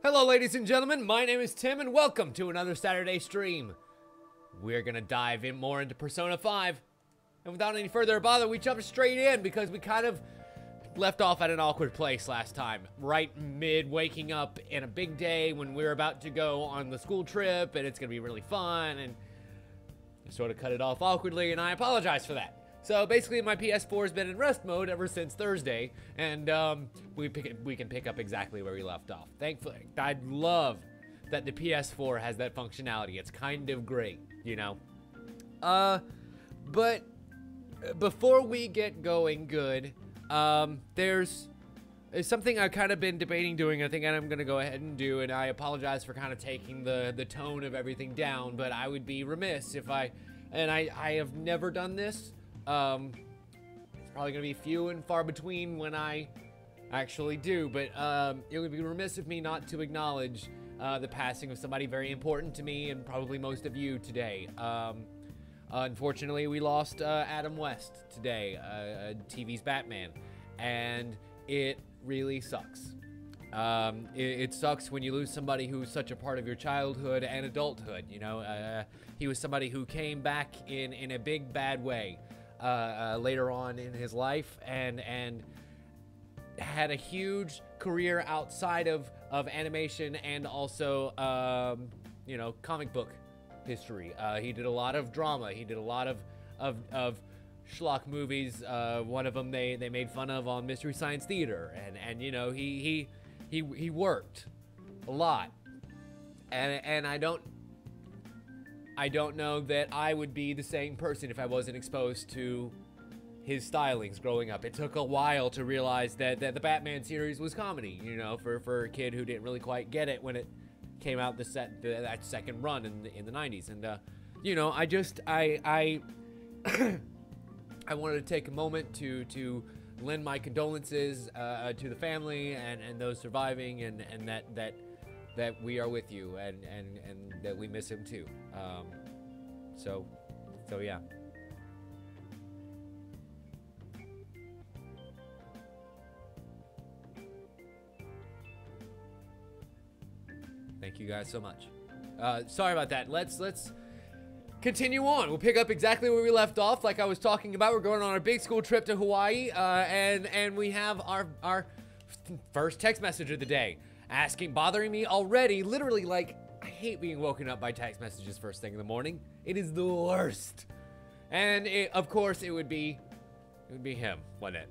Hello, ladies and gentlemen. My name is Tim, and welcome to another Saturday stream. We're gonna dive in more into Persona 5. And without any further bother, we jump straight in because we kind of left off at an awkward place last time. Right mid waking up in a big day when we're about to go on the school trip, and it's gonna be really fun, and I sort of cut it off awkwardly, and I apologize for that. So basically, my PS4 has been in rest mode ever since Thursday, and we can pick up exactly where we left off. Thankfully, I love that the PS4 has that functionality. It's kind of great, you know. But before we get going good, there's something I've kind of been debating doing. I think I'm gonna go ahead and do, and I apologize for kind of taking the tone of everything down, but I would be remiss if I have never done this. It's probably gonna be few and far between when I actually do, but it would be remiss of me not to acknowledge the passing of somebody very important to me and probably most of you today. Unfortunately, we lost Adam West today, TV's Batman, and it really sucks. It sucks when you lose somebody who's such a part of your childhood and adulthood, you know. He was somebody who came back in a big bad way later on in his life, and had a huge career outside of animation and also you know, comic book history. He did a lot of drama. He did a lot of schlock movies. One of them they made fun of on Mystery Science Theater, and you know, he worked a lot, and I don't know that I would be the same person if I wasn't exposed to his stylings growing up. It took a while to realize that the Batman series was comedy, you know, for a kid who didn't really quite get it when it came out that second run in the 90s. And you know, I I wanted to take a moment to lend my condolences to the family and those surviving, and that we are with you, and that we miss him too. So yeah. Thank you guys so much. Sorry about that. Let's continue on. We'll pick up exactly where we left off. Like I was talking about, we're going on our big school trip to Hawaii, and we have our first text message of the day, bothering me already. Literally, like, I hate being woken up by text messages first thing in the morning. It is the worst. And of course, it would be him, wouldn't it?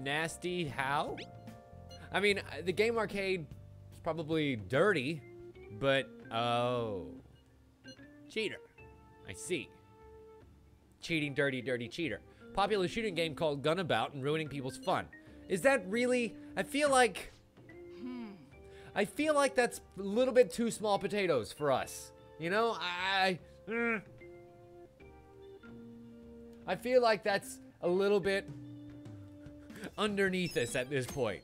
Nasty how? I mean, the game arcade is probably dirty, but oh, cheater. I see. Cheating, dirty cheater. Popular shooting game called Gunabout and ruining people's fun. Is that really? I feel like that's a little bit too small potatoes for us. You know, I feel like that's a little bit underneath us at this point.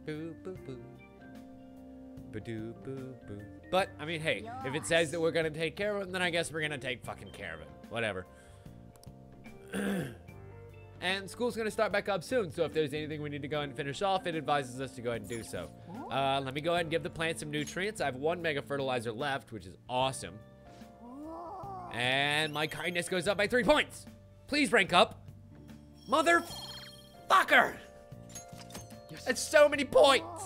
Boo, boo, boo. Ba-doo, boo, boo. But, I mean, hey, if it says that we're gonna take care of it, then I guess we're gonna take fucking care of it. Whatever. And school's gonna start back up soon, so if there's anything we need to go and finish off, it advises us to go ahead and do so. Let me go ahead and give the plant some nutrients. I have 1 mega fertilizer left, which is awesome. And my kindness goes up by 3 points. Please rank up. Motherfucker! That's so many points.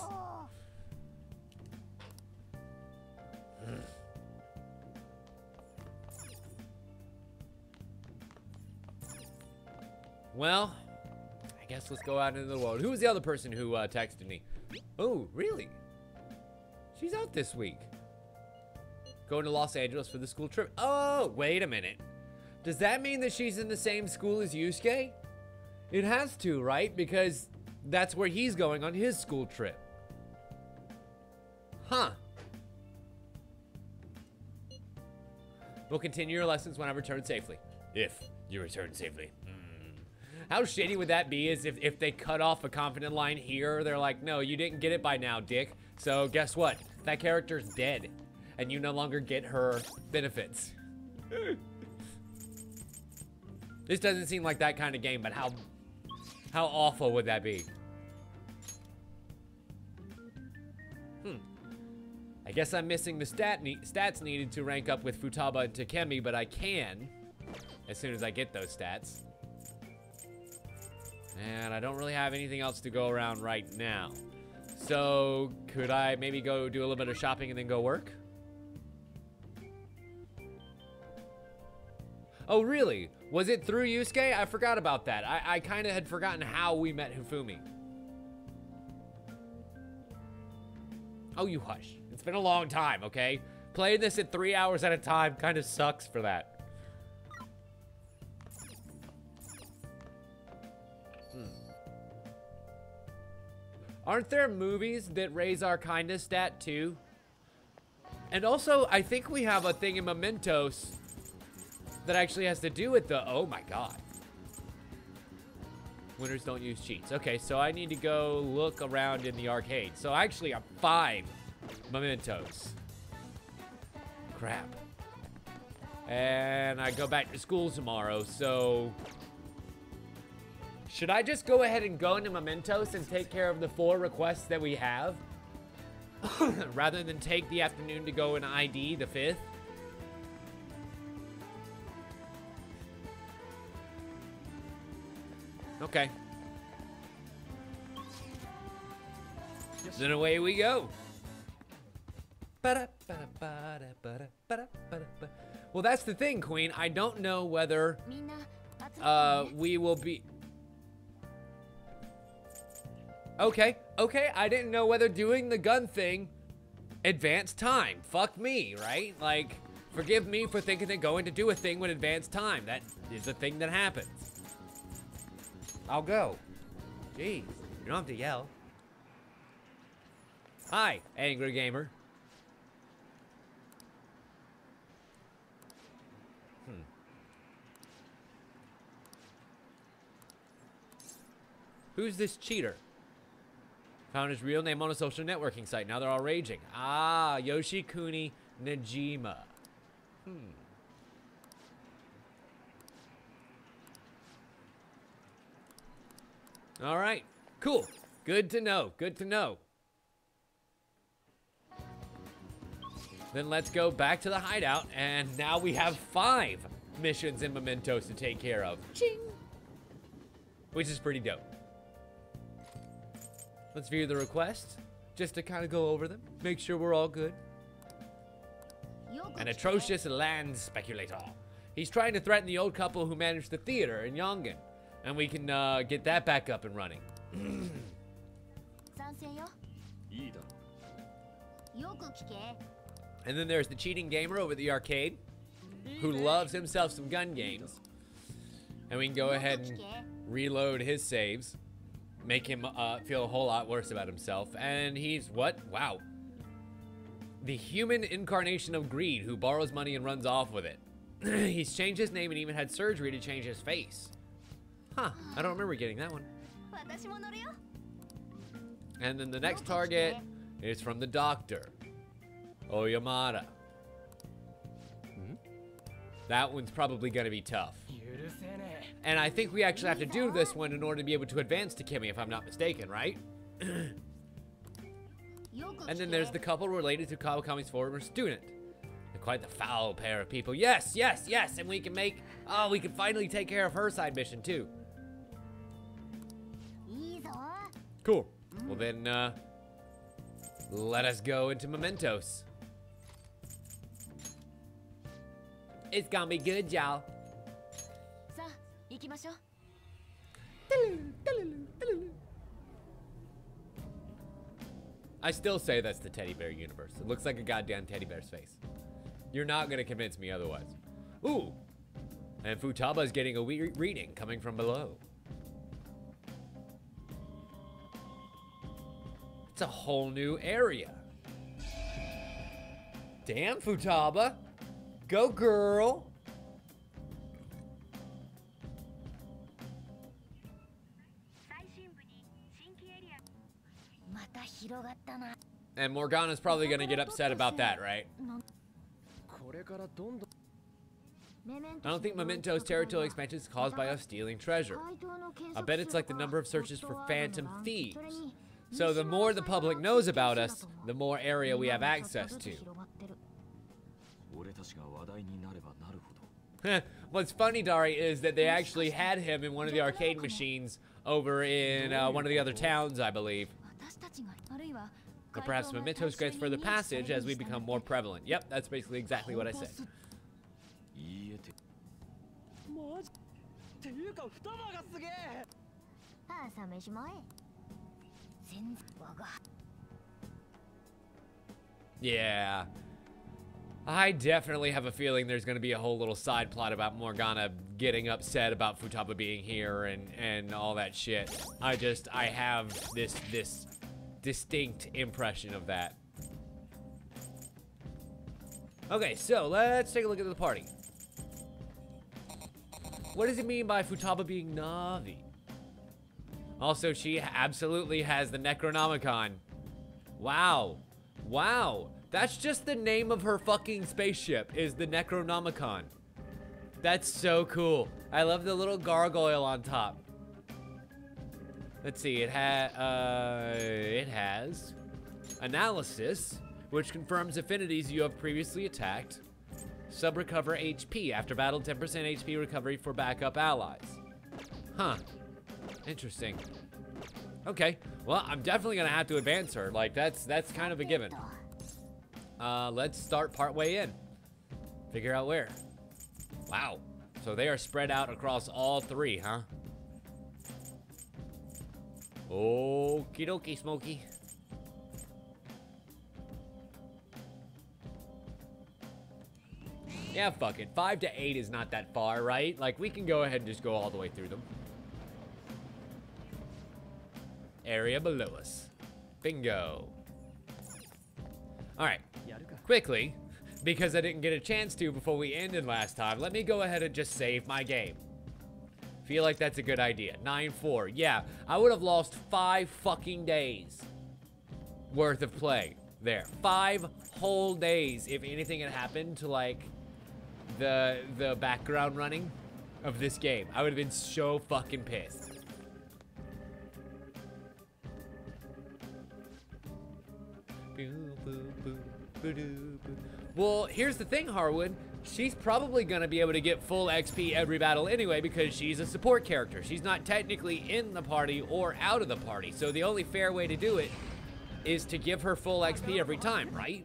Well, I guess let's go out into the world. Who was the other person who texted me? Oh, really? She's out this week. Going to Los Angeles for the school trip. Oh, wait a minute. Does that mean that she's in the same school as Yusuke? It has to, right? Because that's where he's going on his school trip. Huh. We'll continue your lessons when I return safely. If you return safely. How shitty would that be is if they cut off a confident line here, they're like, no, you didn't get it by now, dick. So guess what? That character's dead. And you no longer get her benefits. This doesn't seem like that kind of game, but how awful would that be? I guess I'm missing the stats needed to rank up with Futaba and Takemi, but I can as soon as I get those stats. And I don't really have anything else to go around right now. So could I maybe go do a little bit of shopping and then go work? Oh, really? Was it through Yusuke? I forgot about that. I kind of had forgotten how we met Hifumi. Oh, you hush. It's been a long time, okay? Playing this at 3 hours at a time kind of sucks for that. Aren't there movies that raise our kindness stat too? And also, I think we have a thing in Mementos that actually has to do with the, oh my god. Winners don't use cheats. Okay, so I need to go look around in the arcade. So actually, I'm 5 Mementos. Crap. And I go back to school tomorrow, so... Should I just go ahead and go into Mementos and take care of the 4 requests that we have? Rather than take the afternoon to go and ID the 5th? Okay. Then away we go. Well, that's the thing, Queen. I don't know whether we will be... Okay, I didn't know whether doing the gun thing advanced time. Fuck me, right? Like, forgive me for thinking that going to do a thing would advance time. That is a thing that happens. I'll go. Jeez, you don't have to yell. Hi, Angry Gamer. Who's this cheater? Found his real name on a social networking site. Now they're all raging. Ah, Yoshikuni Najima. All right, cool. Good to know. Good to know. Then let's go back to the hideout, and now we have 5 missions in Mementos to take care of. Ching! Which is pretty dope. Let's view the requests, just to kind of go over them, make sure we're all good. An atrocious land speculator. He's trying to threaten the old couple who managed the theater in Yongen, and we can get that back up and running. And then there's the cheating gamer over at the arcade, who loves himself some gun games. And we can go ahead and reload his saves. Make him feel a whole lot worse about himself. And he's what? Wow. The human incarnation of greed who borrows money and runs off with it. He's changed his name and even had surgery to change his face. Huh, I don't remember getting that one. And then the next target is from the doctor, Oyamada. That one's probably gonna be tough. And I think we actually have to do this one in order to be able to advance to Kimi, if I'm not mistaken, right? And then there's the couple related to Kawakami's former student. They're quite the foul pair of people. Yes, yes, yes, and we can make... Oh, we can finally take care of her side mission, too. Cool. Well, then, let us go into Mementos. It's gonna be good, y'all. I still say that's the teddy bear universe. It looks like a goddamn teddy bear's face. You're not gonna convince me otherwise. Ooh, and Futaba is getting a reading coming from below. It's a whole new area. Damn, Futaba. Go, girl. And Morgana's probably gonna get upset about that, right? I don't think Memento's territorial expansion is caused by us stealing treasure. I bet it's like the number of searches for phantom thieves. So the more the public knows about us, the more area we have access to. What's funny, Dari, is that they actually had him in one of the arcade machines over in one of the other towns, I believe. Or perhaps Mementos grants further passage as we become more prevalent. Yep, that's basically exactly what I said. Yeah. I definitely have a feeling there's going to be a whole little side plot about Morgana getting upset about Futaba being here and all that shit. I have this distinct impression of that. Okay, so let's take a look at the party. What does it mean by Futaba being Navi? Also, she absolutely has the Necronomicon. Wow. Wow. That's just the name of her fucking spaceship, is the Necronomicon. That's so cool. I love the little gargoyle on top. Let's see, it has analysis, which confirms affinities you have previously attacked. Sub-recover HP. After battle, 10% HP recovery for backup allies. Huh. Interesting. Okay. Well, I'm definitely gonna have to advance her. Like, that's kind of a given. Let's start partway in. Figure out where. Wow. So they are spread out across all three, huh? Okie dokie, Smokey. Yeah, fuck it. 5 to 8 is not that far, right? Like, we can go ahead and just go all the way through them. Area below us. Bingo. Alright. Quickly, because I didn't get a chance to before we ended last time, let me go ahead and just save my game. Feel like that's a good idea. 9-4. Yeah, I would have lost 5 fucking days worth of play there. 5 whole days if anything had happened to, like, the background running of this game. I would have been so fucking pissed. Well, here's the thing, Harwood. She's probably gonna be able to get full XP every battle anyway because she's a support character. She's not technically in the party or out of the party. So the only fair way to do it is to give her full XP every time, right?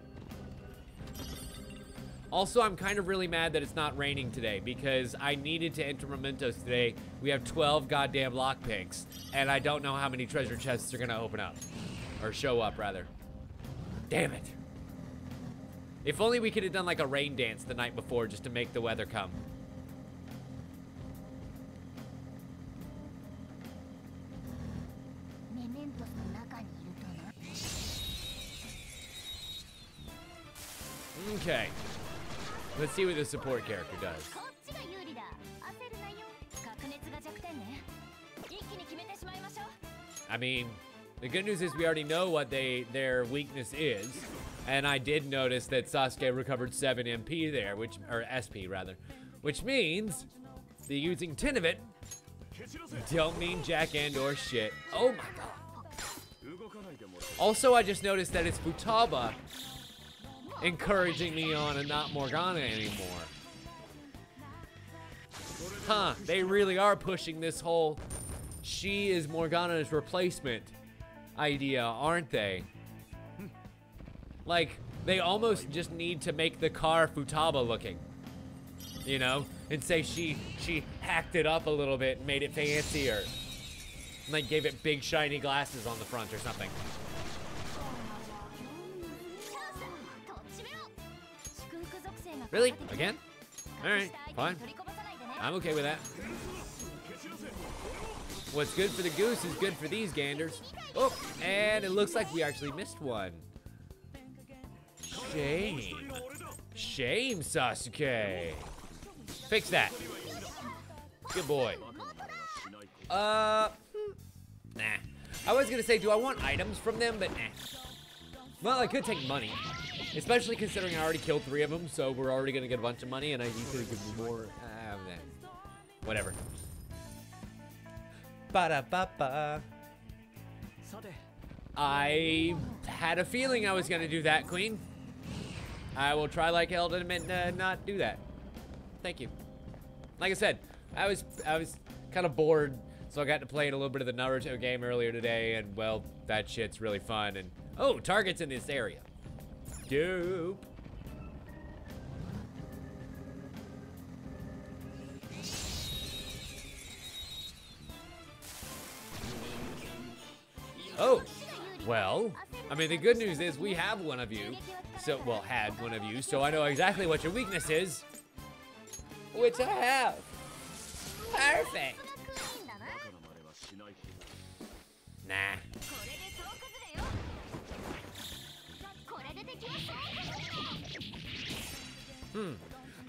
Also, I'm kind of really mad that it's not raining today because I needed to enter Mementos today. We have 12 goddamn lockpicks, and I don't know how many treasure chests are gonna open up. Or show up, rather. Damn it. If only we could have done like a rain dance the night before just to make the weather come. Okay. Let's see what the support character does. I mean, the good news is we already know what their weakness is. And I did notice that Sasuke recovered 7 MP there, or SP rather, which means the using 10 of it don't mean jack and or shit. Oh my god. Also, I just noticed that it's Futaba encouraging me on and not Morgana anymore. Huh, they really are pushing this whole she is Morgana's replacement idea, aren't they? Like, they almost just need to make the car Futaba looking, you know, and say she hacked it up a little bit and made it fancier, and like gave it big shiny glasses on the front or something. Really? Again? Alright, fine. I'm okay with that. What's good for the goose is good for these ganders. Oh, and it looks like we actually missed one. Shame. Shame, Sasuke. Fix that. Good boy. Nah. I was gonna say, do I want items from them, but nah. Well, I could take money. Especially considering I already killed 3 of them, so we're already gonna get a bunch of money, and I need to give me more. Whatever. Ba-da-ba-ba. I had a feeling I was gonna do that, Queen. I will try like hell to not do that. Thank you. Like I said, I was kind of bored, so I got to play a little bit of the Naruto game earlier today, and well, that shit's really fun. And oh, targets in this area. Dope. Oh, well, I mean, the good news is we have one of you. So, well, had one of you, so I know exactly what your weakness is. Which I have. Perfect. Nah.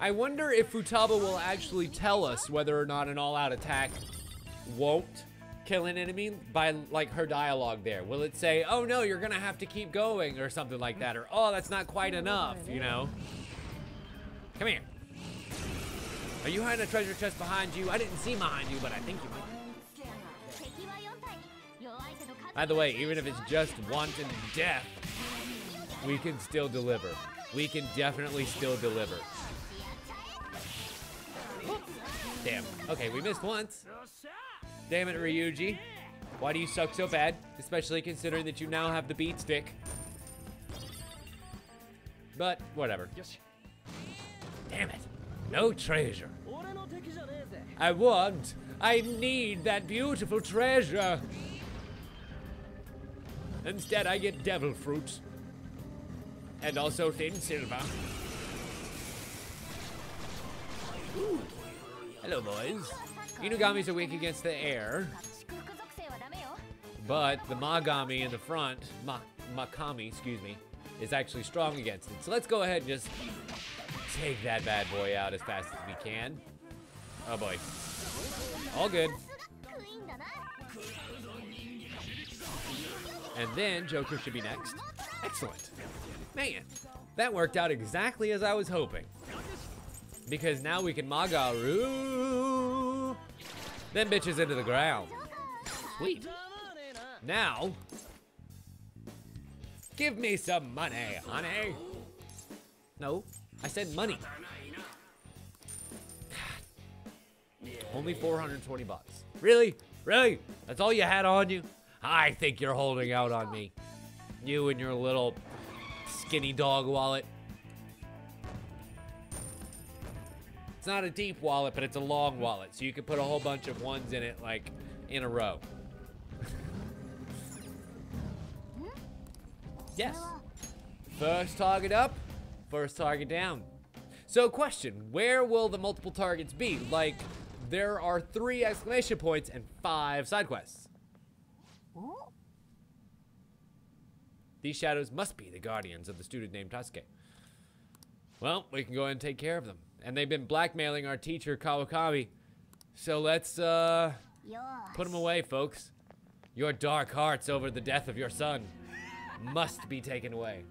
I wonder if Futaba will actually tell us whether or not an all-out attack won't kill an enemy by, like, her dialogue there. Will it say, oh no, you're gonna have to keep going, or something like that, or oh, that's not quite enough, you know? Come here. Are you hiding a treasure chest behind you? I didn't see behind you, but I think you might. By the way, even if it's just wanton death, we can still deliver. We can definitely still deliver. Damn. Okay, we missed once. Damn it, Ryuji. Why do you suck so bad? Especially considering that you now have the beat stick. But, whatever. Damn it. No treasure. I need that beautiful treasure. Instead, I get devil fruit. And also thin silver. Ooh. Hello, boys. Inugamis are weak against the air. But the Magami in the front, Makami, excuse me, is actually strong against it. So let's go ahead and just take that bad boy out as fast as we can. Oh boy. All good. And then Joker should be next. Excellent. Man, that worked out exactly as I was hoping. Because now we can Magaru them bitches into the ground. Sweet. Now, give me some money, honey. No, I said money. Only 420 bucks. Really? Really? That's all you had on you? I think you're holding out on me. You and your little skinny dog wallet. It's not a deep wallet, but it's a long wallet, so you can put a whole bunch of ones in it, like, in a row. Yes. First target up, first target down. So question, where will the multiple targets be? Like, there are 3 exclamation points and 5 side quests. These shadows must be the guardians of the student named Tasuke. Well, we can go ahead and take care of them. And they've been blackmailing our teacher, Kawakami. So let's, put them away, folks. Your dark hearts over the death of your son must be taken away.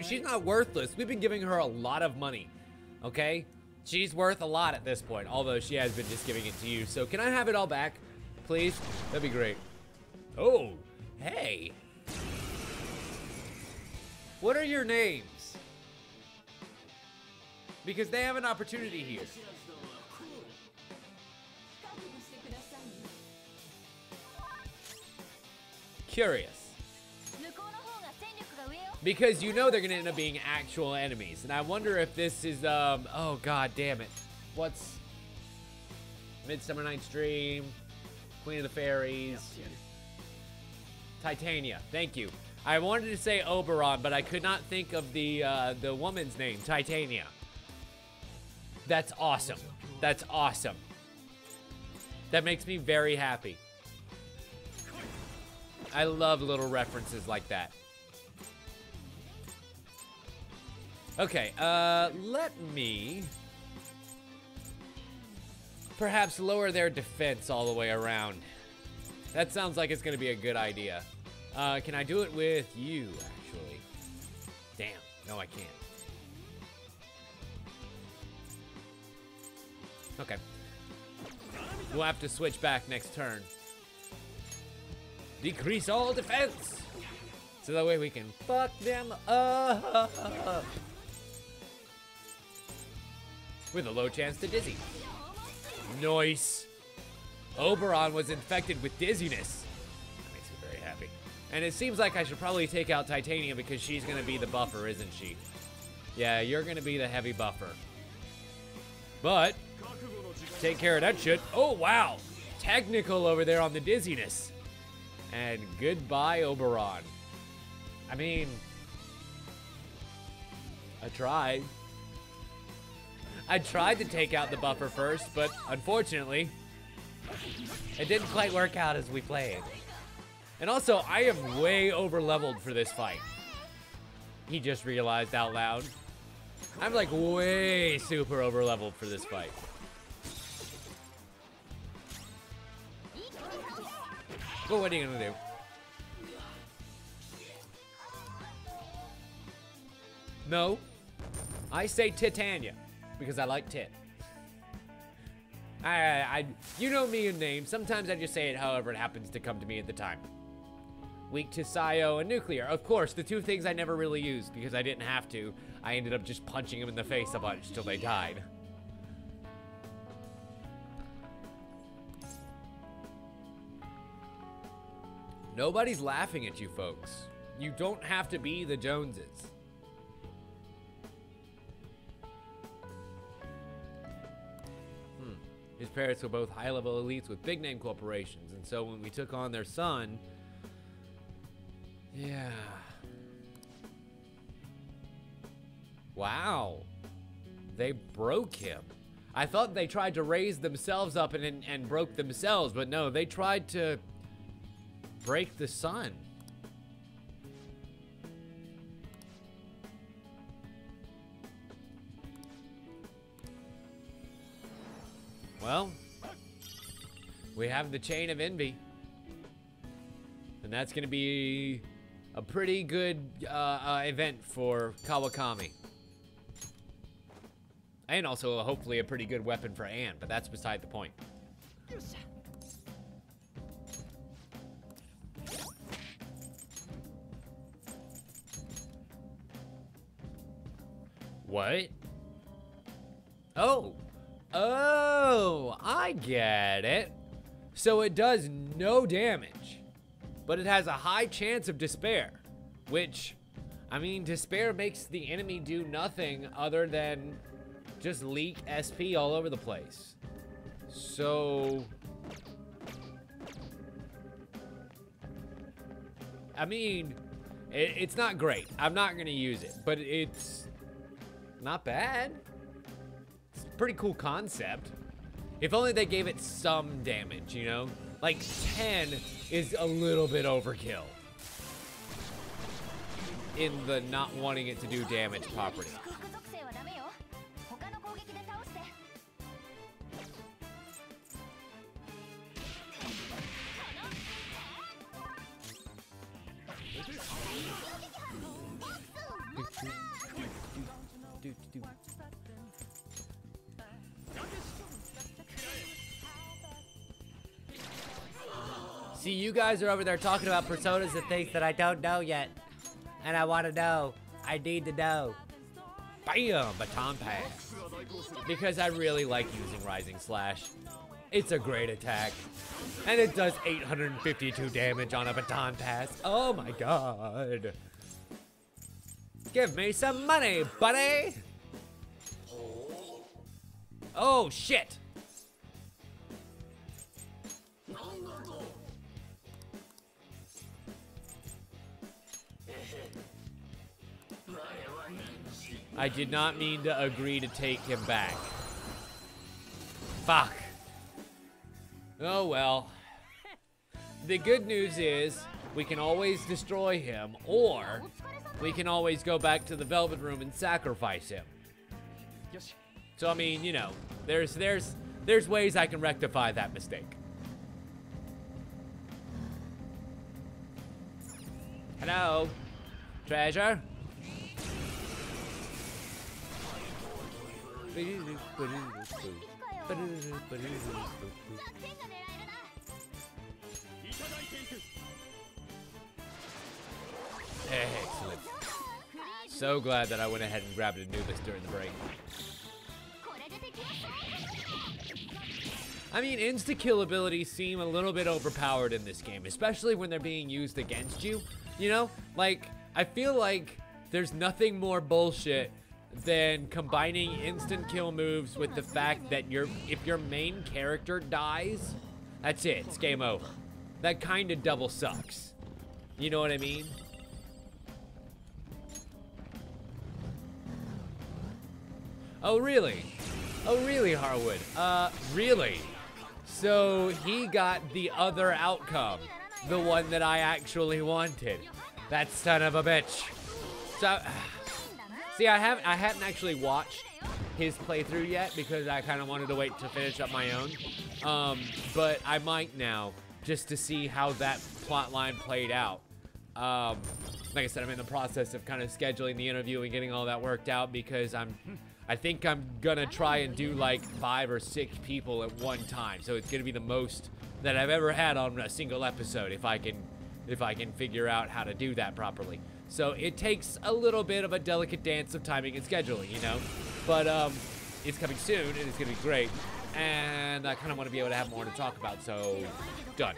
She's not worthless. We've been giving her a lot of money, okay? She's worth a lot at this point, although she has been just giving it to you. So can I have it all back, please? That'd be great. Oh, hey. What are your names? Because they have an opportunity here. Curious. Because you know they're gonna end up being actual enemies. And I wonder if this is, oh god damn it. What's Midsummer Night's Dream, Queen of the Fairies, Titania, thank you. I wanted to say Oberon, but I could not think of the woman's name, Titania. That's awesome. That's awesome. That makes me very happy. I love little references like that. Okay, let me perhaps lower their defense all the way around. That sounds like it's going to be a good idea. Can I do it with you, actually? Damn. No, I can't. Okay. We'll have to switch back next turn. Decrease all defense! So that way we can fuck them up. With a low chance to dizzy. Nice. Oberon was infected with dizziness. That makes me very happy. And it seems like I should probably take out Titania because she's going to be the buffer, isn't she? Yeah, you're going to be the heavy buffer. But, take care of that shit. Oh, wow. Technical over there on the dizziness. And goodbye, Oberon. I mean, I tried. I tried to take out the buffer first, but unfortunately, it didn't quite work out as we played. And also, I am way over leveled for this fight. He just realized out loud. I'm like way super over leveled for this fight. But what are you gonna do? No, I say Titania because I like tit. You know me in names. Sometimes I just say it however it happens to come to me at the time. Weak to Scio and Nuclear. Of course, the two things I never really used because I didn't have to. I ended up just punching them in the face a bunch till they died. Nobody's laughing at you folks. You don't have to be the Joneses. His parents were both high-level elites with big-name corporations, and so when we took on their son... Yeah. Wow. They broke him. I thought they tried to raise themselves up and broke themselves, but no, they tried to break the son. Well, we have the Chain of Envy. And that's going to be a pretty good event for Kawakami. And also, hopefully, a pretty good weapon for Anne, but that's beside the point. What? Oh. Oh, I get it. So it does no damage, but it has a high chance of despair, which, I mean, despair makes the enemy do nothing other than just leak SP all over the place. So, I mean, it's not great. I'm not going to use it, but it's not bad. It's a pretty cool concept. If only they gave it some damage, you know? Like 10 is a little bit overkill in the not wanting it to do damage property. See, you guys are over there talking about personas and things that I don't know yet. And I want to know. I need to know. Bam! Baton Pass. Because I really like using Rising Slash. It's a great attack. And it does 852 damage on a Baton Pass. Oh my god. Give me some money, buddy! Oh, shit! I did not mean to agree to take him back. Fuck. Oh well. The good news is we can always destroy him, or we can always go back to the Velvet Room and sacrifice him. So I mean, you know, there's There's ways I can rectify that mistake. Hello? Treasure? Excellent. So glad that I went ahead and grabbed Anubis during the break. I mean, insta-kill abilities seem a little bit overpowered in this game, especially when they're being used against you. You know? Like, I feel like there's nothing more bullshit than combining instant kill moves with the fact that if your main character dies, that's it, it's game over. That kind of double sucks. You know what I mean? Oh, really? Oh, really, Harwood? Really? So he got the other outcome, the one that I actually wanted. That son of a bitch. So, see, I hadn't actually watched his playthrough yet because I kind of wanted to wait to finish up my own. But I might now, just to see how that plot line played out. Like I said, I'm in the process of kind of scheduling the interview and getting all that worked out because I think I'm gonna try and do like 5 or 6 people at one time. So it's gonna be the most that I've ever had on a single episode if I can figure out how to do that properly. So it takes a little bit of a delicate dance of timing and scheduling, you know? But it's coming soon and it's gonna be great. And I kind of want to be able to have more to talk about, so done.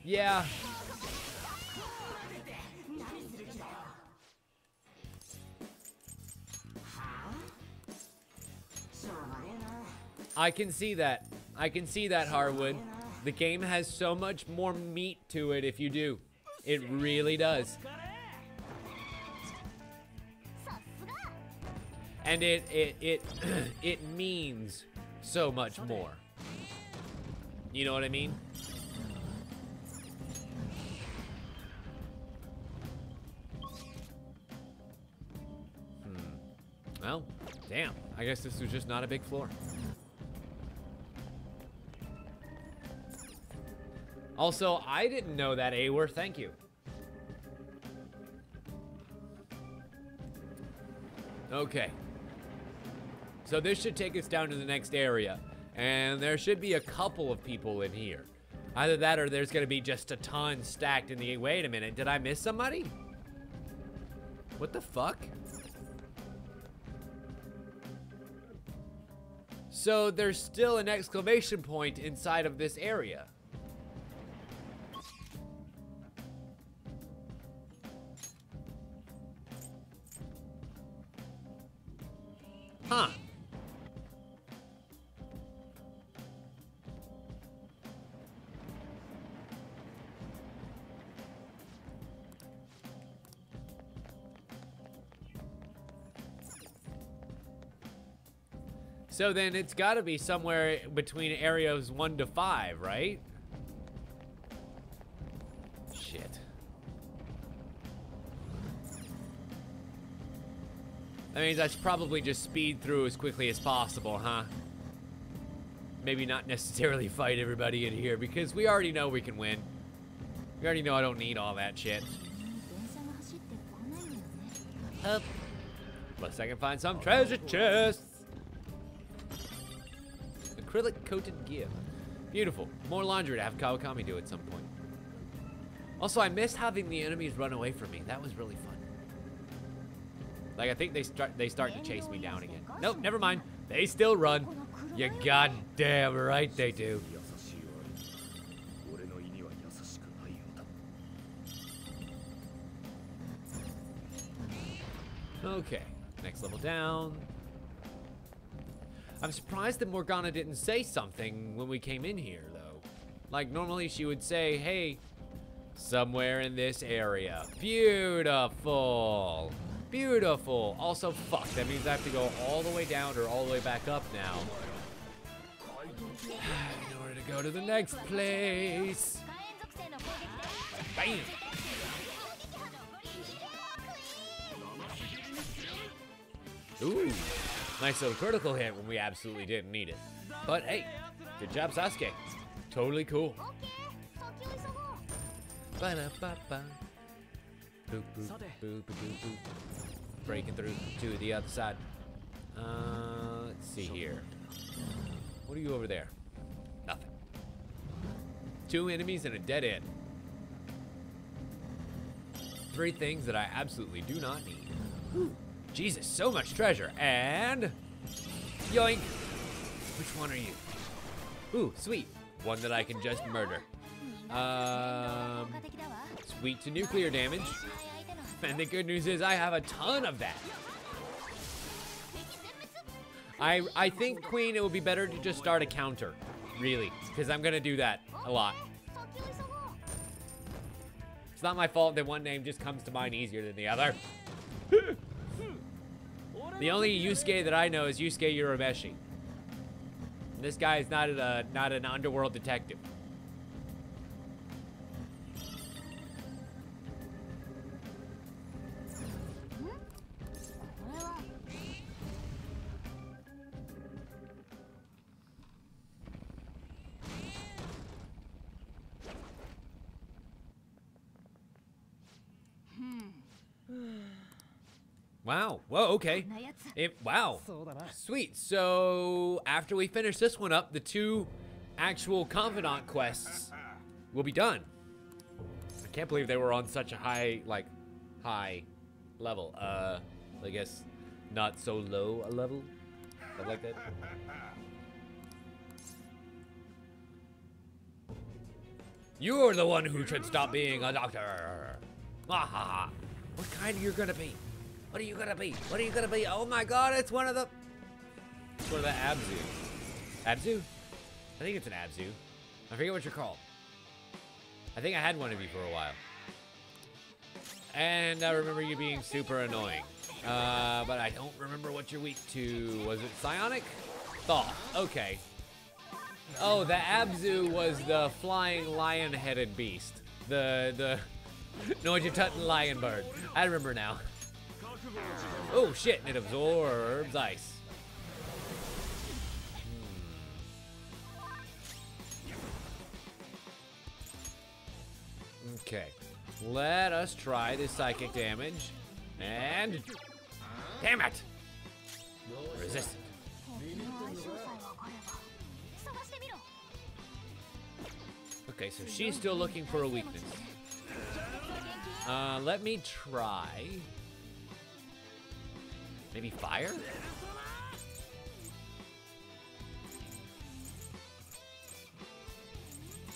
Yeah. I can see that. I can see that, Harwood. The game has so much more meat to it if you do. It really does. And it means so much more. You know what I mean? Well, damn. I guess this was just not a big floor. Also, I didn't know that, Awer. Thank you. Okay. So this should take us down to the next area. And there should be a couple of people in here. Either that or there's going to be just a ton stacked in the... Wait a minute. Did I miss somebody? What the fuck? So there's still an exclamation point inside of this area. Huh. So then it's got to be somewhere between areas 1 to 5, right? Shit. That means I should probably just speed through as quickly as possible, huh? Maybe not necessarily fight everybody in here because we already know we can win. We already know I don't need all that shit. Plus I can find some treasure chests. Acrylic coated gear. Beautiful. More laundry to have Kawakami do at some point. Also, I missed having the enemies run away from me. That was really fun. Like, I think they start to chase me down again. Nope, never mind. They still run. You goddamn right they do. Okay, next level down. I'm surprised that Morgana didn't say something when we came in here, though. Like, normally she would say, hey, somewhere in this area. Beautiful. Beautiful. Also, fuck, that means I have to go all the way down or all the way back up now. In order to go to the next place. Bam! Ooh, nice little critical hit when we absolutely didn't need it. But hey, good job, Sasuke. Totally cool. Ba-da-ba-ba. Boop, boop, boop, boop, boop, boop. Breaking through to the other side. Let's see here. What are you over there? Nothing. 2 enemies and a dead end. 3 things that I absolutely do not need. Whew. Jesus, so much treasure. And yoink. Which one are you? Ooh, sweet. One that I can just murder. Sweet to nuclear damage. And the good news is I have a ton of that. I think, Queen, it would be better to just start a counter. Really. Because I'm going to do that a lot. It's not my fault that one name just comes to mind easier than the other. The only Yusuke that I know is Yusuke Urameshi. This guy is not an underworld detective. Wow. Whoa, okay. Wow. Sweet. So, after we finish this one up, the 2 actual confidant quests will be done. I can't believe they were on such a high level. I guess not so low a level. Something like that. You're the one who should stop being a doctor. What kind are you gonna be? What are you gonna be? What are you gonna be? Oh my god, it's one of the Abzu. Abzu? I think it's an Abzu. I forget what you're called. I think I had one of you for a while. And I remember you being super annoying. But I don't remember what you're weak to. Was it psionic? Thought. Okay. Oh, the Abzu was the flying lion-headed beast. The Noijututun lion bird. I remember now. Oh shit, and it absorbs ice. Okay, let us try this psychic damage. And damn it! Resistant. Okay, so she's still looking for a weakness. Let me try. Maybe fire?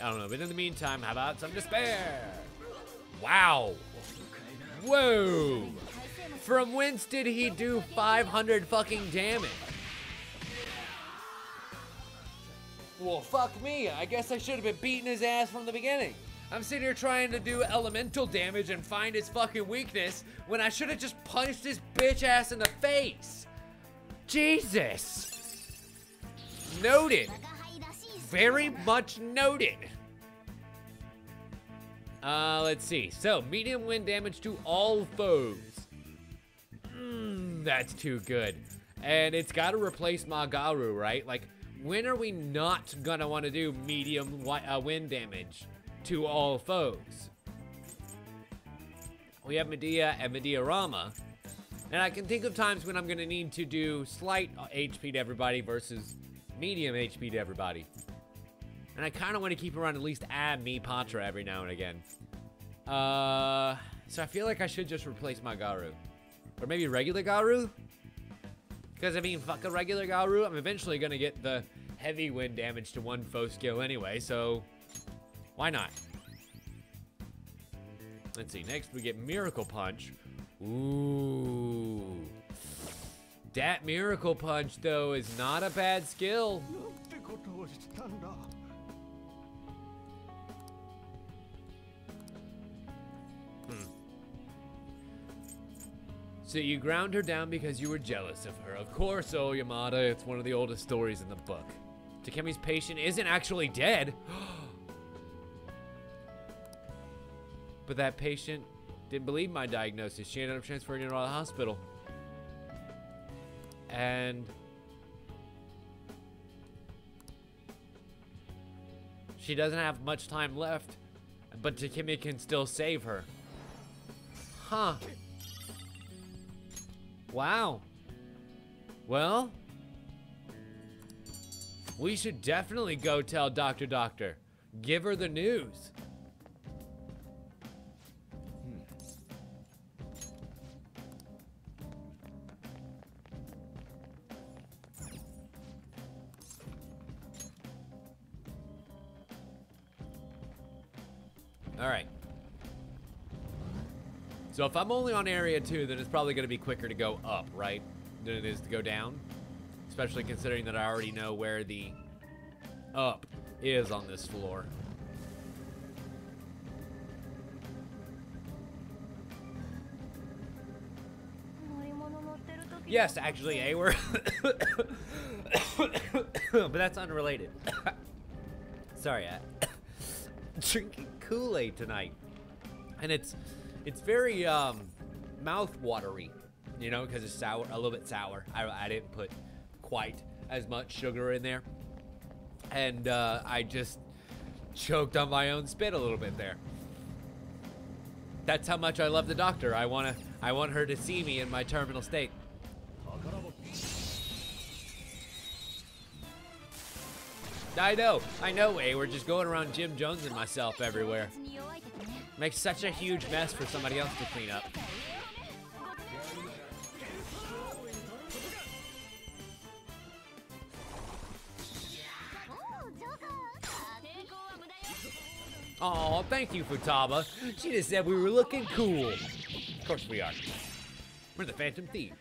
I don't know, but in the meantime, how about some despair? Wow. Whoa. From whence did he do 500 fucking damage? Well, fuck me. I guess I should have been beating his ass from the beginning. I'm sitting here trying to do elemental damage and find his fucking weakness when I should have just punched his bitch ass in the face. Jesus. Noted. Very much noted. Let's see. So, medium wind damage to all foes. That's too good. And it's got to replace Magaru, right? Like, when are we not gonna want to do medium wind damage to all foes? We have Medea and Medea Rama. And I can think of times when I'm gonna need to do slight HP to everybody versus medium HP to everybody. And I kind of want to keep around at least add me Patra every now and again. So I feel like I should just replace my Garu. Or maybe regular Garu? Because I mean, fuck a regular Garu. I'm eventually going to get the heavy wind damage to one foe skill anyway, so why not? Let's see, next we get Miracle Punch. Ooh. That Miracle Punch, though, is not a bad skill. So you ground her down because you were jealous of her. Of course, oh Yamada, it's one of the oldest stories in the book. Takemi's patient isn't actually dead. But that patient didn't believe my diagnosis. She ended up transferring her to the hospital. And she doesn't have much time left, but Takemi can still save her. Huh. Wow. Well, we should definitely go tell Doctor. Give her the news. All right. So if I'm only on area 2, then it's probably going to be quicker to go up, right? Than it is to go down. Especially considering that I already know where the up is on this floor. Yes, actually, Awer. But that's unrelated. Sorry, drinking Kool-Aid tonight, and it's very mouth-watery, you know, because it's sour, a little bit sour. I didn't put quite as much sugar in there, and I just choked on my own spit a little bit there. That's how much I love the doctor. I want her to see me in my terminal state. I know, we're just going around Jim Jones and myself everywhere. Makes such a huge mess for somebody else to clean up. Oh, thank you, Futaba. She just said we were looking cool. Of course we are. We're the Phantom Thieves.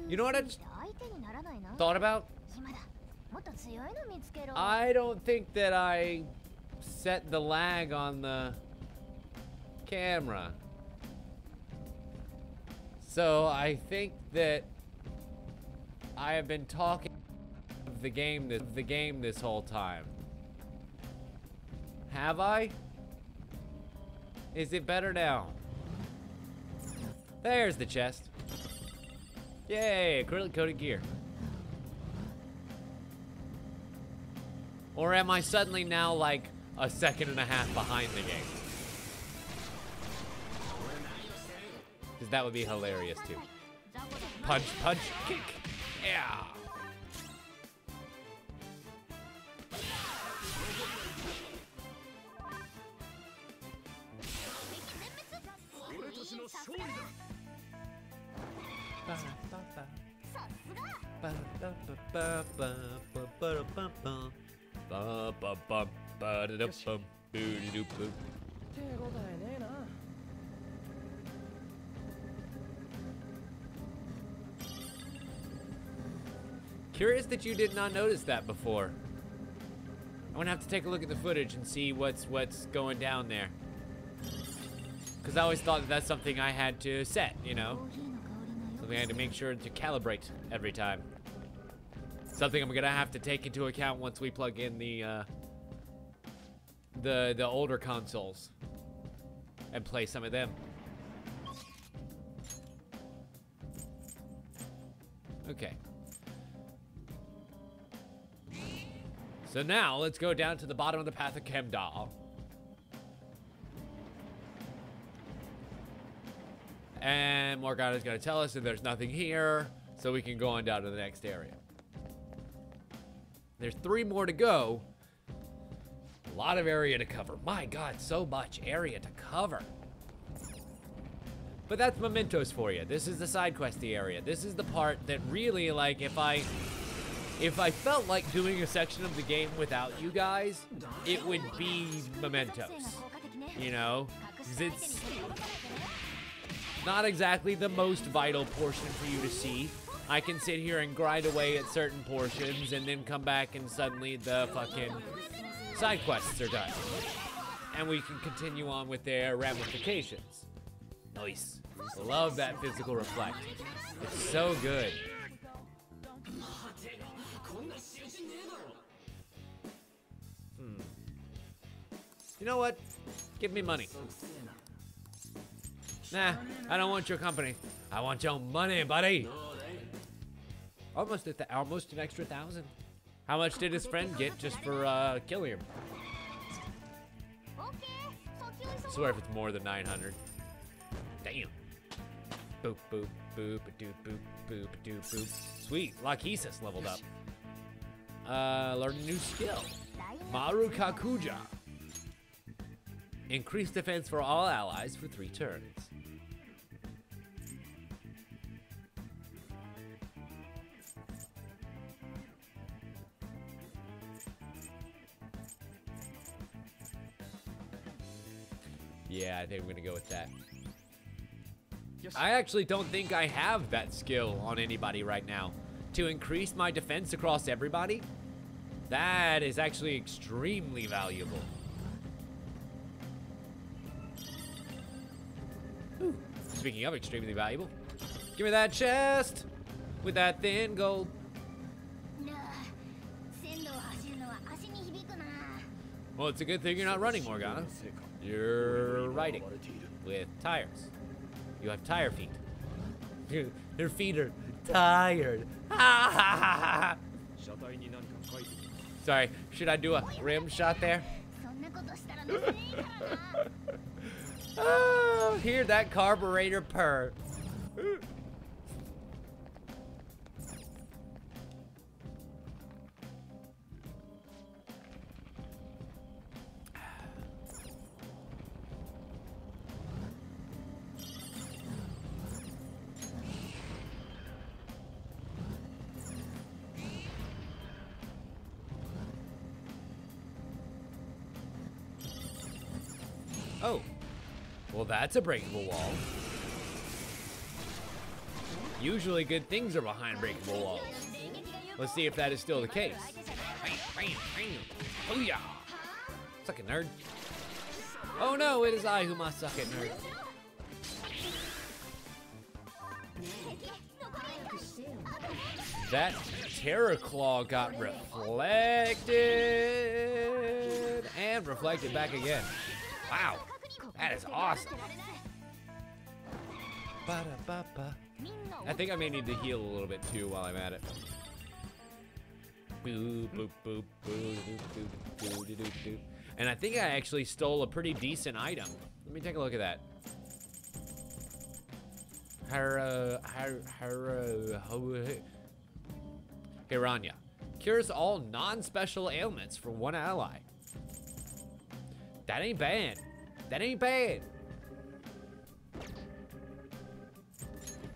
You know what I just thought about? I don't think that I set the lag on the camera. So I think that I have been talking of the game this whole time. Have I? Is it better now? There's the chest. Yay, acrylic coated gear. Or am I suddenly now like a second and a half behind the game? Because that would be hilarious too. Punch, punch, kick. Yeah. Curious that you did not notice that before. I'm gonna have to take a look at the footage and see what's going down there. Because I always thought that that's something I had to set, you know? Something I had to make sure to calibrate every time. Something I'm gonna have to take into account once we plug in the older consoles and play some of them. Okay. So now let's go down to the bottom of the path of Chemdal. And Morgana's gonna tell us that there's nothing here, so we can go on down to the next area. There's 3 more to go. A lot of area to cover. My God, so much area to cover. But that's mementos for you. This is the side questy area. This is the part that really, like, if I felt like doing a section of the game without you guys, it would be mementos. You know? 'Cause it's not exactly the most vital portion for you to see. I can sit here and grind away at certain portions and then come back and suddenly the fucking side quests are done. And we can continue on with their ramifications. Nice. Love that physical reflect. It's so good. You know what? Give me money. Nah, I don't want your company. I want your money, buddy. Almost an extra 1,000. How much did his friend get just for killing him? I swear if it's more than 900. Damn. Boop, boop, boop, a doop, boop, boop, a doop, boop. Sweet, Lachesis leveled up. Learn a new skill. Maru Kakuja. Increase defense for all allies for 3 turns. Yeah, I think I'm gonna go with that. I actually don't think I have that skill on anybody right now. To increase my defense across everybody, that is actually extremely valuable. Ooh, speaking of extremely valuable, give me that chest with that thin gold. Well, it's a good thing you're not running, Morgana. You're riding with tires. You have tire feet. Your feet are tired. Sorry, should I do a rim shot there? Oh, hear that carburetor purr. Oh, well, that's a breakable wall. Usually good things are behind breakable walls. Let's see if that is still the case. Booyah! Suck it, nerd. Oh no, it is I who must suck it, nerd. That Terror Claw got reflected and reflected back again. Wow, that is awesome. I think I may need to heal a little bit too while I'm at it. Boop, boop, boop, boop, boop, boop, boop, boop. And I think I actually stole a pretty decent item. Let me take a look at that. Hiranya. Cures all non-special ailments for 1 ally. That ain't bad. That ain't bad.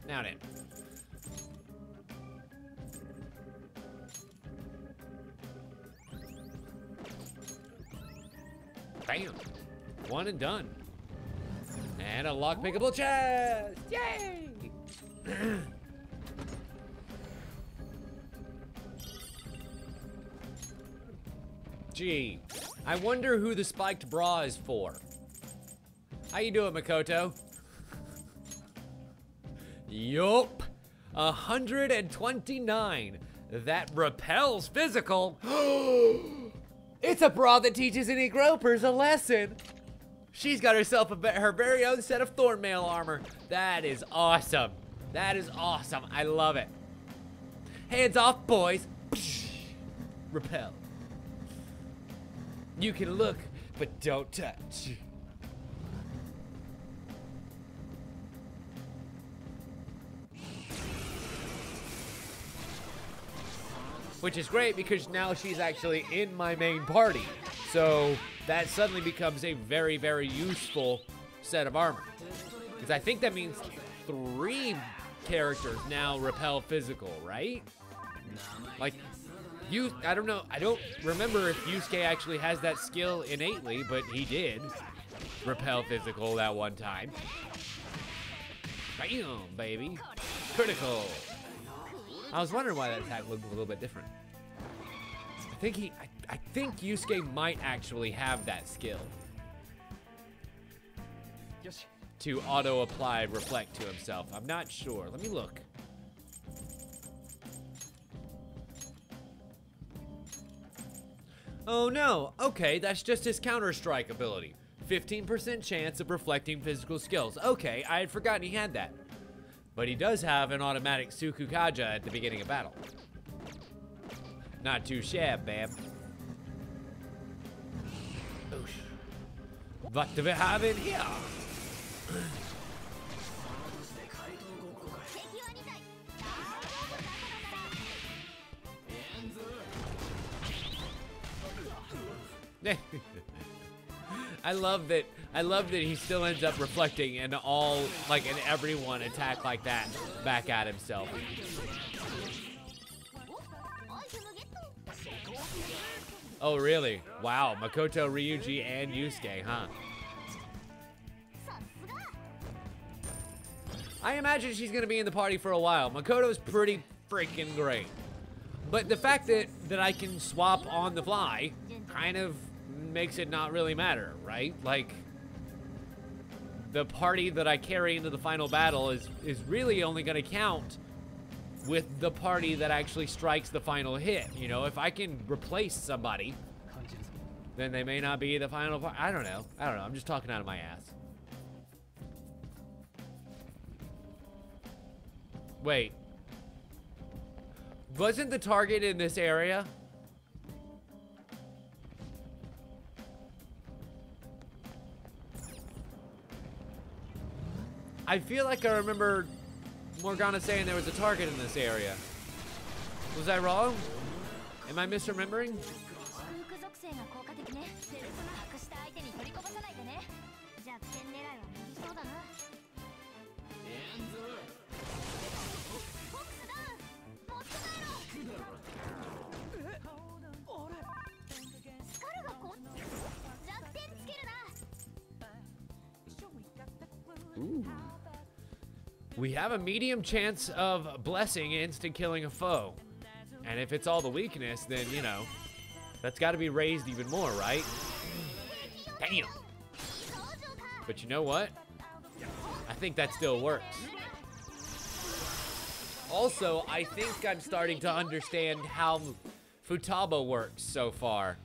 Now then. Bam. 1 and done. And a lock-pickable chest. Yay! Gee, I wonder who the spiked bra is for. How you doing, Makoto? Yup. 129. That repels physical. It's a bra that teaches any gropers a lesson. She's got herself her very own set of thornmail armor. That is awesome. That is awesome. I love it. Hands off, boys. Repel. You can look, but don't touch. Which is great because now she's actually in my main party. So that suddenly becomes a very, very useful set of armor. Because I think that means 3 characters now repel physical, right? Like, I don't know, I don't remember if Yusuke actually has that skill innately, but he did repel physical that one time. Bam, baby. Critical. I was wondering why that attack looked a little bit different. I think Yusuke might actually have that skill. to auto-apply reflect to himself. I'm not sure. Let me look. Oh no, okay, that's just his Counter-Strike ability. 15% chance of reflecting physical skills. Okay, I had forgotten he had that. But he does have an automatic Sukukaja at the beginning of battle. Not too shabby, babe. What do we have in here? I love that he still ends up reflecting and all, like, and everyone attack like that back at himself. Oh, really? Wow, Makoto, Ryuji, and Yusuke, huh? I imagine she's gonna be in the party for a while. Makoto's pretty freaking great. But the fact that I can swap on the fly kind of makes it not really matter, right? Like, the party that I carry into the final battle is really only gonna count with the party that actually strikes the final hit. You know, if I can replace somebody, then they may not be the final part. I don't know. I'm just talking out of my ass. Wait. Wasn't the target in this area? I feel like I remember Morgana saying there was a target in this area. Was I wrong? Am I misremembering? Ooh. We have a medium chance of blessing instant killing a foe. And if it's all the weakness, then, you know, that's got to be raised even more, right? Damn. But you know what? I think that still works. Also, I think I'm starting to understand how Futaba works so far.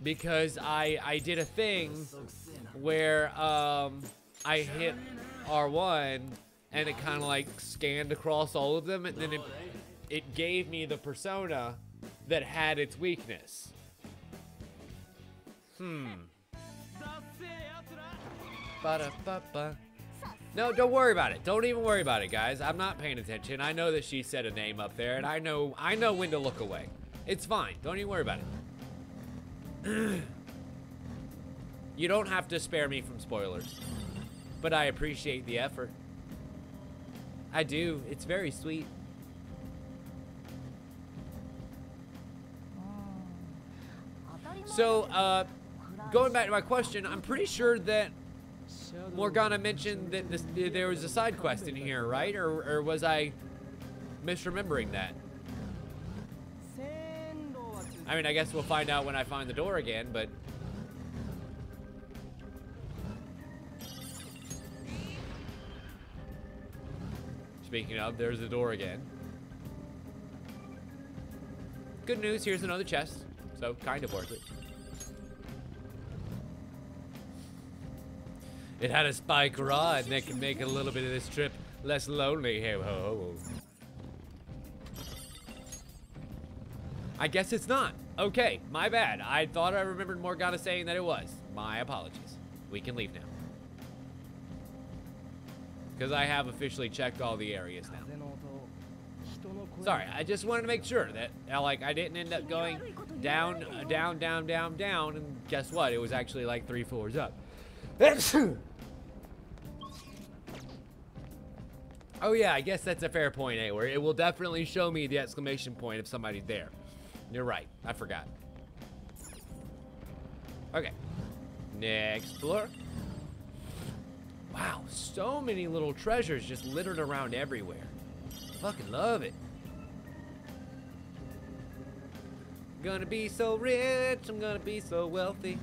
Because I did a thing where I hit R1 and it kind of like scanned across all of them, and then it gave me the persona that had its weakness. Ba-da-ba-ba. No, don't worry about it. Don't even worry about it, guys. I'm not paying attention. I know that she said a name up there, and I know when to look away. It's fine. Don't even worry about it. You don't have to spare me from spoilers, but I appreciate the effort. I do. It's very sweet. So, going back to my question, I'm pretty sure that Morgana mentioned that there was a side quest in here, right? Or was I misremembering that? I mean, I guess we'll find out when I find the door again, but... Speaking of, there's the door again. Good news, here's another chest. So, kind of worth it. It had a spike rod that can make a little bit of this trip less lonely. Hey, ho, ho. I guess it's not. Okay, my bad. I thought I remembered Morgana saying that it was. My apologies. We can leave now. Because I have officially checked all the areas now. Sorry, I just wanted to make sure that, like, I didn't end up going down, down, down, down, down, and guess what? It was actually like 3 floors up. Oh yeah, I guess that's a fair point, eh? Where it will definitely show me the exclamation point if somebody's there. You're right, I forgot. Okay, next floor. Wow, so many little treasures just littered around everywhere. Fucking love it. Gonna be so rich, I'm gonna be so wealthy.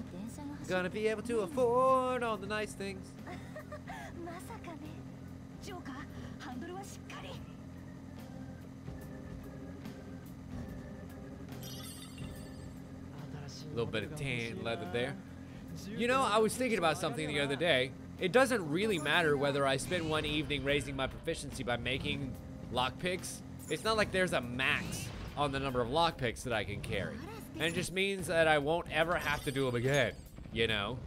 Gonna be able to afford all the nice things. A little bit of tan leather there. You know, I was thinking about something the other day. It doesn't really matter whether I spend one evening raising my proficiency by making lockpicks. It's not like there's a max on the number of lockpicks that I can carry. And it just means that I won't ever have to do them again, you know?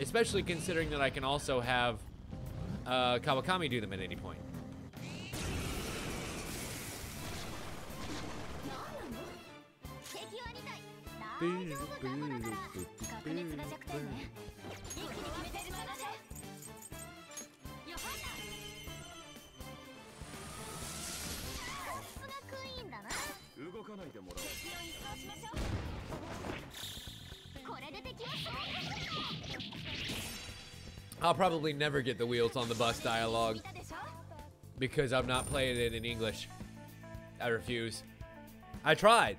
Especially considering that I can also have Kawakami do them at any point. I'll probably never get the wheels on the bus dialogue because I'm not playing it in English. I refuse. I tried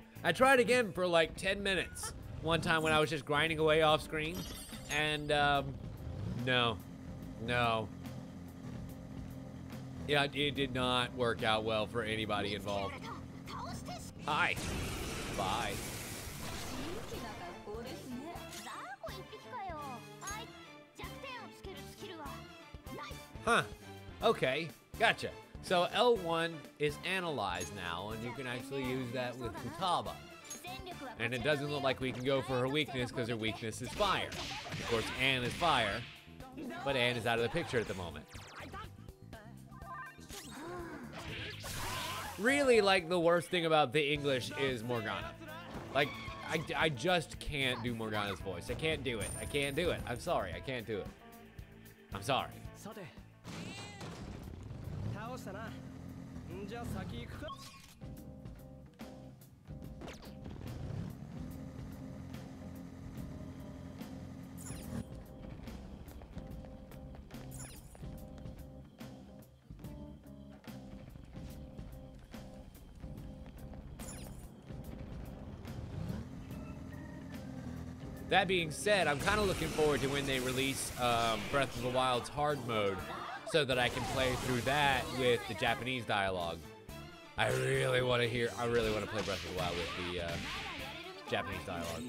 again for like 10 minutes one time when I was just grinding away off screen, and no. Yeah, it did not work out well for anybody involved. Hi. Bye. Huh. Okay. Gotcha. So L1 is analyze now, and you can actually use that with Futaba. And it doesn't look like we can go for her weakness because her weakness is fire. Of course, Anne is fire, but Anne is out of the picture at the moment. Really, like, the worst thing about the English is Morgana. Like, I just can't do Morgana's voice. I can't do it. I can't do it. I'm sorry. I can't do it. I'm sorry. That being said, I'm kind of looking forward to when they release Breath of the Wild's hard mode so that I can play through that with the Japanese dialogue. I really want to play Breath of the Wild with the Japanese dialogue.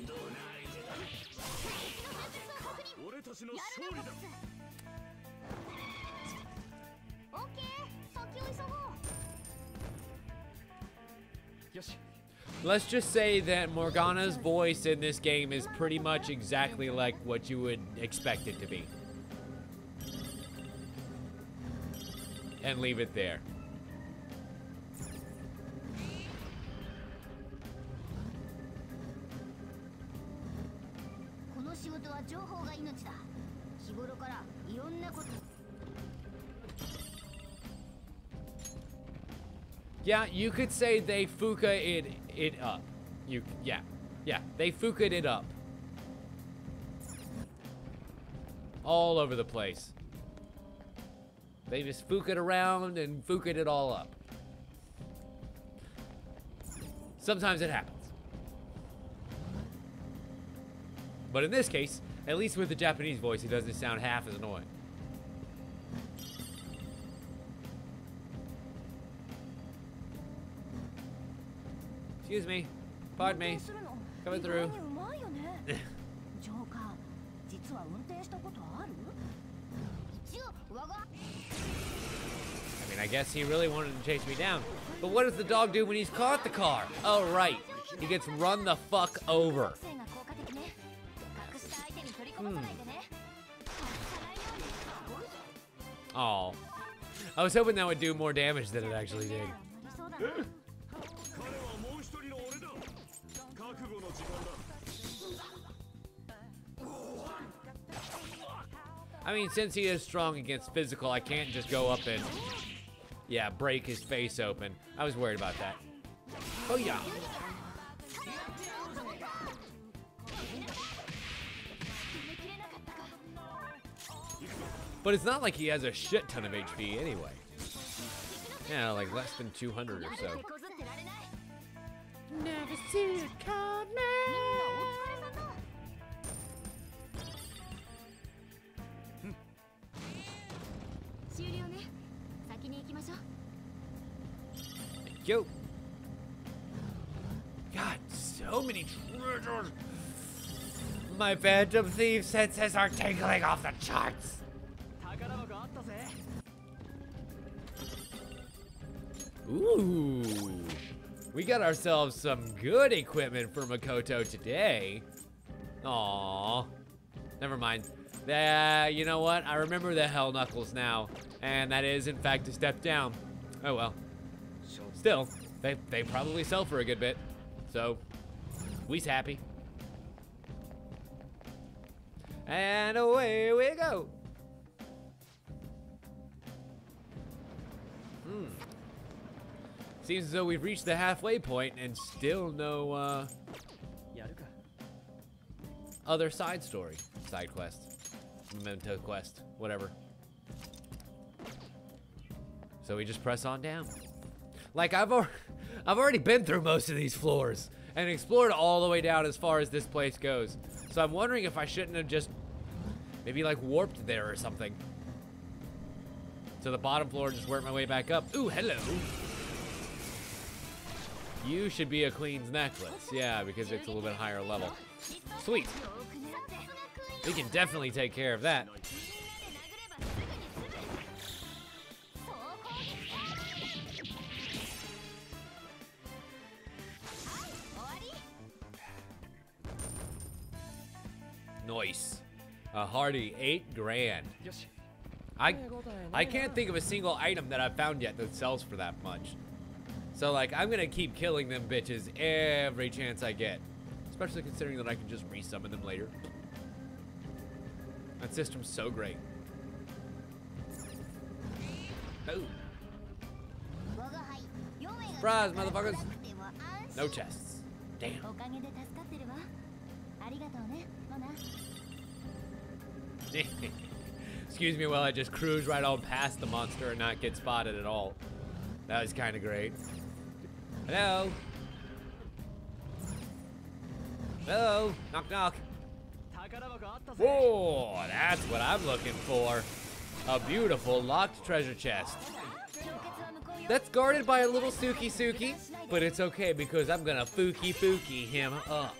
Let's just say that Morgana's voice in this game is pretty much exactly like what you would expect it to be. And leave it there. Yeah, you could say they Fuka it up. Yeah, they Fuka'd it up. All over the place. They just Fuka'd around and Fuka'd it all up. Sometimes it happens. But in this case, at least with the Japanese voice, it doesn't sound half as annoying. Excuse me. Pardon me. Coming through. I mean, I guess he really wanted to chase me down. But what does the dog do when he's caught the car? Oh, right. He gets run the fuck over. Oh. I was hoping that would do more damage than it actually did. I mean, since he is strong against physical, I can't just go up and, yeah, break his face open. I was worried about that. Oh, yeah. But it's not like he has a shit ton of HP anyway. Yeah, like less than 200 or so. Never see it coming. go. God, so many treasures. My Phantom Thief senses are tingling off the charts. Ooh. We got ourselves some good equipment for Makoto today. Aww. Never mind. You know what? I remember the Hell Knuckles now. And that is, in fact, a step down. Oh well. Still, they probably sell for a good bit. So, we's happy. And away we go. Seems as though we've reached the halfway point and still no, other side story. Side quest. Memento quest. Whatever. So we just press on down. Like, I've already been through most of these floors and explored all the way down as far as this place goes. So I'm wondering if I shouldn't have just maybe like warped there or something. So the bottom floor, just work my way back up. Ooh, hello. You should be a Queen's Necklace. Yeah, because it's a little bit higher level. Sweet. We can definitely take care of that. Nice. A hearty 8 grand. I can't think of a single item that I've found yet that sells for that much. So like, I'm gonna keep killing them bitches every chance I get. Especially considering that I can just resummon them later. That system's so great. Oh. Surprise, motherfuckers. No chests. Damn. Excuse me while I just cruise right on past the monster and not get spotted at all. That was kind of great. Hello? Hello? Knock, knock. Whoa, that's what I'm looking for. A beautiful locked treasure chest. That's guarded by a little Suki, but it's okay because I'm gonna Fuki him up.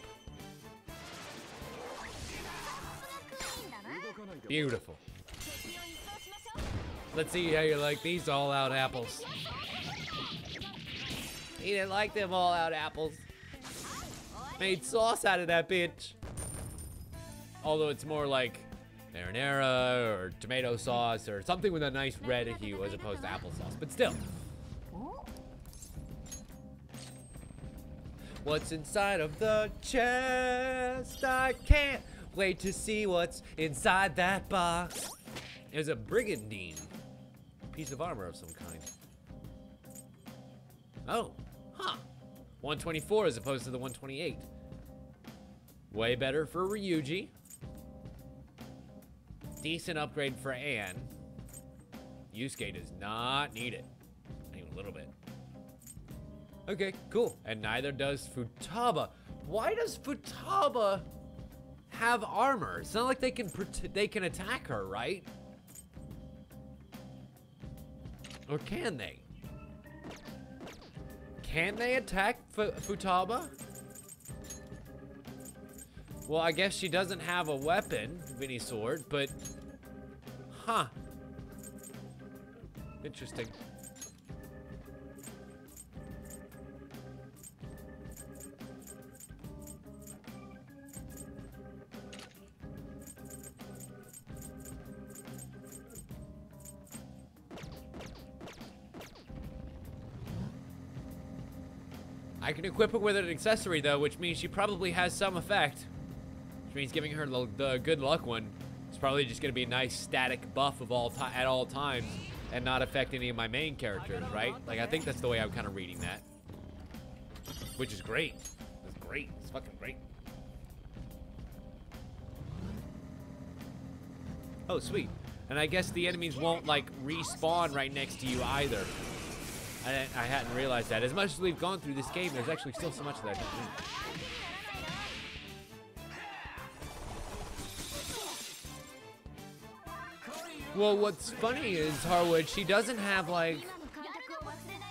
Beautiful. Let's see how you like these all-out apples. He didn't like them all-out apples. Made sauce out of that bitch. Although it's more like marinara or tomato sauce or something with a nice red hue as opposed to applesauce, but still. What's inside of the chest? I can't wait to see what's inside that box. There's a brigandine. Piece of armor of some kind. Oh, huh. 124 as opposed to the 128. Way better for Ryuji. Decent upgrade for Anne. Yusuke does not need it. Not even a little bit. Okay, cool. And neither does Futaba. Why does Futaba have armor? It's not like they can attack her, right? Or can they? Can they attack Futaba? Well, I guess she doesn't have a weapon of any sort, but... Huh. Interesting. I can equip her with an accessory, though, which means she probably has some effect. Which means giving her the good luck one is probably just going to be a nice static buff of at all times and not affect any of my main characters, right? Like, I think that's the way I'm kind of reading that. Which is great. It's great. It's fucking great. Oh, sweet. And I guess the enemies won't, like, respawn right next to you either. I hadn't realized that. As much as we've gone through this game, there's actually still so much that I can do. Well, what's funny is, Harwood, she doesn't have, like...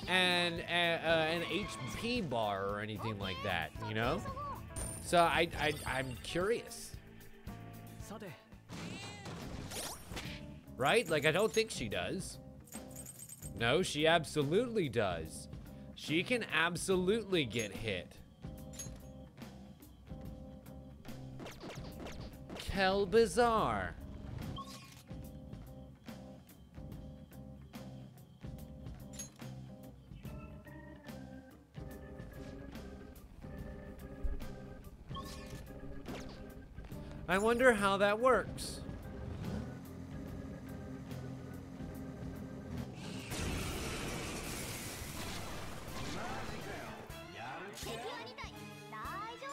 an HP bar or anything like that, you know? So I'm curious. Right? Like, I don't think she does. No, she absolutely does. She can absolutely get hit. Quel bizarre. I wonder how that works.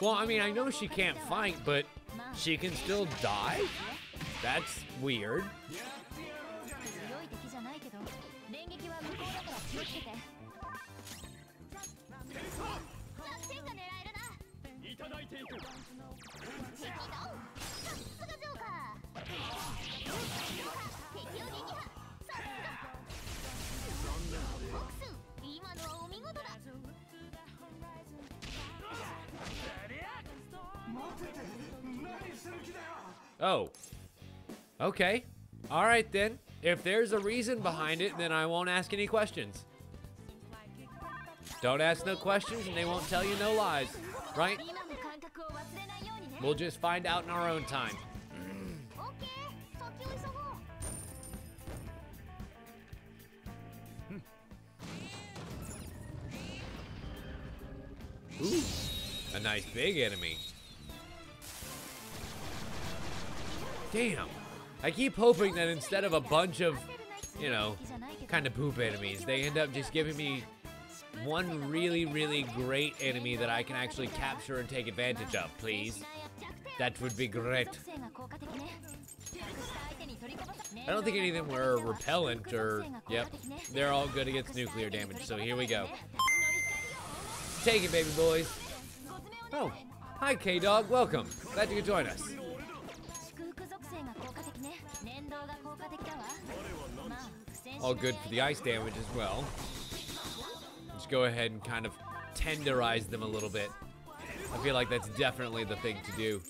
Well, I mean, I know she can't fight, but she can still die? That's weird. Oh. Okay. All right, then. If there's a reason behind it, then I won't ask any questions. Don't ask no questions, and they won't tell you no lies. Right? We'll just find out in our own time. Ooh. A nice big enemy. Damn. I keep hoping that instead of a bunch of, you know, kind of poop enemies, they end up just giving me one really, really great enemy that I can actually capture and take advantage of, please. That would be great. I don't think any of them were repellent or, yep, they're all good against nuclear damage, so here we go. Take it, baby boys. Oh, hi, K-Dog, welcome. Glad you could join us. All good for the ice damage as well. Just go ahead and kind of tenderize them a little bit. I feel like that's definitely the thing to do.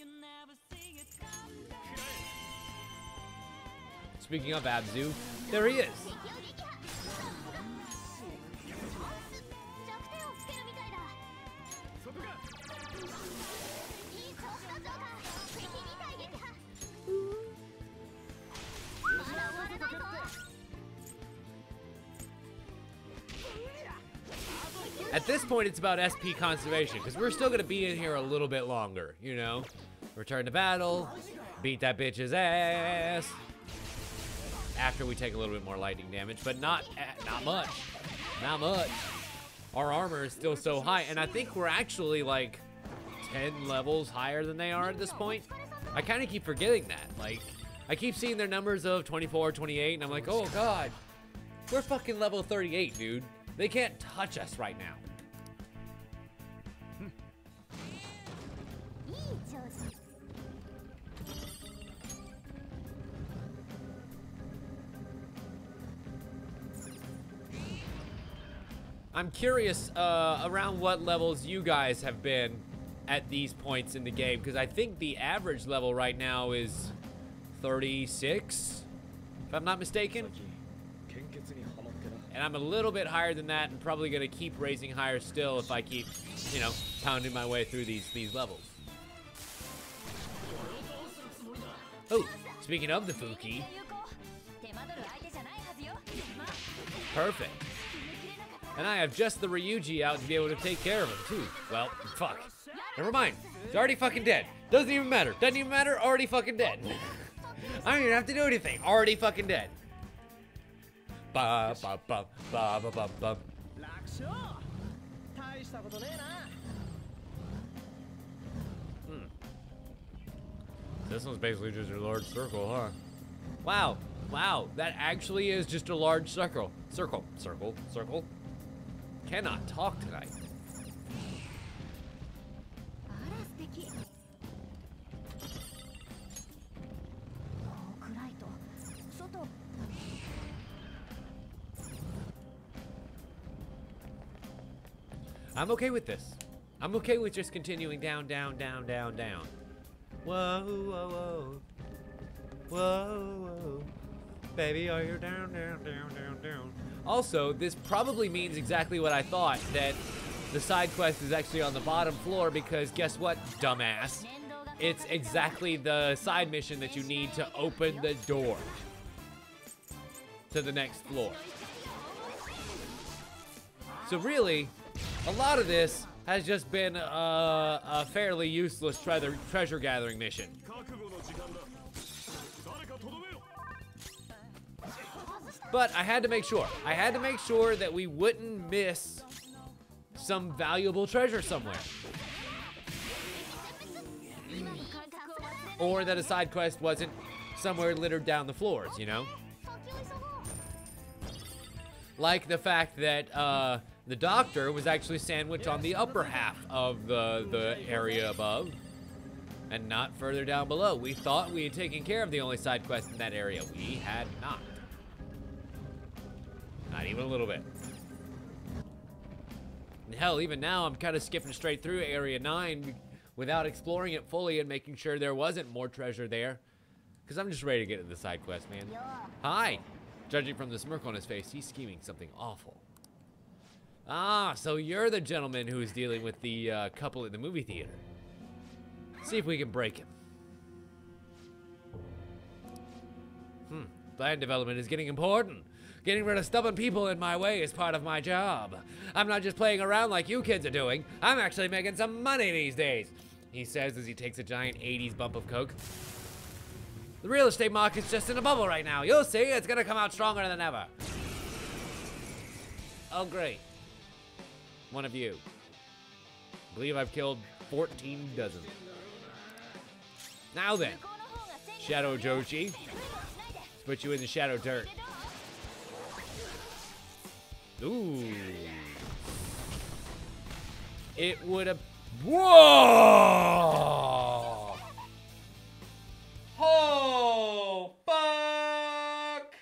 Speaking of Abzu, there he is. At this point, it's about SP conservation, because we're still going to be in here a little bit longer, you know? Return to battle, beat that bitch's ass. After we take a little bit more lightning damage, but not much. Not much. Our armor is still so high, and I think we're actually like 10 levels higher than they are at this point. I kind of keep forgetting that. Like, I keep seeing their numbers of 24, 28, and I'm like, oh god. We're fucking level 38, dude. They can't touch us right now. I'm curious around what levels you guys have been at these points in the game, because I think the average level right now is 36, if I'm not mistaken. And I'm a little bit higher than that, and probably gonna keep raising higher still if I keep, you know, pounding my way through these levels. Oh, speaking of the Fuki. Perfect. And I have just the Ryuji out to be able to take care of him, too. Well, fuck. Never mind. He's already fucking dead. Doesn't even matter. Doesn't even matter. Already fucking dead. I don't even have to do anything. Already fucking dead. Ba ba ba ba ba ba ba. This one's basically just a large circle, huh? Wow. Wow. That actually is just a large circle. Circle. Circle. Circle. Cannot talk tonight. I'm okay with this. I'm okay with just continuing down, down, down, down, down. Whoa, whoa, whoa. Whoa, whoa. Baby, are you down, down, down, down, down? Also, this probably means exactly what I thought, that the side quest is actually on the bottom floor because guess what, dumbass? It's exactly the side mission that you need to open the door to the next floor. So really, a lot of this has just been a fairly useless treasure gathering mission. But I had to make sure. I had to make sure that we wouldn't miss some valuable treasure somewhere. Or that a side quest wasn't somewhere littered down the floors, you know? Like the fact that the doctor was actually sandwiched on the upper half of the area above and not further down below. We thought we had taken care of the only side quest in that area. We had not. Not even a little bit. And hell, even now, I'm kind of skipping straight through Area 9 without exploring it fully and making sure there wasn't more treasure there. Because I'm just ready to get into the side quest, man. Hi! Judging from the smirk on his face, he's scheming something awful. Ah, so you're the gentleman who is dealing with the couple at the movie theater. See if we can break him. Plan development is getting important. Getting rid of stubborn people in my way is part of my job. I'm not just playing around like you kids are doing. I'm actually making some money these days, he says as he takes a giant 80s bump of coke. The real estate market's just in a bubble right now. You'll see, it's gonna come out stronger than ever. Oh, great. One of you. I believe I've killed 14 dozen. Now then, Shadow Joshi. Let's put you in the shadow dirt. Ooh. It would have. Whoa! Oh, fuck!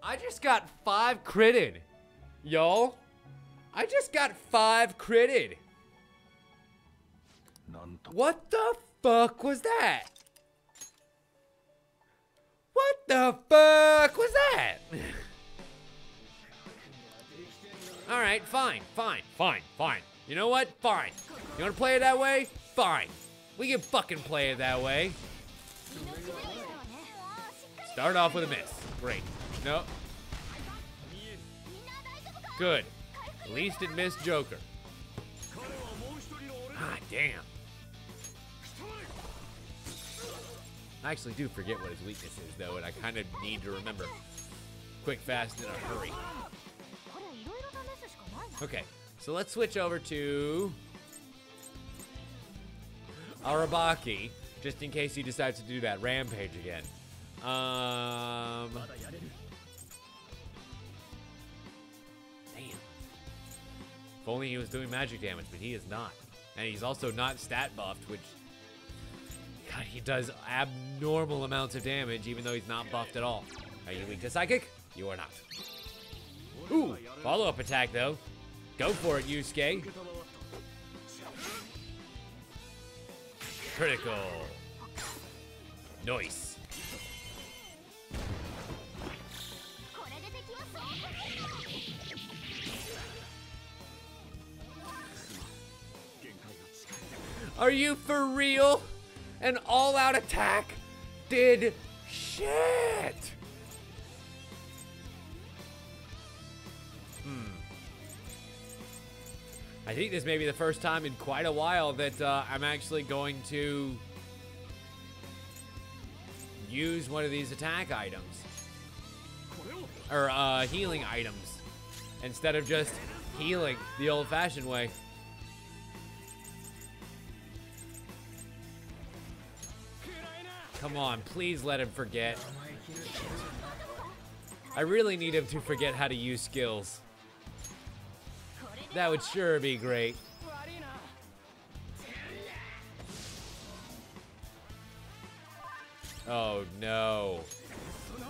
I just got 5 critted, y'all. I just got 5 critted. What the fuck was that? What the fuck was that? Alright, fine. You know what? Fine. You wanna play it that way? Fine. We can fucking play it that way. Start off with a miss. Great. No. Good. At least it missed Joker. Ah, damn. I actually do forget what his weakness is, though, and I kind of need to remember. Quick, fast, in a hurry. Okay, so let's switch over to Arabaki, just in case he decides to do that rampage again. Damn. If only he was doing magic damage, but he is not. And he's also not stat buffed, which... God, he does abnormal amounts of damage, even though he's not buffed at all. Are you weak to psychic? You are not. Ooh, follow-up attack, though. Go for it, Yusuke. Critical. Nice. Are you for real? An all-out attack did shit. I think this may be the first time in quite a while that I'm actually going to use one of these attack items. Or healing items. Instead of just healing the old-fashioned way. Come on, please let him forget. I really need him to forget how to use skills. That would sure be great. Oh no.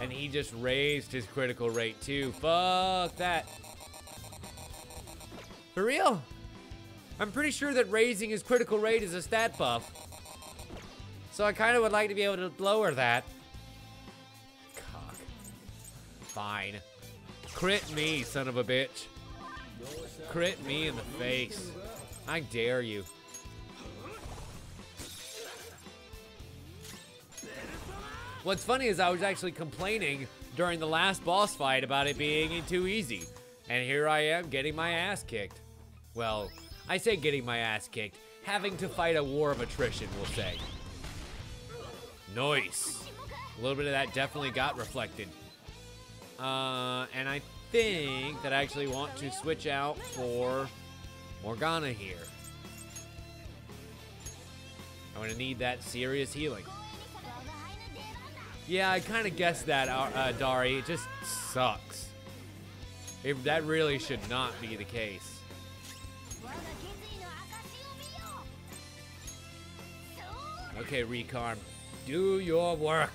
And he just raised his critical rate too. Fuck that. For real? I'm pretty sure that raising his critical rate is a stat buff. So I kind of would like to be able to lower that. Cock. Fine. Crit me, son of a bitch. Crit me in the face. I dare you. What's funny is I was actually complaining during the last boss fight about it being too easy. And here I am getting my ass kicked. Well, I say getting my ass kicked. Having to fight a war of attrition, we'll say. Nice. A little bit of that definitely got reflected. And I think that I actually want to switch out for Morgana here. I'm gonna need that serious healing. Yeah, I kind of guessed that, Dari. It just sucks. That really should not be the case. Okay, Recarm. Do your work.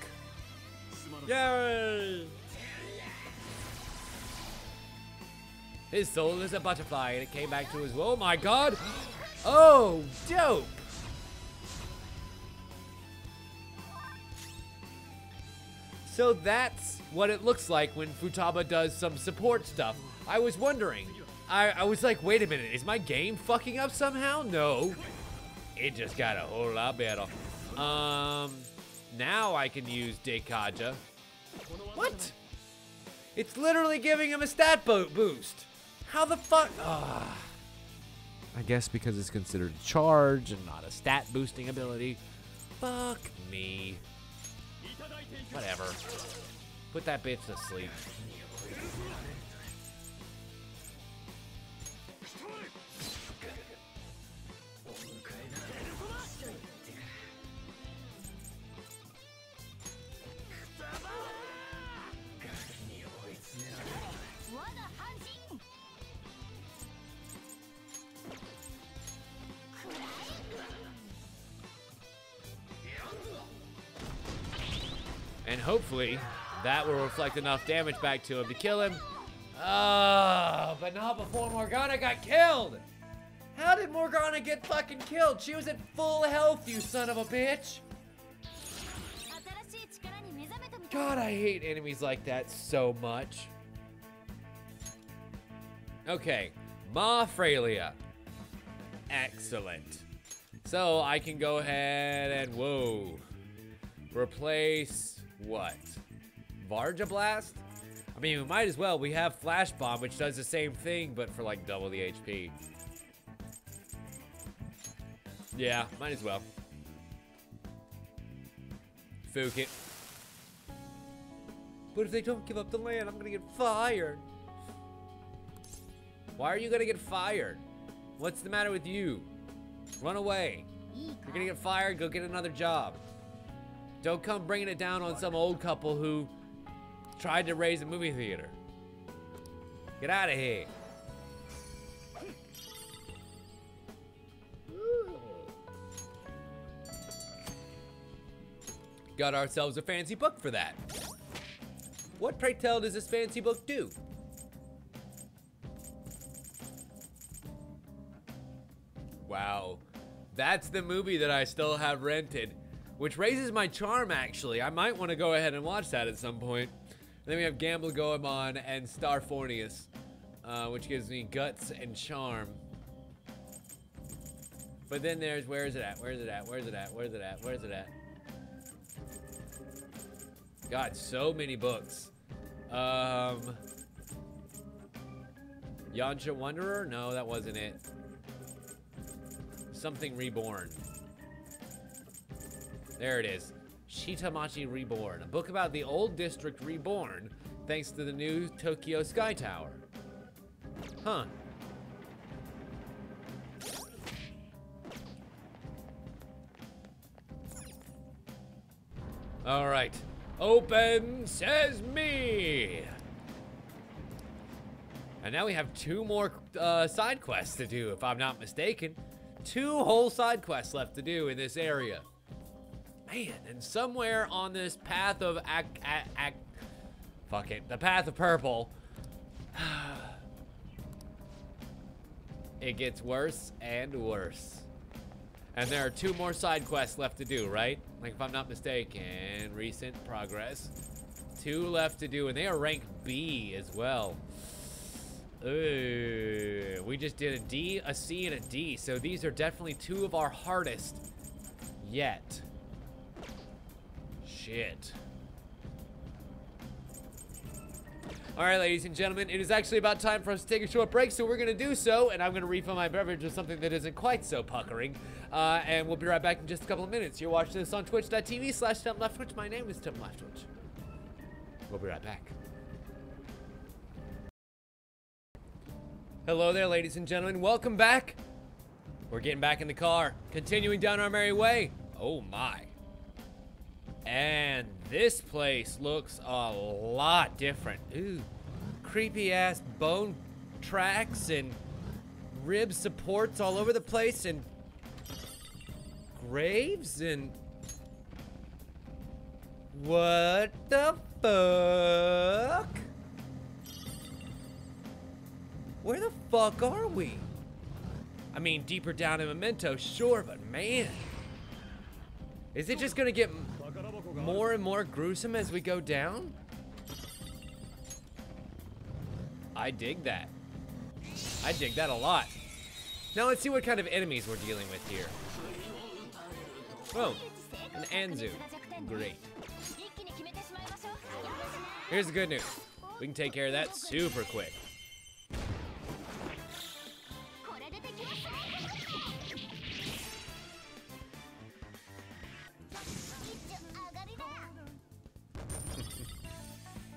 Yay! His soul is a butterfly, and it came back to his... Oh my god! Oh, dope! So that's what it looks like when Futaba does some support stuff. I was wondering. I was like, wait a minute, is my game fucking up somehow? No. It just got a whole lot better. Now I can use Dekaja. What? It's literally giving him a stat boost. How the fuck? I guess because it's considered a charge and not a stat boosting ability. Fuck me. Whatever. Put that bitch to sleep. And hopefully, that will reflect enough damage back to him to kill him. But not before Morgana got killed! How did Morgana get fucking killed? She was at full health, you son of a bitch! God, I hate enemies like that so much. Okay, Ma Frelia. Excellent. So I can go ahead and, whoa, replace what? Varja Blast? I mean, we might as well. We have Flash Bomb, which does the same thing, but for like double the HP. Yeah, might as well. Fook it. But if they don't give up the land, I'm gonna get fired. Why are you gonna get fired? What's the matter with you? Run away. You're gonna get fired, go get another job. Don't come bringing it down on some old couple who tried to raise a movie theater. Get out of here. Got ourselves a fancy book for that. What, pray tell, does this fancy book do? Wow. That's the movie that I still have rented. Which raises my charm, actually. I might want to go ahead and watch that at some point. And then we have Gamble Goemon and Starfornius, which gives me guts and charm. But then there's, where is it at? Where is it at? Where is it at? Where is it at? Where is it at? God, so many books. Yansha Wanderer? No, that wasn't it. Something Reborn. There it is. Shitamachi Reborn, a book about the old district reborn thanks to the new Tokyo Sky Tower. Huh. All right. Open Sesame! And now we have 2 more side quests to do, if I'm not mistaken. 2 whole side quests left to do in this area. Man, and somewhere on this path of the path of purple, it gets worse and worse. And there are 2 more side quests left to do, right? Like, if I'm not mistaken, recent progress. 2 left to do, and they are ranked B as well. We just did a D, a C, and a D, so these are definitely 2 of our hardest yet. Shit. All right, ladies and gentlemen, it is actually about time for us to take a short break, so we're gonna do so, and I'm gonna refill my beverage with something that isn't quite so puckering, and we'll be right back in just a couple of minutes. You're watching this on twitch.tv/TimLeftwich. My name is Tim Leftwich. We'll be right back. Hello there, ladies and gentlemen. Welcome back. We're getting back in the car, continuing down our merry way. Oh my. And this place looks a lot different. Ooh, creepy ass bone tracks and rib supports all over the place and graves and what the fuck? Where the fuck are we? I mean, deeper down in Memento, sure, but man. Is it just gonna get more and more gruesome as we go down? I dig that. I dig that a lot. Now let's see what kind of enemies we're dealing with here. Oh, an Anzu. Great. Here's the good news. We can take care of that super quick.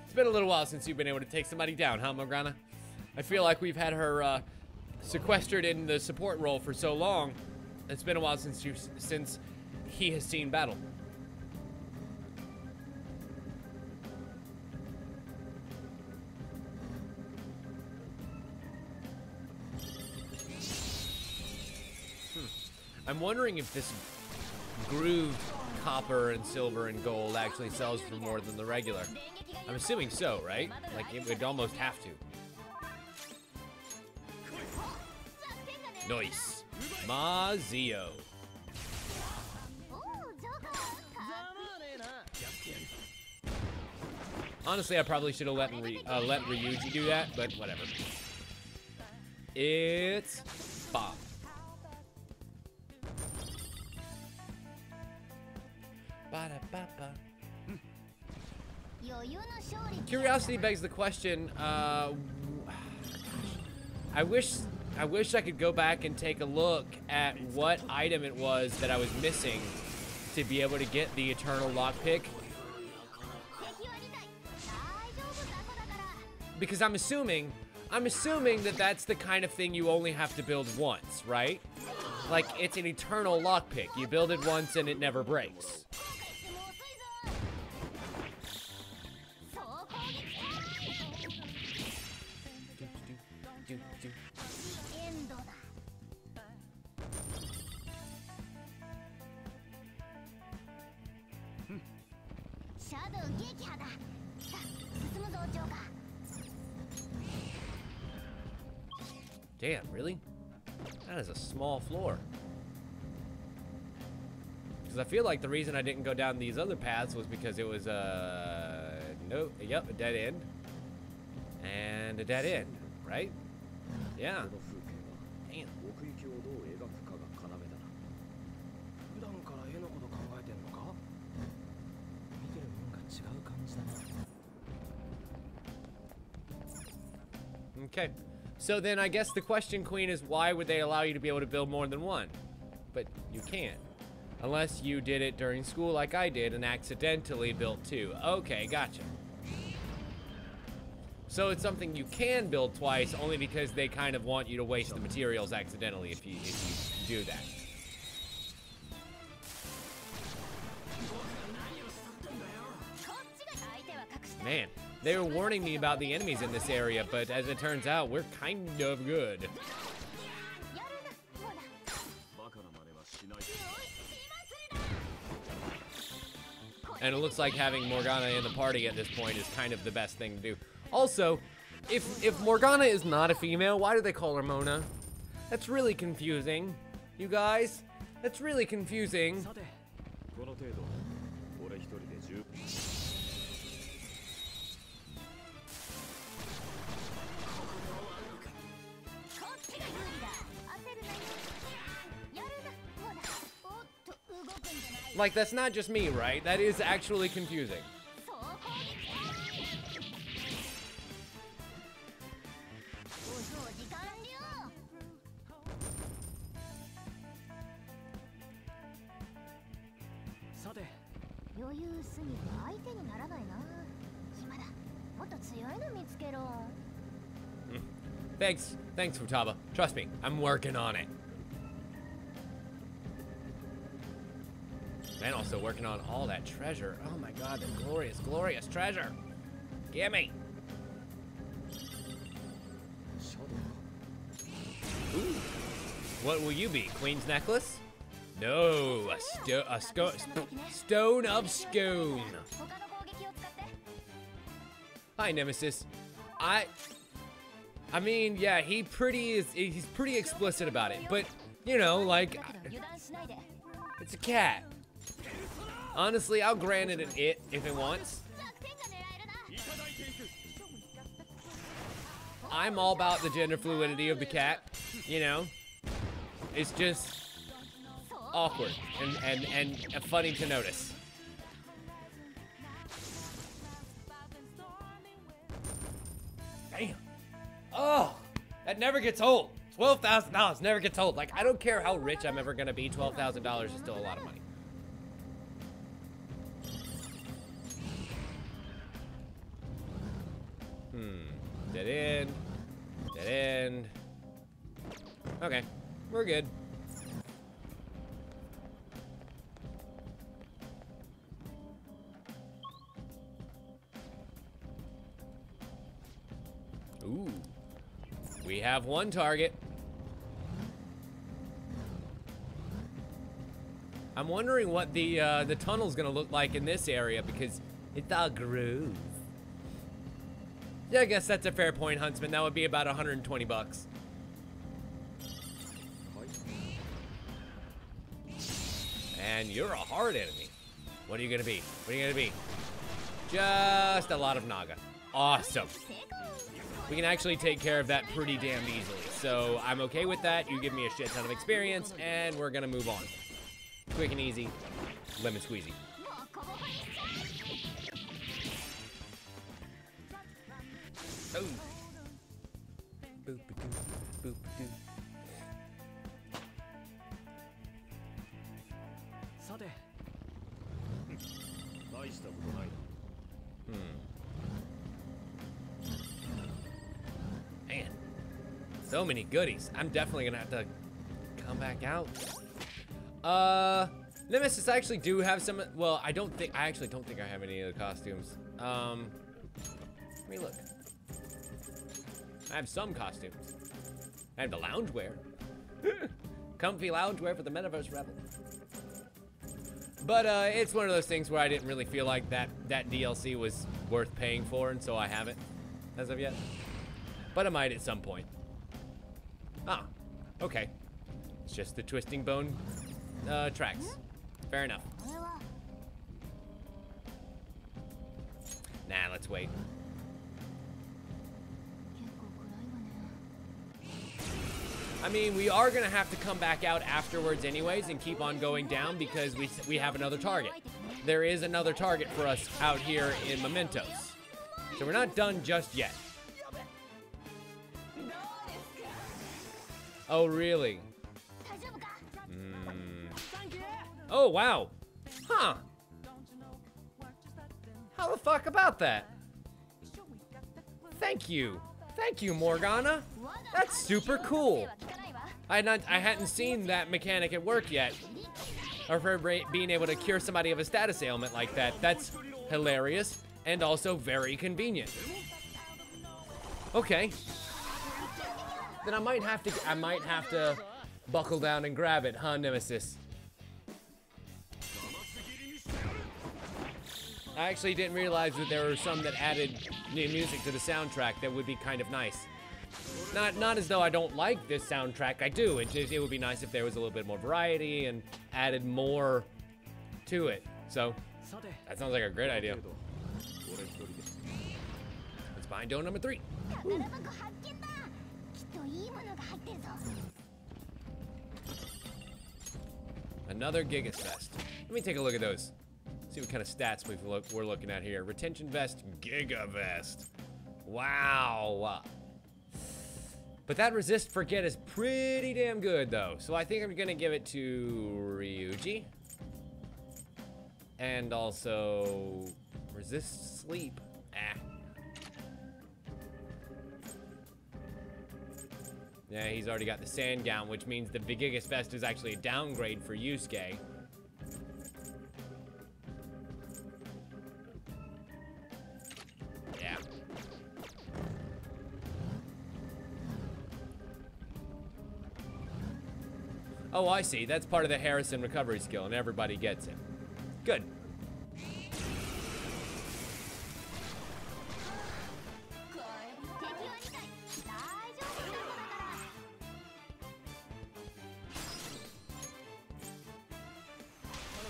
It's been a little while since you've been able to take somebody down, huh, Morgana? I feel like we've had her sequestered in the support role for so long. It's been a while since he has seen battle. I'm wondering if this grooved copper and silver and gold actually sells for more than the regular. I'm assuming so, right? Like, it would almost have to. Nice. Mazio. Honestly, I probably should have let Ryuji do that, but whatever. It's Bob. Curiosity begs the question. I wish I could go back and take a look at what item it was that I was missing to be able to get the eternal lockpick. Because I'm assuming that that's the kind of thing you only have to build once, right? Like, it's an eternal lockpick. You build it once and it never breaks. Damn, really? That is a small floor. Because I feel like the reason I didn't go down these other paths was because it was a dead end. And a dead end, right? Yeah. Damn. Okay. So then I guess the question, Queen, is why would they allow you to be able to build more than one? But you can't. Unless you did it during school like I did and accidentally built 2. Okay, gotcha. So it's something you can build twice only because they kind of want you to waste the materials accidentally if you do that. Man, they were warning me about the enemies in this area, but as it turns out, we're kind of good. And it looks like having Morgana in the party at this point is kind of the best thing to do. Also, if Morgana is not a female, why do they call her Mona? That's really confusing, you guys. That's really confusing. Like, that's not just me, right? That is actually confusing. Thanks, Futaba. Trust me, I'm working on it. And also working on all that treasure. Oh my god, the glorious, glorious treasure. Gimme. Ooh. What will you be? Queen's necklace? No, a stone of scone. Hi, Nemesis. I mean, yeah, he's pretty explicit about it, but you know, like, it's a cat. Honestly, I'll grant it an it if it wants. I'm all about the gender fluidity of the cat, you know? It's just awkward and funny to notice. Damn. Oh, that never gets old. $12,000 never gets old. Like, I don't care how rich I'm ever gonna be, $12,000 is still a lot of money. Dead end. Dead end. Okay, we're good. Ooh. We have one target. I'm wondering what the tunnel's gonna look like in this area because it's all groove. Yeah, I guess that's a fair point, Huntsman. That would be about 120 bucks. And you're a hard enemy. What are you gonna be? What are you gonna be? Just a lot of Naga. Awesome. We can actually take care of that pretty damn easily. So I'm okay with that. You give me a shit ton of experience, and we're gonna move on. Quick and easy, lemon squeezy. Boom. Boop-a-doo, boop-a-doo. Man, so many goodies. I'm definitely gonna have to come back out. Nemesis, I actually do have some. Well, I actually don't think I have any of the costumes. Let me look. I have some costumes. I have the loungewear. Comfy loungewear for the Metaverse Rebel. But it's one of those things where I didn't really feel like that DLC was worth paying for, and so I haven't as of yet. But I might at some point. Ah, okay. It's just the Twisting Bone tracks. Fair enough. Nah, let's wait. I mean, we are gonna have to come back out afterwards anyways and keep on going down because we have another target. There is another target for us out here in Mementos. So we're not done just yet. Oh, really? Oh, wow. Huh. How the fuck about that? Thank you. Thank you, Morgana. That's super cool. I hadn't seen that mechanic at work yet. Or for being able to cure somebody of a status ailment like that. That's hilarious and also very convenient. Okay. Then I might have to buckle down and grab it, huh, Nemesis? I actually didn't realize that there were some that added new music to the soundtrack that would be kind of nice. Not as though I don't like this soundtrack. I do. It would be nice if there was a little bit more variety and added more to it. So that sounds like a great idea. Let's find door number 3. Woo. Another Gigas Vest. Let me take a look at those. See what kind of stats we're looking at here. Retention Vest, Giga Vest. Wow. But that resist forget is pretty damn good though. So I think I'm gonna give it to Ryuji. And also resist sleep. Yeah, he's already got the sand gown, which means the Gigas Vest is actually a downgrade for Yusuke. Yeah. Oh, I see. That's part of the Harrison recovery skill, and everybody gets it. Good.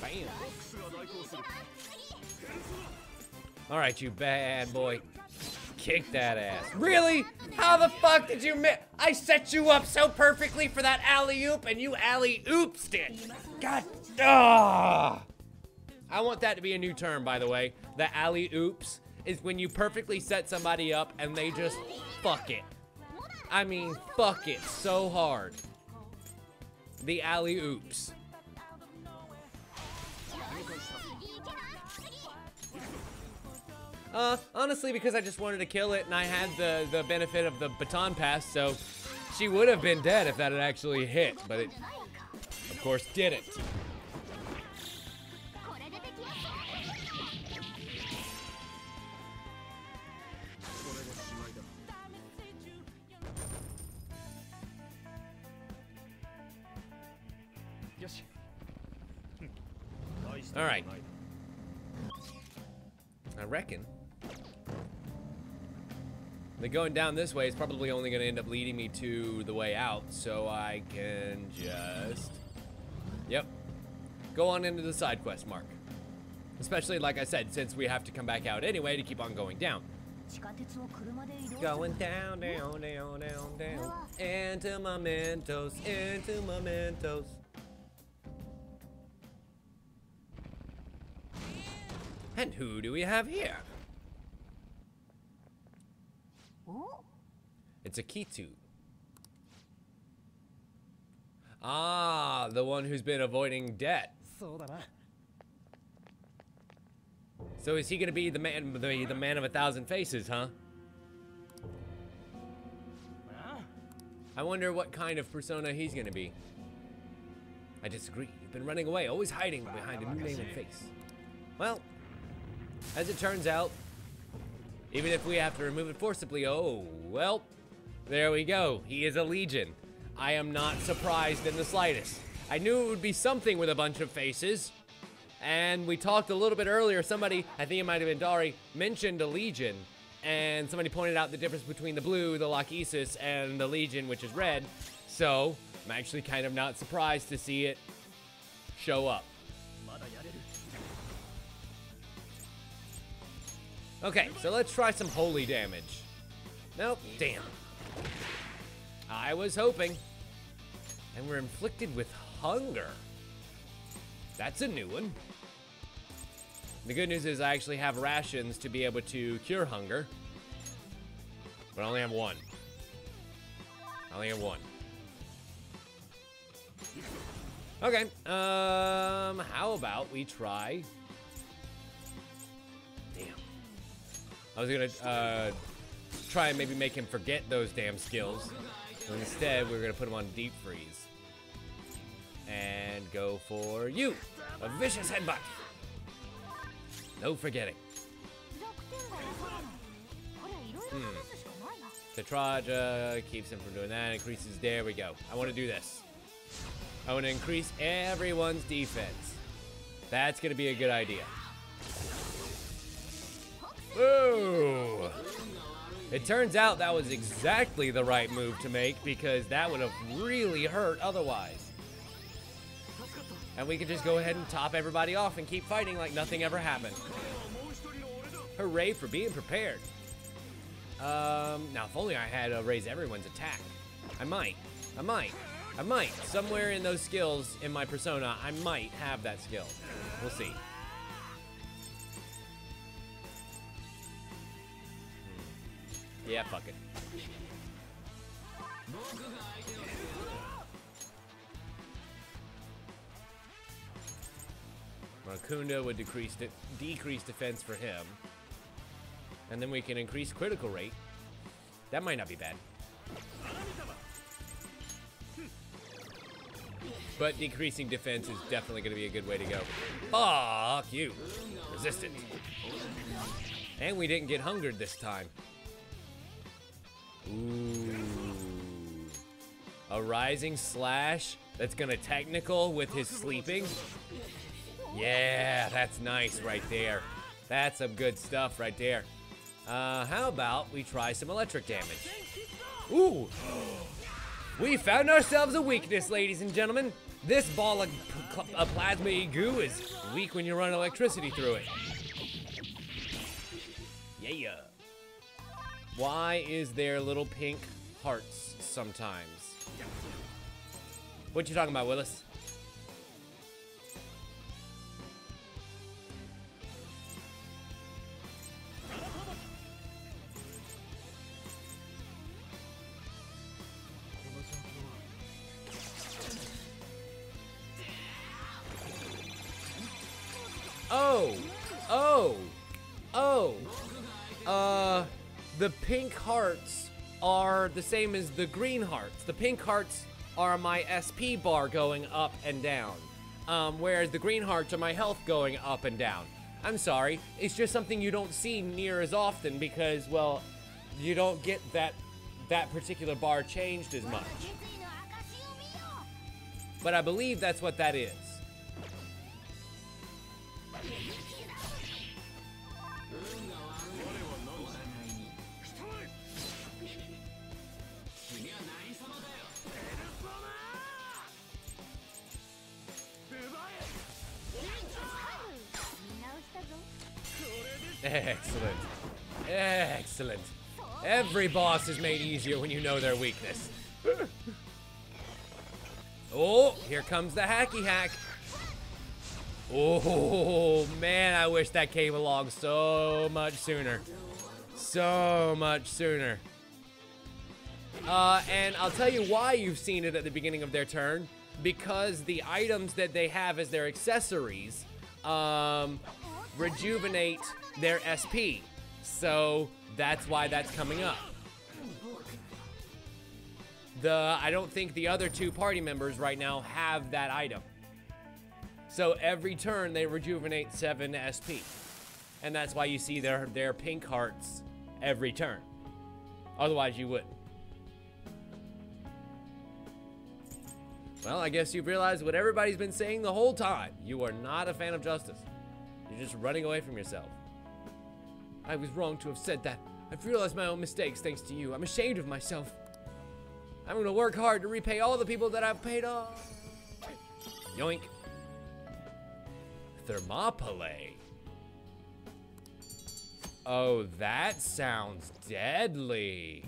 Bam. All right, you bad boy. Kick that ass. Really? How the fuck did you miss? I set you up so perfectly for that alley-oop, and you alley-oopsed it. God. I want that to be a new term, by the way. The alley-oops is when you perfectly set somebody up and they just fuck it. I mean, fuck it so hard. The alley-oops. Honestly, because I just wanted to kill it and I had the benefit of the baton pass, so she would have been dead if that had actually hit, but it, of course, didn't. All right. I reckon that going down this way is probably only going to end up leading me to the way out, so I can just, yep, go on into the side quest mark. Especially, like I said, since we have to come back out anyway to keep on going down. Going down, down, down, down, down, into mementos, into mementos. And who do we have here? It's a Kitu. Ah, the one who's been avoiding debt. So is he gonna be the man, the man of 1,000 faces, huh? I wonder what kind of persona he's gonna be. I disagree. You've been running away, always hiding behind a new name and face. Well, as it turns out, even if we have to remove it forcibly, oh, well, there we go. He is a Legion. I am not surprised in the slightest. I knew it would be something with a bunch of faces. And we talked a little bit earlier, somebody, I think it might have been Dari, mentioned a Legion. And somebody pointed out the difference between the blue, the Lachesis, and the Legion, which is red. So, I'm actually kind of not surprised to see it show up. Okay, so let's try some holy damage. Nope, damn. I was hoping. And we're inflicted with hunger. That's a new one. The good news is I actually have rations to be able to cure hunger. But I only have one. I only have one. Okay, how about we try... Damn. I was gonna, try and maybe make him forget those damn skills. But instead, we're gonna put him on deep freeze. And go for you! A vicious headbutt! No forgetting. Tetraja keeps him from doing that, increases, there we go. I want to do this. I want to increase everyone's defense. That's going to be a good idea. Boo! It turns out that was exactly the right move to make because that would have really hurt otherwise. And we can just go ahead and top everybody off and keep fighting like nothing ever happened. Hooray for being prepared. Now if only I had raise everyone's attack. I might. Somewhere in those skills in my persona, I might have that skill. We'll see. Yeah, fuck it. Rakunda would decrease defense for him. And then we can increase critical rate. That might not be bad. But decreasing defense is definitely going to be a good way to go. Fuck you. Resistant. And we didn't get hungered this time. Ooh. A rising slash that's gonna technical with his sleeping. Yeah, that's nice right there. That's some good stuff right there. How about we try some electric damage? Ooh. We found ourselves a weakness, ladies and gentlemen. This ball of plasma goo is weak when you run electricity through it. Yeah. Why is there little pink hearts sometimes? What you talking about, Willis? The pink hearts are the same as the green hearts. The pink hearts are my SP bar going up and down, whereas the green hearts are my health going up and down. I'm sorry, it's just something you don't see near as often because, well, you don't get that particular bar changed as much. But I believe that's what that is. Excellent. Excellent. Every boss is made easier when you know their weakness. Oh, here comes the hacky hack. Oh, man, I wish that came along so much sooner. So much sooner. And I'll tell you why you've seen it at the beginning of their turn. Because the items that they have as their accessories, rejuvenate their SP. So that's why that's coming up. I don't think the other two party members right now have that item. So every turn they rejuvenate 7 SP. And that's why you see their pink hearts every turn. Otherwise you wouldn't. Well, I guess you've realized what everybody's been saying the whole time. You are not a fan of justice. You're just running away from yourself. I was wrong to have said that. I've realized my own mistakes thanks to you. I'm ashamed of myself. I'm gonna work hard to repay all the people that I've paid off. Yoink. Thermopylae. Oh, that sounds deadly.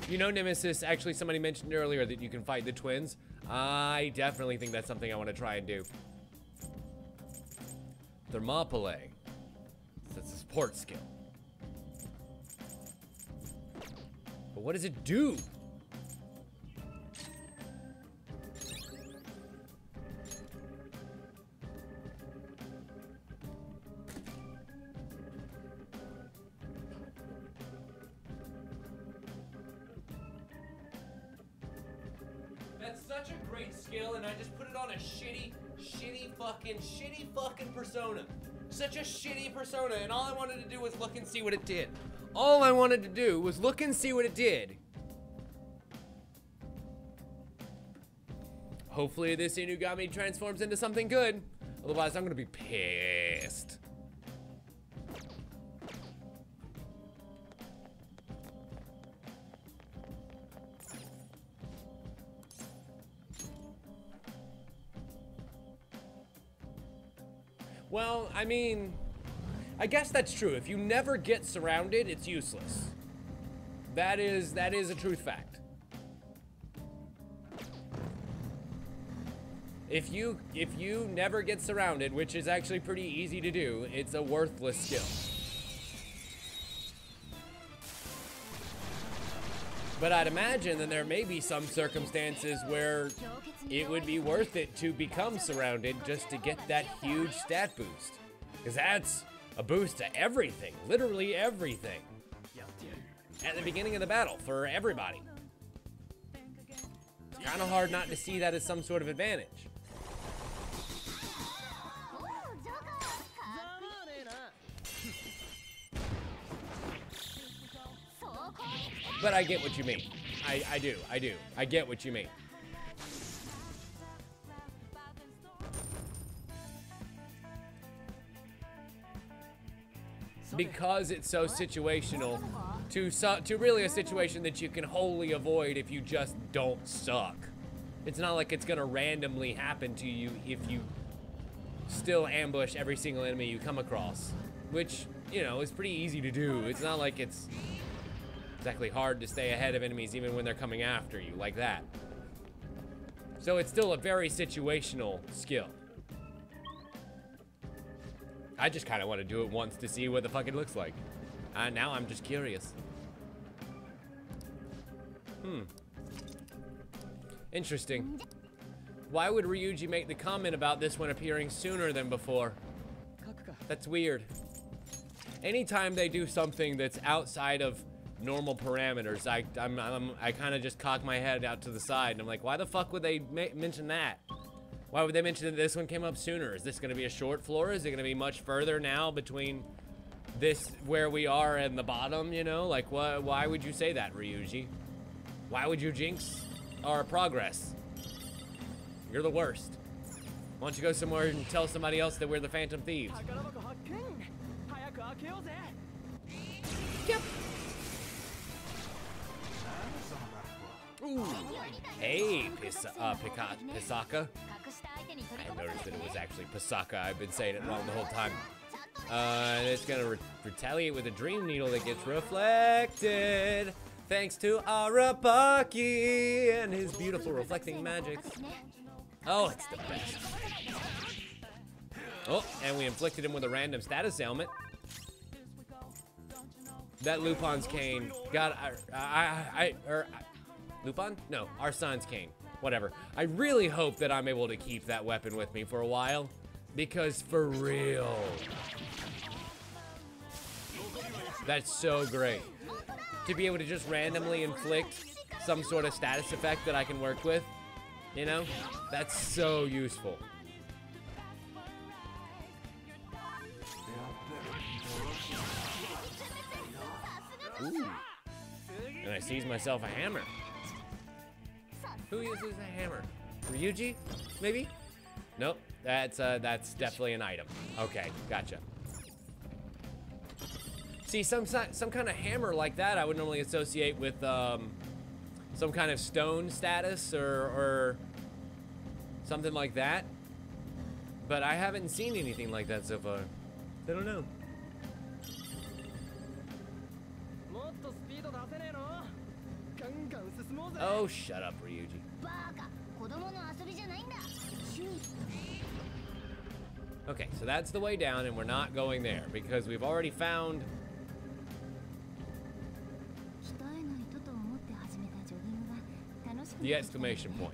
You know, Nemesis, actually somebody mentioned earlier that you can fight the twins. I definitely think that's something I want to try and do. Thermopylae. That's a support skill. But what does it do? That's such a great skill, and I just put it on a shitty fucking persona. Such a shitty persona, and all I wanted to do was look and see what it did. All I wanted to do was look and see what it did. Hopefully this Inugami transforms into something good. Otherwise, I'm gonna be pissed. Well, I mean, I guess that's true. If you never get surrounded, it's useless. That is a truth fact. If you never get surrounded, which is actually pretty easy to do, it's a worthless skill. But I'd imagine that there may be some circumstances where it would be worth it to become surrounded just to get that huge stat boost. Because that's a boost to everything, literally everything. At the beginning of the battle, for everybody. It's kind of hard not to see that as some sort of advantage. But I get what you mean. I do. I get what you mean. Because it's so situational, to really a situation that you can wholly avoid if you just don't suck. It's not like it's gonna randomly happen to you if you still ambush every single enemy you come across, which, you know, is pretty easy to do. It's not like it's exactly hard to stay ahead of enemies even when they're coming after you like that. So it's still a very situational skill. I just kind of want to do it once to see what the fuck it looks like. Now I'm just curious. Interesting. Why would Ryuji make the comment about this one appearing sooner than before? That's weird. Anytime they do something that's outside of normal parameters, I kind of just cock my head out to the side and I'm like, why the fuck would they mention that? Why would they mention that this one came up sooner? Is this gonna be a short floor? Is it gonna be much further now between this, where we are, and the bottom, you know? Like, why would you say that, Ryuji? Why would you jinx our progress? You're the worst. Why don't you go somewhere and tell somebody else that we're the Phantom Thieves? Yep. Ooh. Hey, Pisaka. I noticed that it was actually Pisaka. I've been saying it wrong the whole time. And it's gonna retaliate with a dream needle that gets reflected. Thanks to Arapaki and his beautiful reflecting magics. Oh, it's the best. Oh, and we inflicted him with a random status ailment. That Lupin's cane. God, Lupin? No, Arsane's cane. Whatever. I really hope that I'm able to keep that weapon with me for a while. Because for real. That's so great. To be able to just randomly inflict some sort of status effect that I can work with. You know? That's so useful. Ooh. And I seize myself a hammer. Who uses a hammer? Ryuji? Maybe? Nope. That's definitely an item. Okay, gotcha. See, some kind of hammer like that I would normally associate with some kind of stone status or something like that. But I haven't seen anything like that so far. I don't know. Oh, shut up, Ryuji. Okay, so that's the way down, and we're not going there because we've already found. The exclamation point.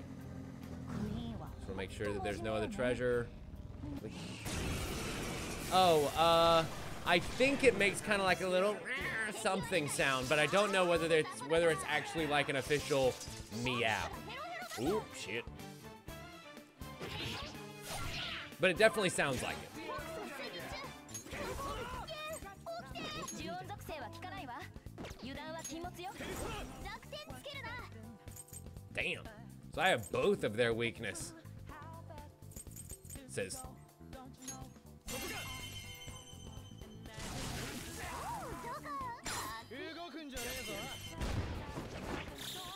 Just wanna make sure that there's no other treasure. Oh, I think it makes kind of like a little something sound, but I don't know whether it's actually like an official meow. Ooh, shit. But it definitely sounds like it. Damn. So I have both of their weakness. references.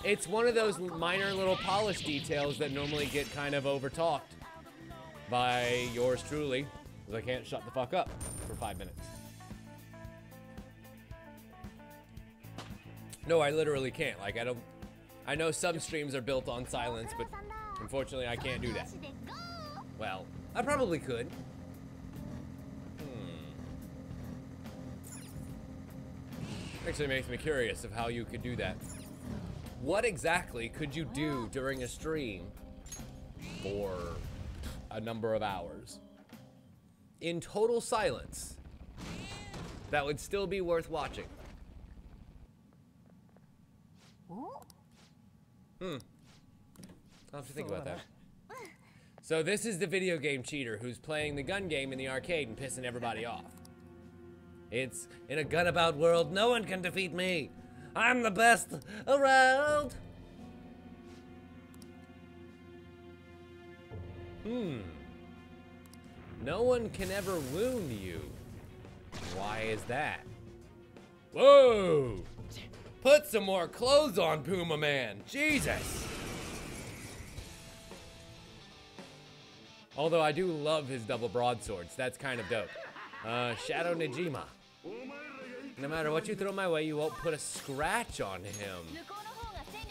It's one of those minor little polish details that normally get kind of overtalked by yours truly, because I can't shut the fuck up for 5 minutes. No, I literally can't. Like, I know some streams are built on silence, but unfortunately I can't do that. Well, I probably could. Actually makes me curious of how you could do that. What exactly could you do during a stream for a number of hours in total silence that would still be worth watching? I'll have to think about that. So this is the video game cheater who's playing the gun game in the arcade and pissing everybody off. It's in a gun-about world, no one can defeat me. I'm the best around. No one can ever wound you. Why is that? Whoa! Put some more clothes on, Puma Man. Jesus. Although I do love his double broadswords. That's kind of dope. Shadow Najima. No matter what you throw my way, you won't put a scratch on him.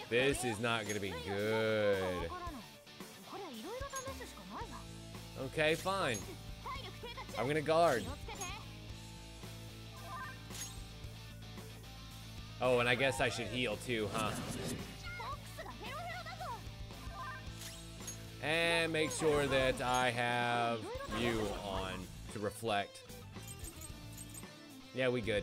This is not gonna be good. Okay, fine. I'm gonna guard. Oh, and I guess I should heal too, huh? And make sure that I have you on to reflect. Yeah, we good.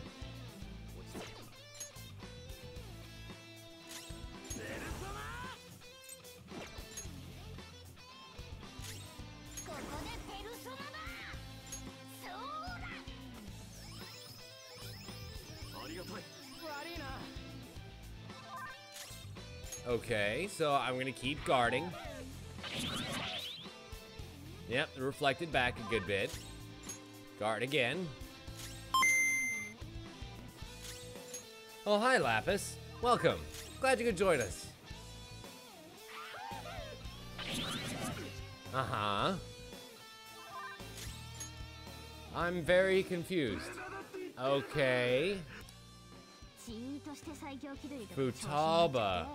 Okay, so I'm gonna keep guarding. Yep, reflected back a good bit. Guard again. Oh, hi, Lapis. Welcome. Glad you could join us. Uh-huh. I'm very confused. Okay. Futaba.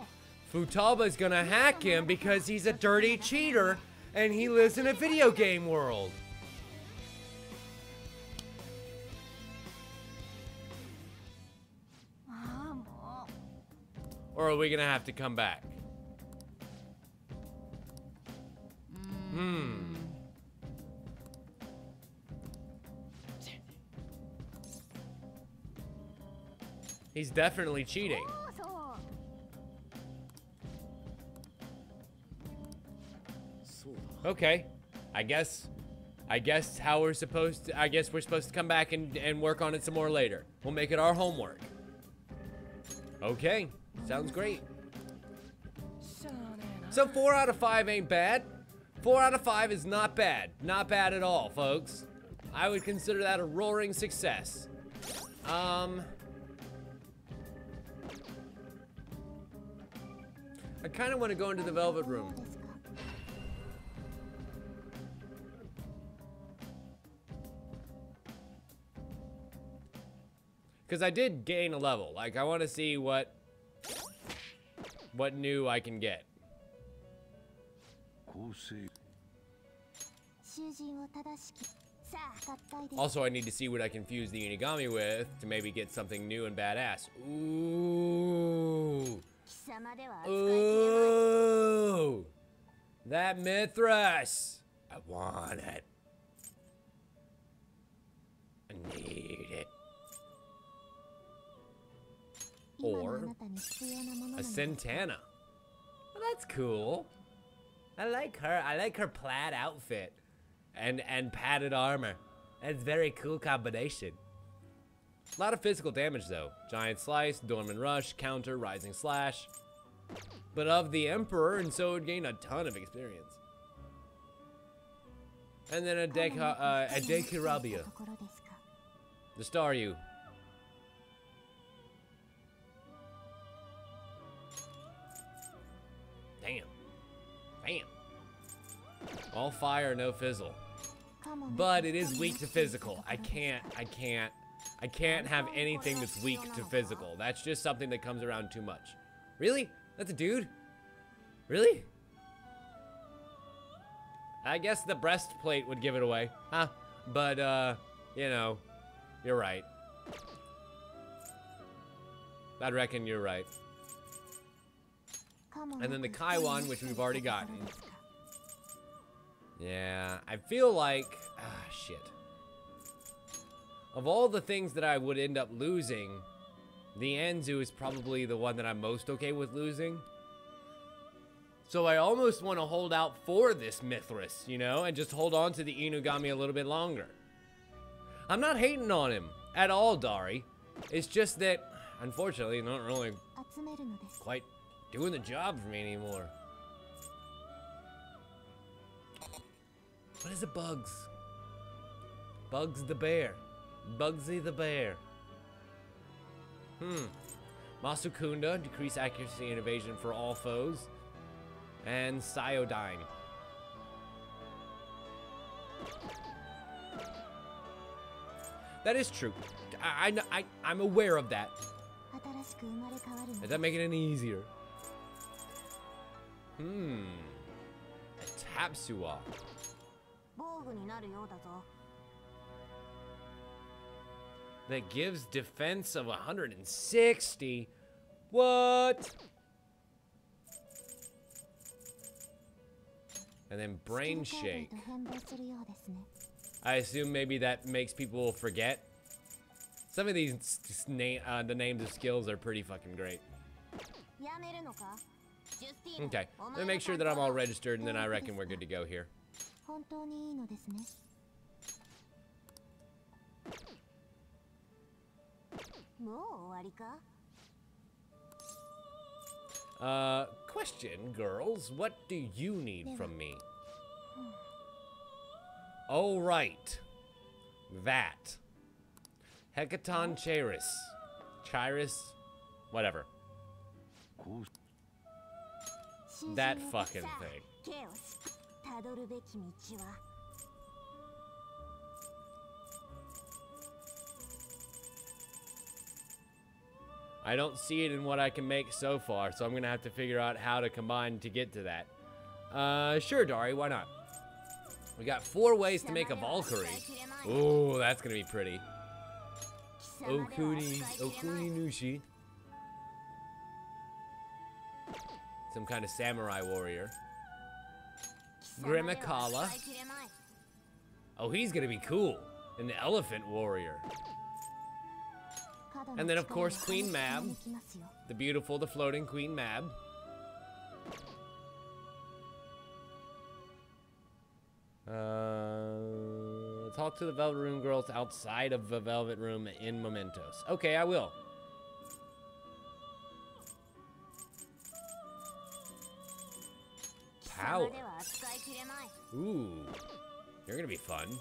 Futaba's gonna hack him because he's a dirty cheater and he lives in a video game world. Or are we gonna have to come back? He's definitely cheating. Okay, I guess how we're supposed to, I guess we're supposed to come back and work on it some more later. We'll make it our homework. Okay, sounds great. So 4 out of 5 ain't bad. 4 out of 5 is not bad. Not bad at all, folks. I would consider that a roaring success. I kind of want to go into the Velvet Room. Because I did gain a level. Like, I want to see what new I can get. Also, I need to see what I can fuse the Inigami with to maybe get something new and badass. Ooh. Ooh. That Mithras. I want it. I need it. Or a Santana. Well, that's cool. I like her. I like her plaid outfit and padded armor. That's a very cool combination. A lot of physical damage though. Giant Slice, Dormant Rush, Counter, Rising Slash. But of the Emperor, and so it would gain a ton of experience. And then a Dekirabia. The Staryu. Damn. Bam. All fire, no fizzle. But it is weak to physical. I can't have anything that's weak to physical. That's just something that comes around too much. Really? That's a dude? Really? I guess the breastplate would give it away. Huh? But, you know, you're right. I'd reckon you're right. And then the Kaiwan, which we've already gotten. Yeah, I feel like... shit. Of all the things that I would end up losing, the Anzu is probably the one that I'm most okay with losing. So I almost want to hold out for this Mithras, you know, and just hold on to the Inugami a little bit longer. I'm not hating on him at all, Dari. It's just that, unfortunately, not really quite doing the job for me anymore. What is it, Bugs? Bugs the bear. Bugsy the bear. Masukunda, decrease accuracy and evasion for all foes. And Cyodyne. That is true. I'm aware of that. Does that make it any easier? A Tapsua. That gives defense of 160. What? And then Brain Shake. I assume maybe that makes people forget. Some of these the names of skills are pretty fucking great. Okay, let me make sure that I'm all registered, and then I reckon we're good to go here. Question, girls. What do you need from me? Oh, right. That. Hecaton Charis. Chiris? Whatever. That fucking thing. I don't see it in what I can make so far, so I'm gonna have to figure out how to combine to get to that. Sure, Dari, why not? We got 4 ways to make a Valkyrie. Ooh, that's gonna be pretty. Okuni Nushi. Some kind of samurai warrior. Grimikala. Oh, he's gonna be cool. An elephant warrior. And then, of course, Queen Mab. The beautiful, the floating Queen Mab. Talk to the Velvet Room girls outside of the Velvet Room in Mementos. Okay, I will. Power. Ooh. You're gonna be fun.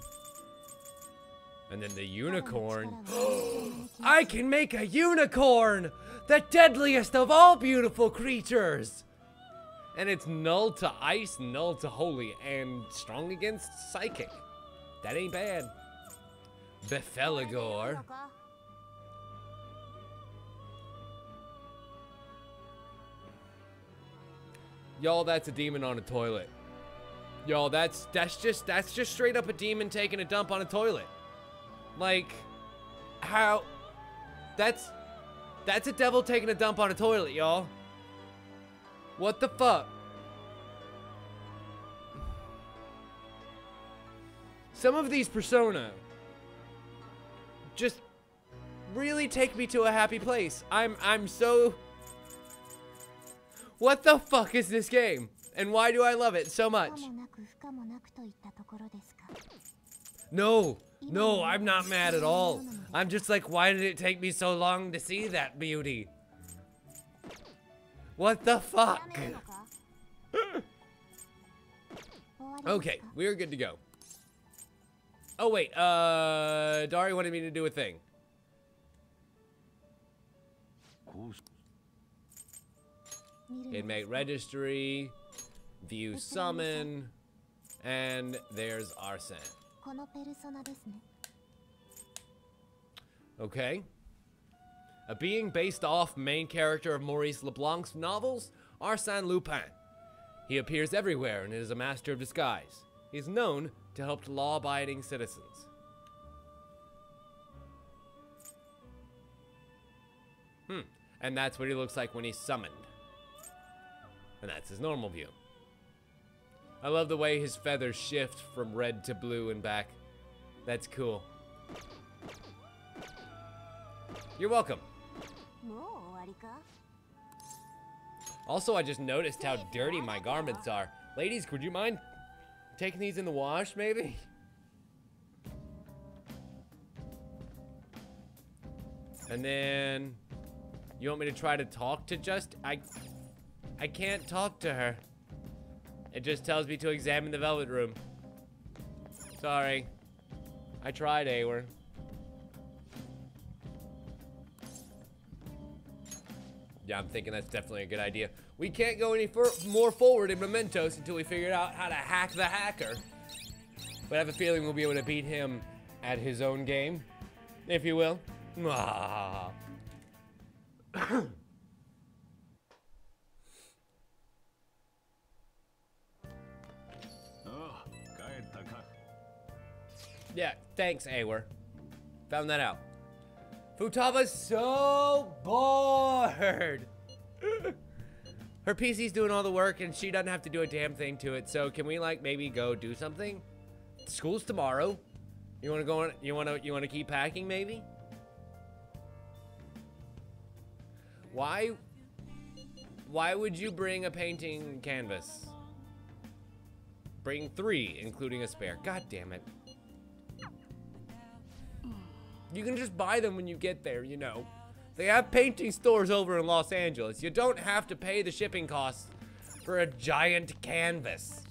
And then the unicorn. I can make a unicorn! The deadliest of all beautiful creatures! And it's null to ice, null to holy, and strong against psychic. That ain't bad. Befelagor. Y'all, that's a demon on a toilet. Y'all, that's just straight up a demon taking a dump on a toilet. Like, how? That's a devil taking a dump on a toilet, y'all. What the fuck? Some of these persona just really take me to a happy place. I'm so... What the fuck is this game? And why do I love it so much? No, I'm not mad at all. I'm just like, why did it take me so long to see that beauty? What the fuck? Okay, we're good to go. Oh, wait. Dari wanted me to do a thing. Inmate registry. View summon. And there's Arsene. Okay. A being based off main character of Maurice Leblanc's novels, Arsène Lupin. He appears everywhere and is a master of disguise. He is known to help law-abiding citizens. And that's what he looks like when he's summoned. And that's his normal view. I love the way his feathers shift from red to blue and back. That's cool. You're welcome. Also, I just noticed how dirty my garments are. Ladies, would you mind taking these in the wash, maybe? And then, you want me to try to talk to I can't talk to her. It just tells me to examine the velvet room. Sorry. I tried, Awer. Yeah, I'm thinking that's definitely a good idea. We can't go any more forward in Mementos until we figure out how to hack the hacker. But I have a feeling we'll be able to beat him at his own game, if you will. Yeah, thanks, Awer. Found that out. Futaba's so bored. Her PC's doing all the work and she doesn't have to do a damn thing to it. So can we like maybe go do something? School's tomorrow. You want to go on? You want to keep packing maybe? Why would you bring a painting canvas? Bring 3, including a spare. God damn it. You can just buy them when you get there, you know. They have painting stores over in Los Angeles. You don't have to pay the shipping costs for a giant canvas.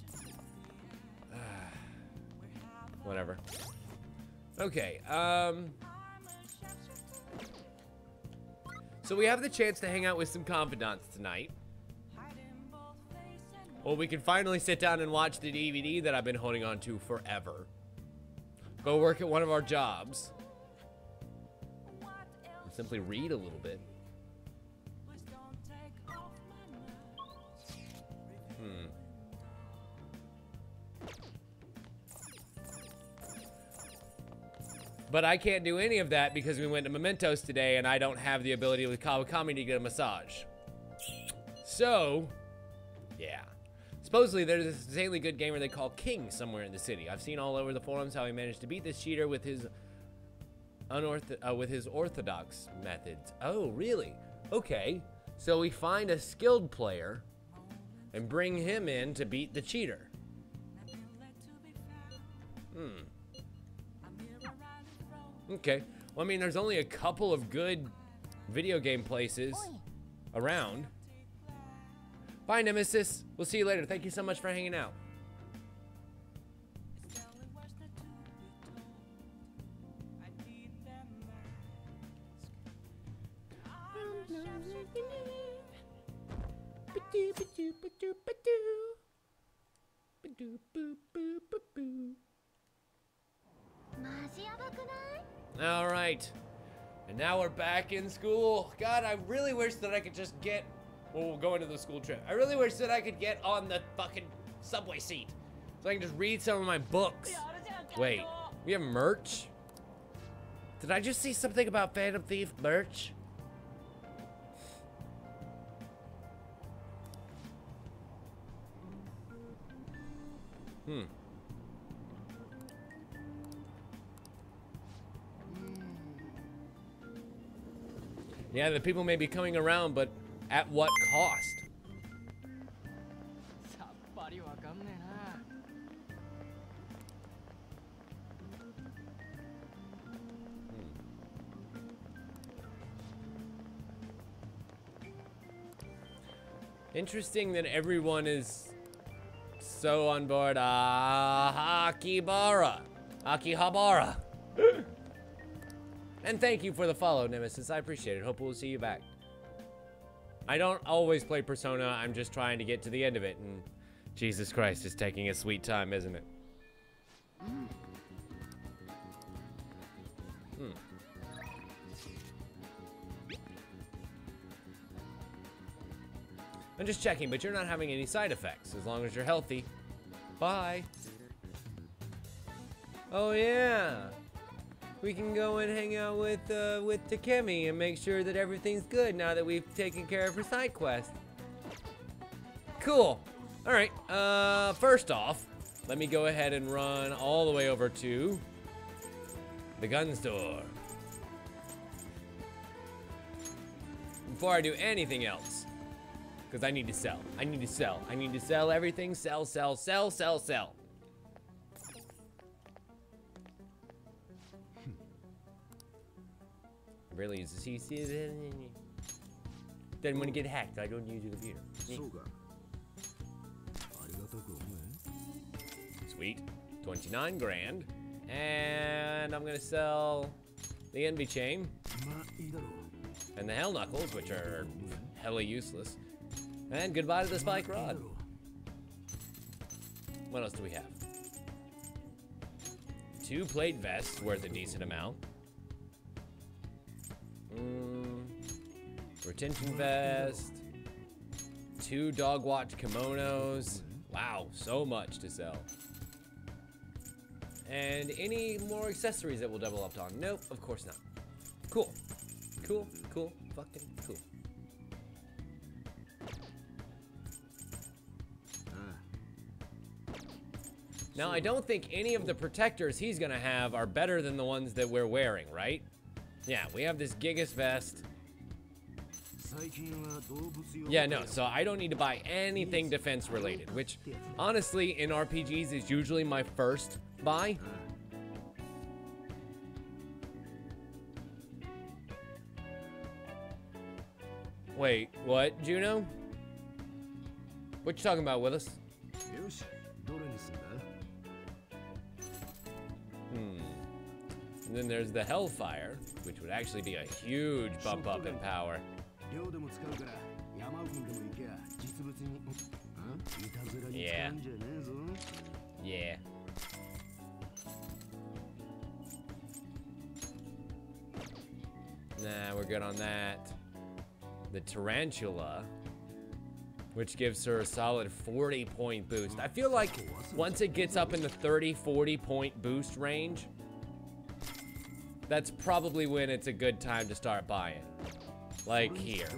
Whatever. Okay, so we have the chance to hang out with some confidants tonight. Well, we can finally sit down and watch the DVD that I've been holding on to forever. Go work at one of our jobs. Simply read a little bit. But I can't do any of that because we went to Mementos today and I don't have the ability with Kawakami to get a massage. So, yeah. Supposedly there's this insanely good gamer they call King somewhere in the city. I've seen all over the forums how he managed to beat this cheater with his orthodox methods. Oh, really? Okay. So we find a skilled player and bring him in to beat the cheater. Okay. Well, I mean, there's only a couple of good video game places around. Bye, Nemesis. We'll see you later. Thank you so much for hanging out. All right, and now we're back in school. God, I really wish that I could just get, well, we'll go into the school trip. I really wish that I could get on the fucking subway seat so I can just read some of my books. Wait, we have merch? Did I just see something about Phantom Thief merch? Yeah, the people may be coming around, but at what cost? Interesting that everyone is so on board. Kibara. Akihabara. And thank you for the follow, Nemesis. I appreciate it. Hope we'll see you back. I don't always play Persona. I'm just trying to get to the end of it. And Jesus Christ, it's taking a sweet time, isn't it? I'm just checking, but you're not having any side effects as long as you're healthy. Bye. Oh yeah, we can go and hang out with Takemi and make sure that everything's good now that we've taken care of her side quest. Cool. All right. First off, let me go ahead and run all the way over to the gun store before I do anything else. Because I need to sell. I need to sell. I need to sell everything. Sell, sell, sell, sell, sell. Really use the CC. Then when you get hacked, I don't use the computer. Sweet. 29 grand. And I'm gonna sell the Envy Chain. And the Hell Knuckles, which are hella useless. And goodbye to the Spike Rod. What else do we have? 2 plate vests worth a decent amount. Retention vest. 2 dog watch kimonos. Wow, so much to sell. And any more accessories that we'll double up on? Nope, of course not. Cool. Cool, cool, fucking cool. Now, I don't think any of the protectors he's gonna have are better than the ones that we're wearing, right? Yeah, we have this Gigas vest. Yeah, no, so I don't need to buy anything defense related, which honestly in RPGs is usually my first buy. Wait, what, Juno? What you talking about, Willis? And then there's the Hellfire, which would actually be a huge bump up in power. Yeah. Yeah. Nah, we're good on that. The Tarantula, which gives her a solid 40-point boost. I feel like once it gets up in the 30-40 point boost range, that's probably when it's a good time to start buying. Like here.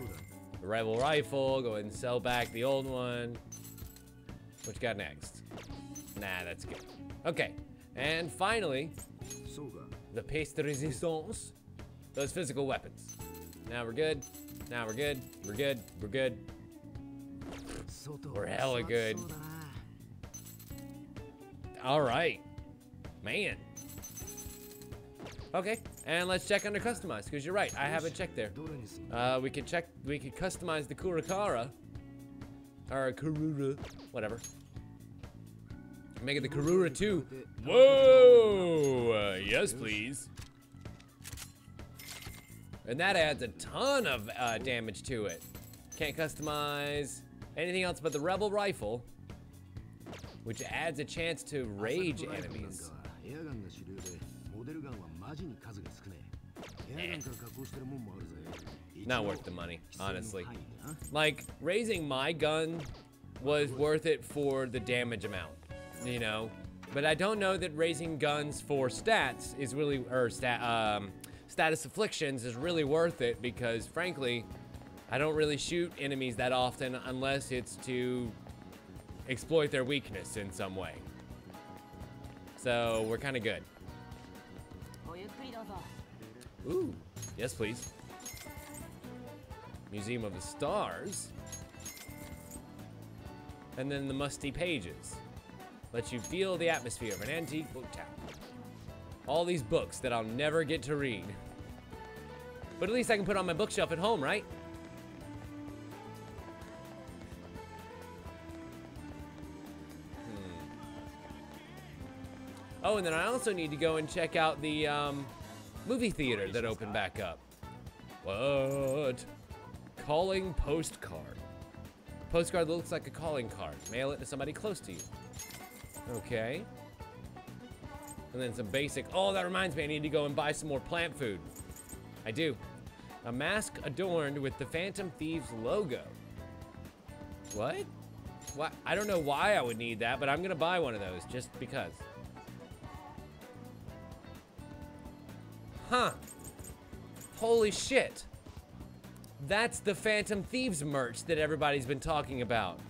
The Rebel Rifle, go ahead and sell back the old one. What you got next? Nah, that's good. Okay, and finally, the pièce de résistance. Those physical weapons. Now we're good. Now we're good. We're good. We're good. We're hella good. All right, man. Okay, and let's check under customize, because you're right, I haven't checked there. We could customize the Kurakara, or Karura, whatever. Make it the Karura 2. Whoa, yes please. And that adds a ton of damage to it. Can't customize anything else but the Rebel Rifle, which adds a chance to rage enemies. Not worth the money, honestly. Like, raising my gun was worth it for the damage amount, you know? But I don't know that raising guns for stats is really, or status afflictions is really worth it, because frankly, I don't really shoot enemies that often unless it's to exploit their weakness in some way. So we're kind of good. Ooh, yes please. Museum of the Stars. And then the musty pages. Lets you feel the atmosphere of an antique book town. All these books that I'll never get to read. But at least I can put on my bookshelf at home, right? Oh, and then I also need to go and check out the movie theater that opened back up. What? Calling postcard. Postcard looks like a calling card. Mail it to somebody close to you. Okay. And then some basic, oh, that reminds me, I need to go and buy some more plant food. I do. A mask adorned with the Phantom Thieves logo. What? What? I don't know why I would need that, but I'm gonna buy one of those just because. Huh. Holy shit. That's the Phantom Thieves merch that everybody's been talking about.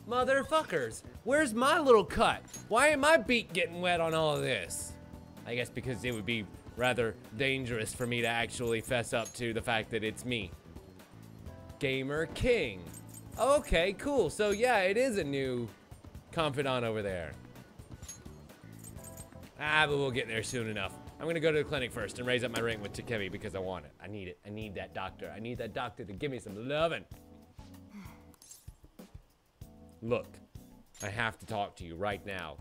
Motherfuckers, where's my little cut? Why ain't my beak getting wet on all of this? I guess because it would be rather dangerous for me to actually fess up to the fact that it's me. Gamer King. Okay, cool. So yeah, it is a new confidant over there. Ah, but we'll get there soon enough. I'm gonna go to the clinic first and raise up my rank with Takemi because I want it. I need it. I need that doctor. I need that doctor to give me some lovin'. Look, I have to talk to you right now.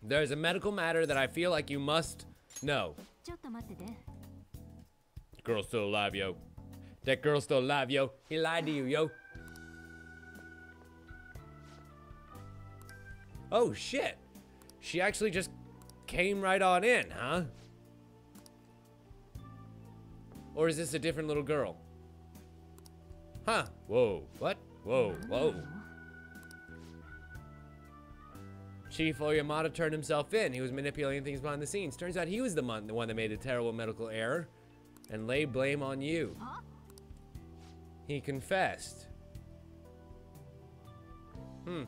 There's a medical matter that I feel like you must know. Girl's still alive, yo. That girl's still alive, yo. He lied to you, yo. Oh, shit. She actually just came right on in, huh? Or is this a different little girl? Huh. Whoa. What? Whoa. Whoa. Chief Oyamata turned himself in. He was manipulating things behind the scenes. Turns out he was the one that made a terrible medical error and laid blame on you. He confessed. Hmm.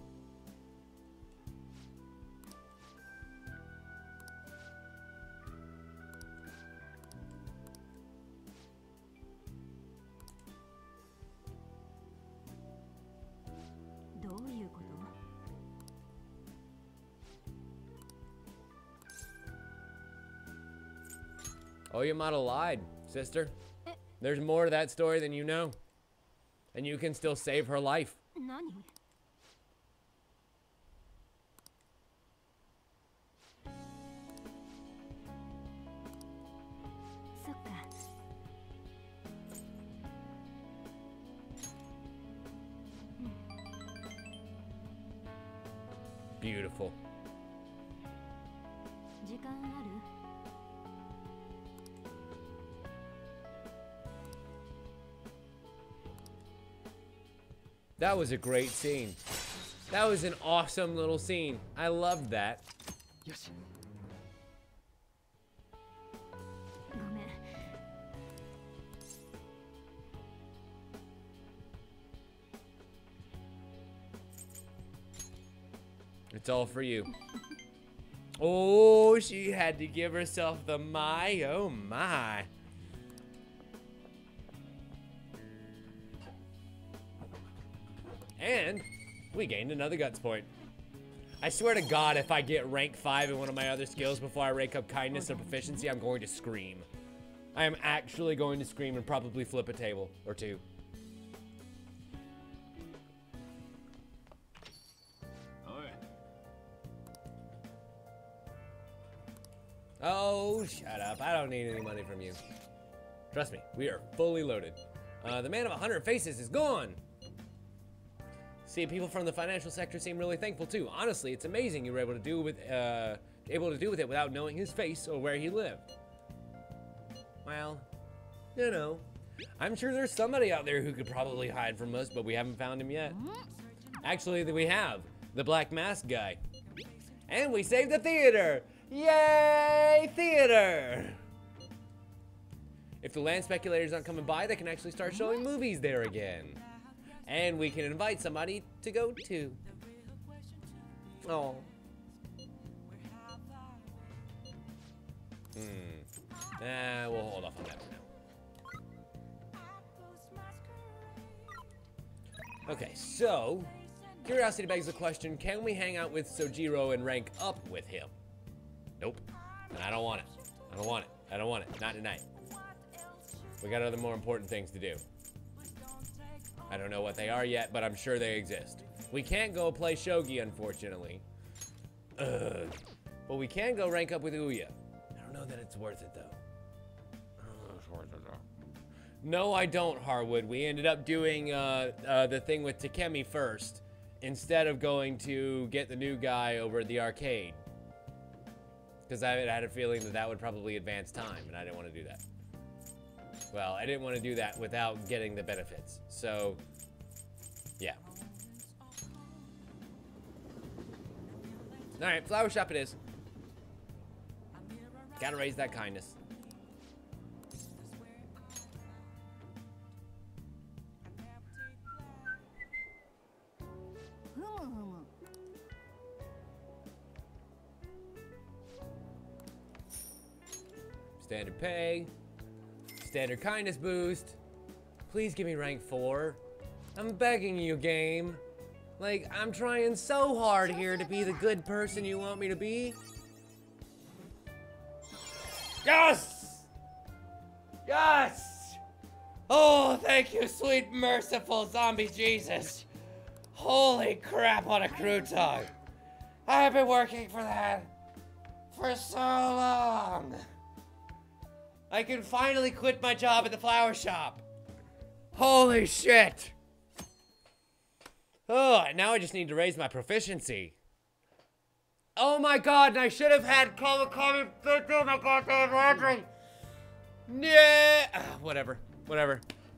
Oyamata lied, sister. There's more to that story than you know. And you can still save her life. Beautiful. That was a great scene. That was an awesome little scene. I loved that. Yes. It's all for you. Oh, she had to give herself the my. Oh my. And we gained another guts point. I swear to God, if I get rank 5 in one of my other skills before I rank up kindness or proficiency, I'm going to scream. I am actually going to scream and probably flip a table or two. Oh, shut up. I don't need any money from you. Trust me, we are fully loaded. The man of 100 faces is gone. See, people from the financial sector seem really thankful too. Honestly, it's amazing you were able to do with it without knowing his face or where he lived. Well, you know, I'm sure there's somebody out there who could probably hide from us, but we haven't found him yet. Actually, we have the Black Mask guy, and we saved the theater. Yay, theater! If the land speculators aren't coming by, they can actually start showing movies there again. And we can invite somebody to go to. Oh. We'll hold off on that for now. Okay, so, curiosity begs the question, can we hang out with Sojiro and rank up with him? Nope. And I don't want it. I don't want it. I don't want it. Not tonight. We got other more important things to do. I don't know what they are yet, but I'm sure they exist. We can't go play shogi, unfortunately. Ugh. But we can go rank up with Ouya. I don't know that it's worth it, though. I don't know if it's worth it, though. No, I don't, Harwood. We ended up doing the thing with Takemi first, instead of going to get the new guy over at the arcade. Because I had a feeling that that would probably advance time, and I didn't want to do that. Well, I didn't want to do that without getting the benefits. So, yeah. Alright, flower shop it is. Gotta raise that kindness. Standard pay. Standard kindness boost. Please give me rank 4. I'm begging you, game. Like, I'm trying so hard here to be the good person you want me to be. Yes! Yes! Oh, thank you, sweet, merciful zombie Jesus. Holy crap on a crouton. I've been working for that for so long. I can finally quit my job at the flower shop. Holy shit. Oh, now I just need to raise my proficiency. Oh my god, and I should have had Kawakami do my goddamn laundry. Yeah. Whatever.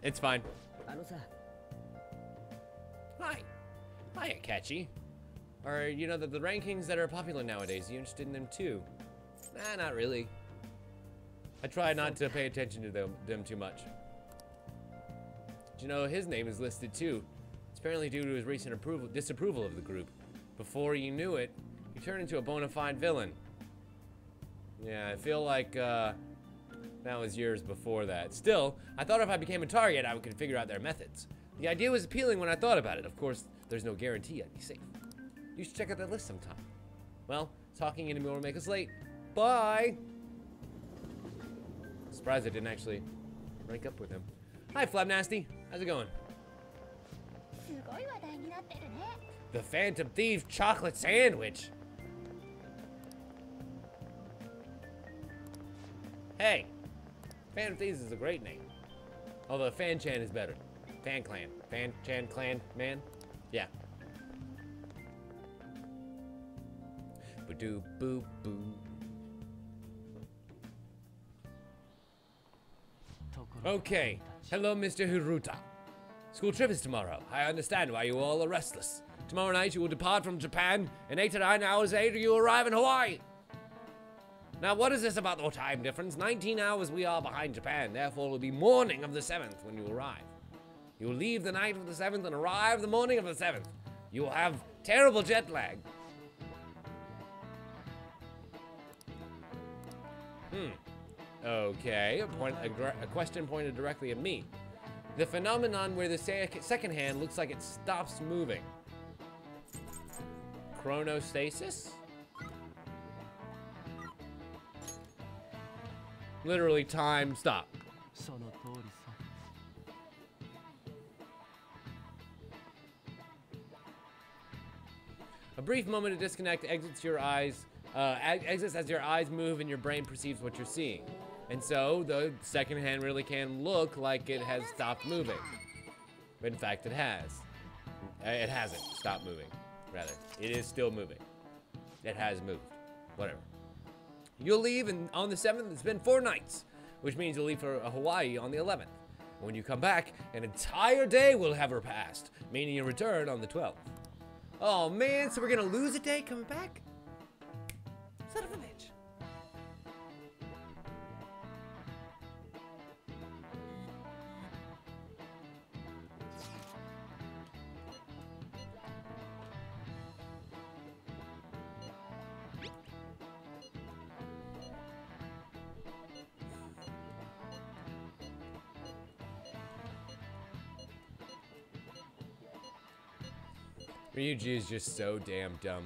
It's fine. Hi. Hiya, Catchy. Or, you know, the rankings that are popular nowadays, you interested in them too? Nah, not really. I try not to pay attention to them too much. But you know, his name is listed too. It's apparently due to his recent disapproval of the group. Before you knew it, he turned into a bona fide villain. Yeah, I feel like that was years before that. Still, I thought if I became a target, I could figure out their methods. The idea was appealing when I thought about it. Of course, there's no guarantee I'd be safe. You should check out that list sometime. Well, talking anymore will make us late. Bye! Surprised I didn't actually rank up with him. Hi, Flabnasty. How's it going? The Phantom Thief chocolate sandwich. Hey, Phantom Thieves is a great name. Although Fan Chan is better. Fan Clan. Fan Chan Clan man? Yeah. Ba-doo boo boo. Okay. Hello, Mr. Hiruta. School trip is tomorrow. I understand why you all are restless. Tomorrow night you will depart from Japan, and 8 to 9 hours later you arrive in Hawaii. Now, what is this about the time difference? 19 hours we are behind Japan, therefore it will be morning of the 7th when you arrive. You will leave the night of the 7th and arrive the morning of the 7th. You will have terrible jet lag. Okay, a question pointed directly at me. The phenomenon where the second hand looks like it stops moving. Chronostasis? Literally time stop. A brief moment of disconnect exits your eyes, exits as your eyes move and your brain perceives what you're seeing. And so the second hand really can look like it has stopped moving. But in fact it has. It hasn't stopped moving, rather. It is still moving. It has moved. Whatever. You'll leave and on the 7th and spend 4 nights, which means you'll leave for Hawaii on the 11th. When you come back, an entire day will have passed, meaning you return on the 12th. Oh man, so we're gonna lose a day coming back? Son of a bitch. Ryuji is just so damn dumb.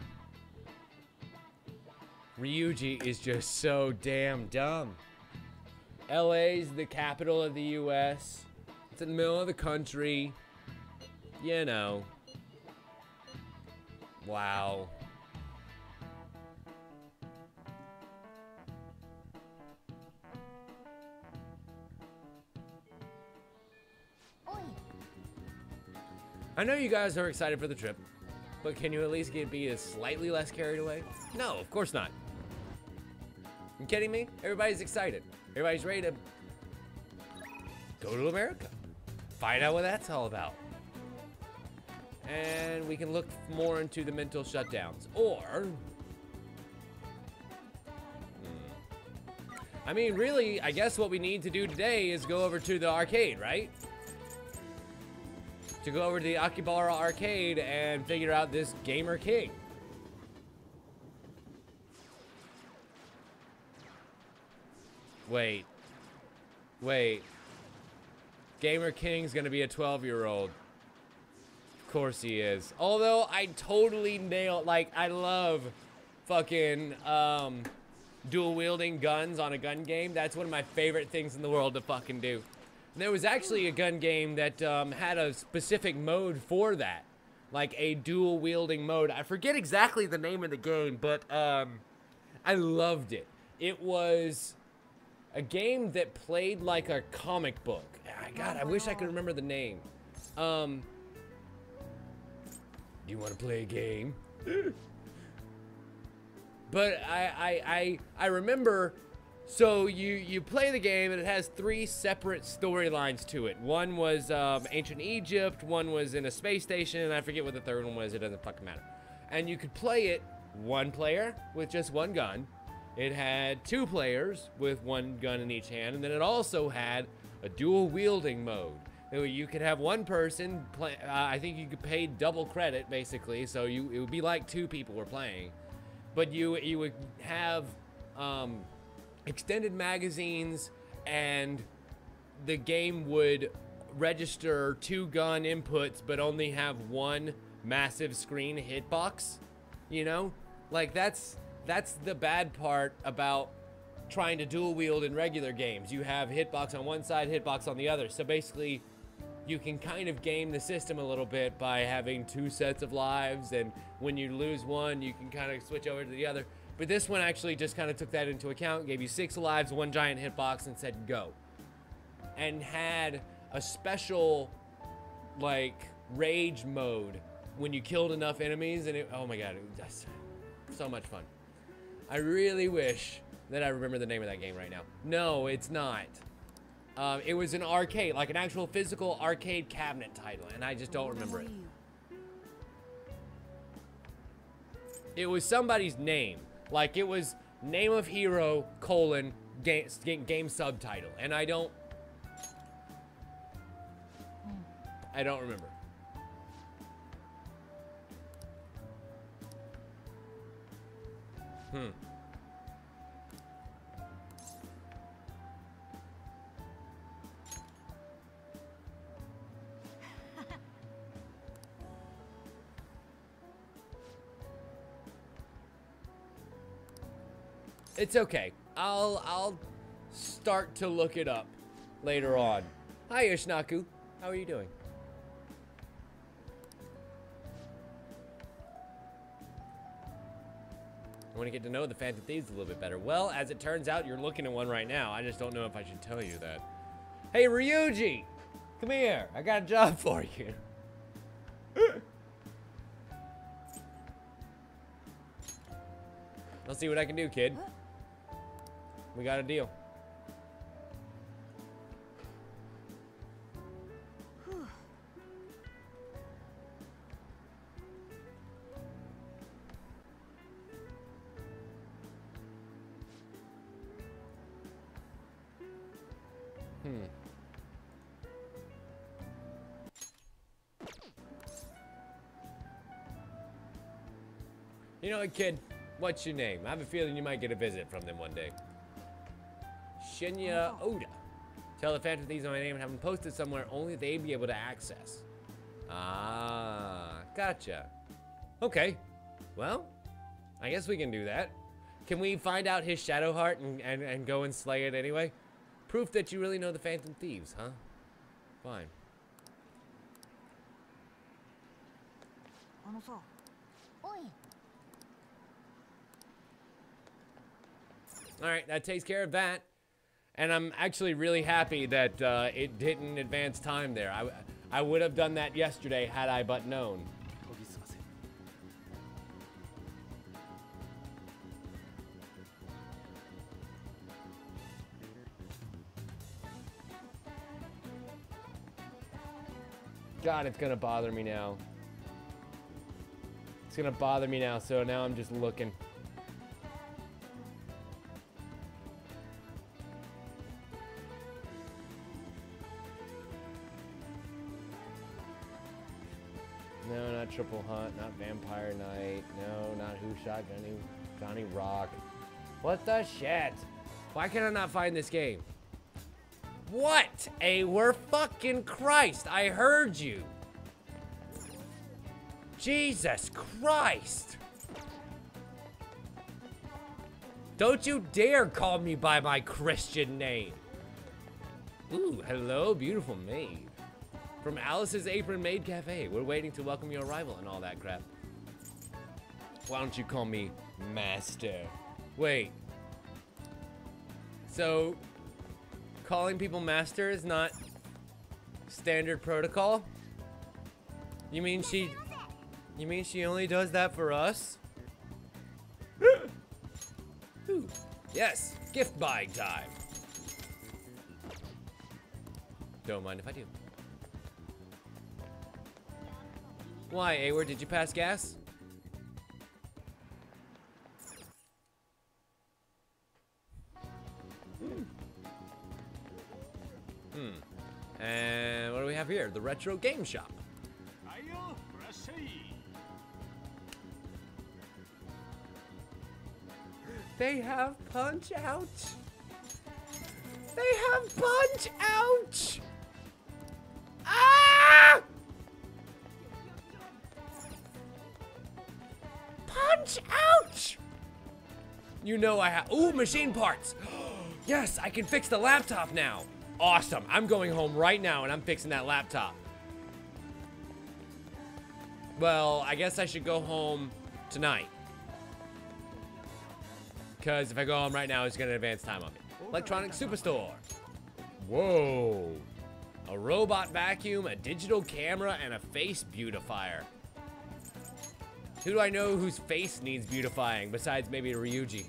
Ryuji is just so damn dumb. LA's the capital of the US. It's in the middle of the country. You know. Wow. I know you guys are excited for the trip, but can you at least be slightly less carried away? No, of course not. You kidding me? Everybody's excited. Everybody's ready to go to America. Find out what that's all about. And we can look more into the mental shutdowns. Or... I mean, really, I guess what we need to do today is go over to the arcade, right? To go over to the Akihabara arcade and figure out this Gamer King. Wait. Gamer King's gonna be a 12-year-old. Of course he is. Although I totally nailed, like, I love fucking, dual wielding guns on a gun game. That's one of my favorite things in the world to fucking do. And there was actually a gun game that had a specific mode for that, like a dual wielding mode. I forget exactly the name of the game, but I loved it. It was a game that played like a comic book. God, I wish I could remember the name. Do you want to play a game? But I remember, so you play the game and it has 3 separate storylines to it. One was ancient Egypt, one was in a space station, and I forget what the third one was. It doesn't fucking matter. And you could play it 1 player with just 1 gun. It had 2 players with 1 gun in each hand, and then it also had a dual wielding mode. You could have 1 person play. I think you could pay double credit basically, so it would be like 2 people were playing. But you would have extended magazines, and the game would register 2 gun inputs, but only have 1 massive screen hitbox. You know, like that's the bad part about trying to dual wield in regular games. You have hitbox on one side, hitbox on the other. So basically, you can kind of game the system a little bit by having 2 sets of lives, and when you lose one, you can kind of switch over to the other. But this one actually just kind of took that into account, gave you 6 lives, 1 giant hitbox, and said go. And had a special, like, rage mode when you killed enough enemies, and oh my god, it was just so much fun. I really wish that I remember the name of that game right now. No, it's not. It was an arcade, like an actual physical arcade cabinet title, and I just don't remember it. It was somebody's name. Like, it was name of hero, colon, game subtitle, and I don't remember. It's okay. I'll start to look it up later on. Hi, Ishnaku. How are you doing? I want to get to know the Phantom Thieves a little bit better. Well, as it turns out, you're looking at one right now. I just don't know if I should tell you that. Hey, Ryuji! Come here. I got a job for you. I'll see what I can do, kid. We got a deal. You know what, kid? What's your name? I have a feeling you might get a visit from them one day. Shinya Oda. Tell the Phantom Thieves my name and have them posted somewhere only they'd be able to access. Ah, gotcha. Okay. Well, I guess we can do that. Can we find out his shadow heart and go and slay it anyway? Proof that you really know the Phantom Thieves, huh? Fine. Alright, that takes care of that. And I'm actually really happy that it didn't advance time there. I would have done that yesterday had I but known. God, it's gonna bother me now. It's gonna bother me now, so now I'm just looking. No, not Triple Hunt, not Vampire Knight, no, not Who Shot Johnny Rock. What the shit? Why can I not find this game? What? We're fucking Christ, I heard you. Jesus Christ. Don't you dare call me by my Christian name. Ooh, hello, beautiful maid. From Alice's Apron Maid Cafe. We're waiting to welcome your arrival and all that crap. Why don't you call me Master? Wait. So, calling people Master is not standard protocol? You mean she only does that for us? Ooh, yes, gift buying time. Don't mind if I do. Why, Awer, did you pass gas? And what do we have here? The Retro Game Shop. They have Punch Out. They have Punch Out. Ah! Punch Out. You know I have. Ooh, machine parts. Yes, I can fix the laptop now. Awesome. I'm going home right now and I'm fixing that laptop. Well, I guess I should go home tonight. Because if I go home right now, it's going to advance time on me. Electronic Superstore. Whoa. A robot vacuum, a digital camera, and a face beautifier. Who do I know whose face needs beautifying besides maybe Ryuji?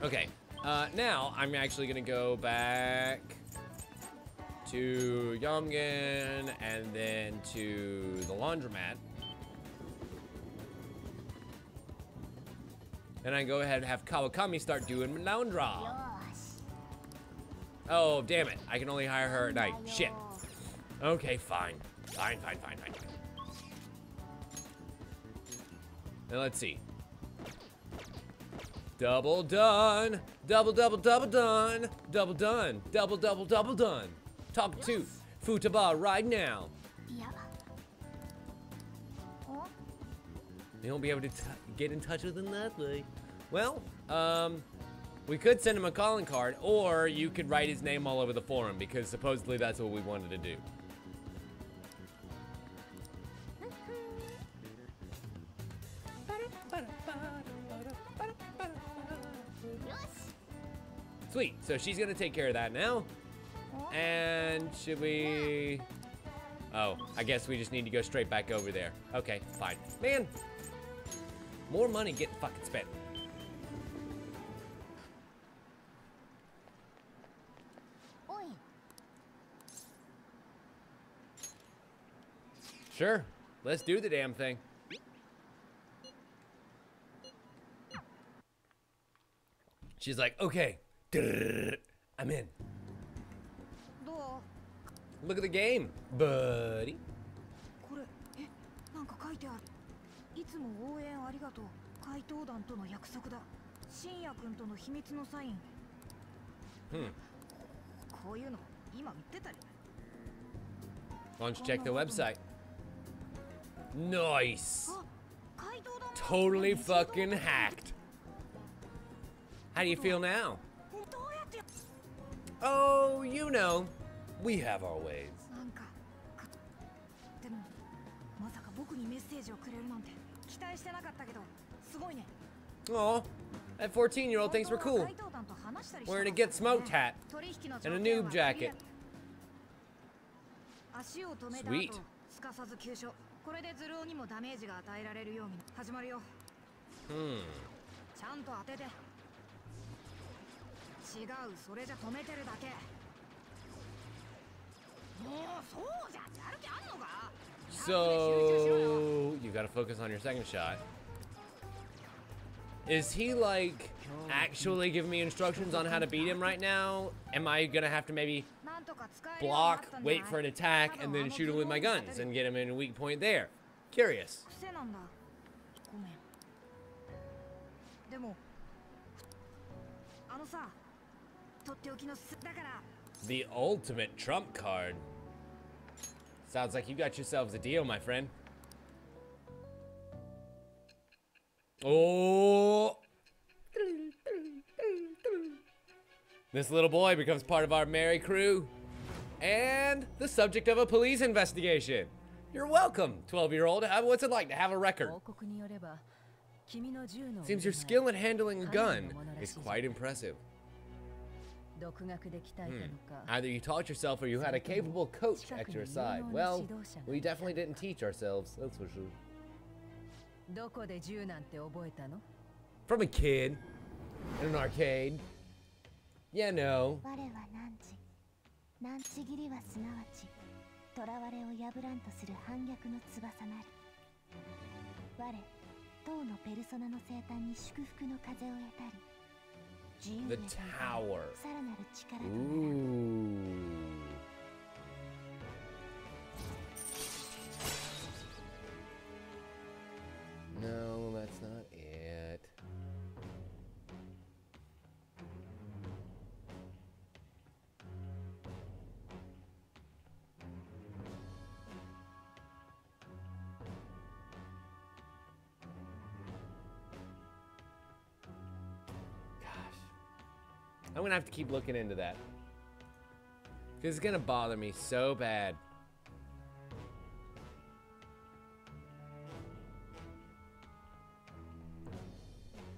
Okay, now I'm actually gonna go back to Yomgen and then to the laundromat. And I go ahead and have Kawakami start doing laundry. Oh, damn it. I can only hire her at night. Shit. Okay, fine. Fine. Now let's see. Double done. Double done. Double done. Talk to Futaba right now. You won't be able to get in touch with him that way. Well, we could send him a calling card, or you could write his name all over the forum, because supposedly that's what we wanted to do. Sweet, so she's gonna take care of that now. And should we... Oh, I guess we just need to go straight back over there. Okay, fine. Man, more money getting fucking spent. Sure, let's do the damn thing. She's like, okay, I'm in. Look at the game, buddy. Why don't you check the website? Nice. Totally fucking hacked. How do you feel now? Oh, you know, we have our ways. Oh, that 14-year-old thinks we're cool. Wearing a Get Smoked hat and a noob jacket. Sweet. So you gotta focus on your second shot. Is he like actually giving me instructions on how to beat him right now? Am I gonna have to maybe block, wait for an attack, and then shoot him with my guns and get him in a weak point there? Curious. The ultimate trump card. Sounds like you got yourselves a deal, my friend. Oh! This little boy becomes part of our merry crew and the subject of a police investigation. You're welcome, 12-year-old. What's it like to have a record? Seems your skill in handling a gun is quite impressive. Either you taught yourself or you had a capable coach at your side. Well, we definitely didn't teach ourselves, that's for sure. From a kid in an arcade. Yeah, no. The tower. Ooh. No, that's not it. I'm gonna have to keep looking into that, because it's gonna bother me so bad.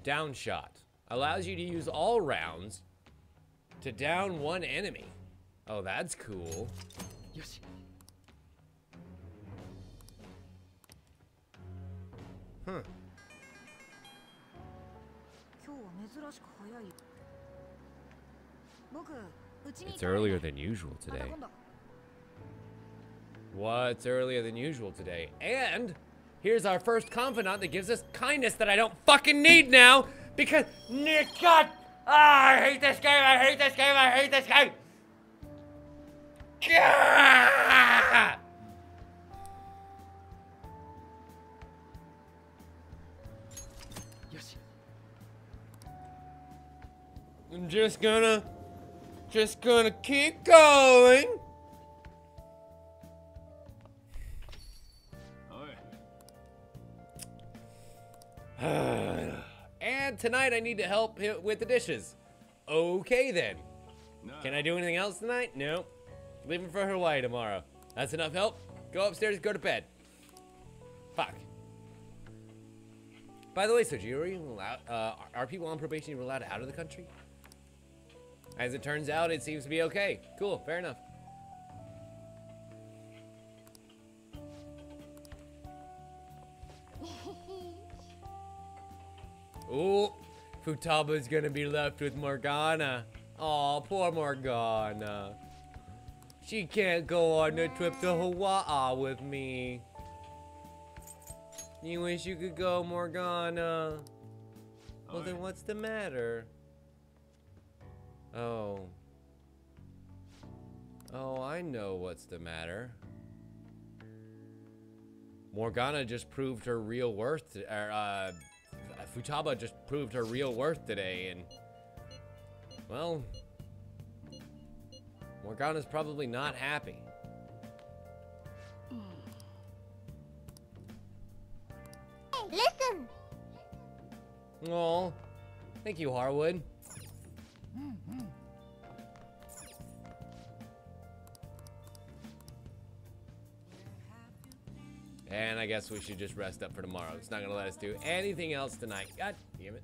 Down shot allows you to use all rounds to down one enemy. Oh, that's cool. Huh. It's earlier than usual today. What's earlier than usual today? And here's our first confidant that gives us kindness that I don't fucking need now because God, I hate this game. I hate this game. I hate this game. Gah! I'm just gonna keep going. And tonight I need to help with the dishes. Okay then. Can I do anything else tonight? No. Leaving for Hawaii tomorrow. That's enough help. Go upstairs, go to bed. Fuck. By the way, Soji, are people on probation even allowed out of the country? As it turns out, it seems to be okay. Cool, fair enough. Ooh, Futaba's gonna be left with Morgana. Aw, poor Morgana. She can't go on a trip to Hawaii with me. You wish you could go, Morgana. Well, then what's the matter? Oh. Oh, I know what's the matter. Morgana just proved her real worth, Futaba just proved her real worth today, and, well, Morgana's probably not happy. Hey, listen! Aw, thank you, Harwood. And I guess we should just rest up for tomorrow. It's not gonna let us do anything else tonight. God damn it.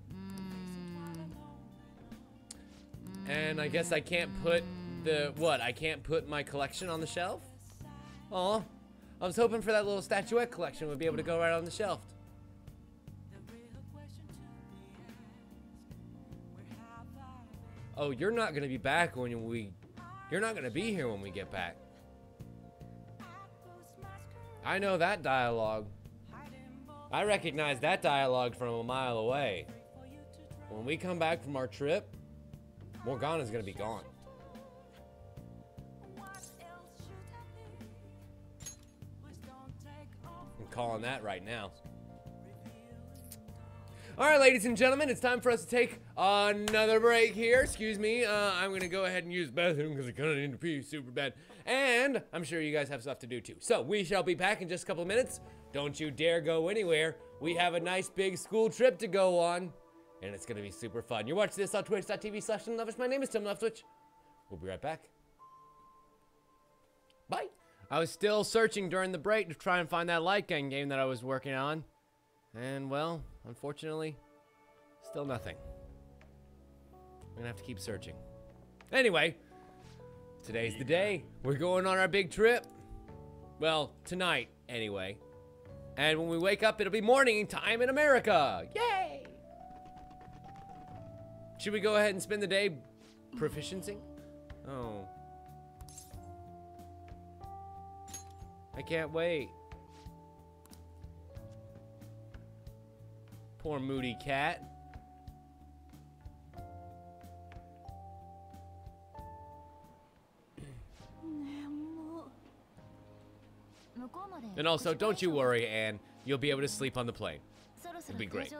And I guess I can't put I can't put my collection on the shelf? Aw, I was hoping for that little statuette collection would be able to go right on the shelf. Oh, you're not gonna be back when you're not gonna be here when we get back. I know that dialogue. I recognize that dialogue from a mile away. When we come back from our trip, Morgana's gonna be gone. I'm calling that right now. Alright, ladies and gentlemen, it's time for us to take another break here. Excuse me, I'm gonna go ahead and use the bathroom because I kinda need to pee super bad. And I'm sure you guys have stuff to do too. So we shall be back in just a couple of minutes. Don't you dare go anywhere. We have a nice big school trip to go on. And it's gonna be super fun. You're watching this on twitch.tv/Leftwich. My name is Tim Leftwich. We'll be right back. Bye. I was still searching during the break to try and find that light gun game that I was working on. And well, unfortunately, still nothing. I'm gonna have to keep searching. Anyway, today's the day. We're going on our big trip. Well, tonight, anyway. And when we wake up, it'll be morning time in America. Yay! Should we go ahead and spend the day proficiency? Oh. I can't wait. Poor moody cat. And also, don't you worry, Anne. You'll be able to sleep on the plane. It'll be great.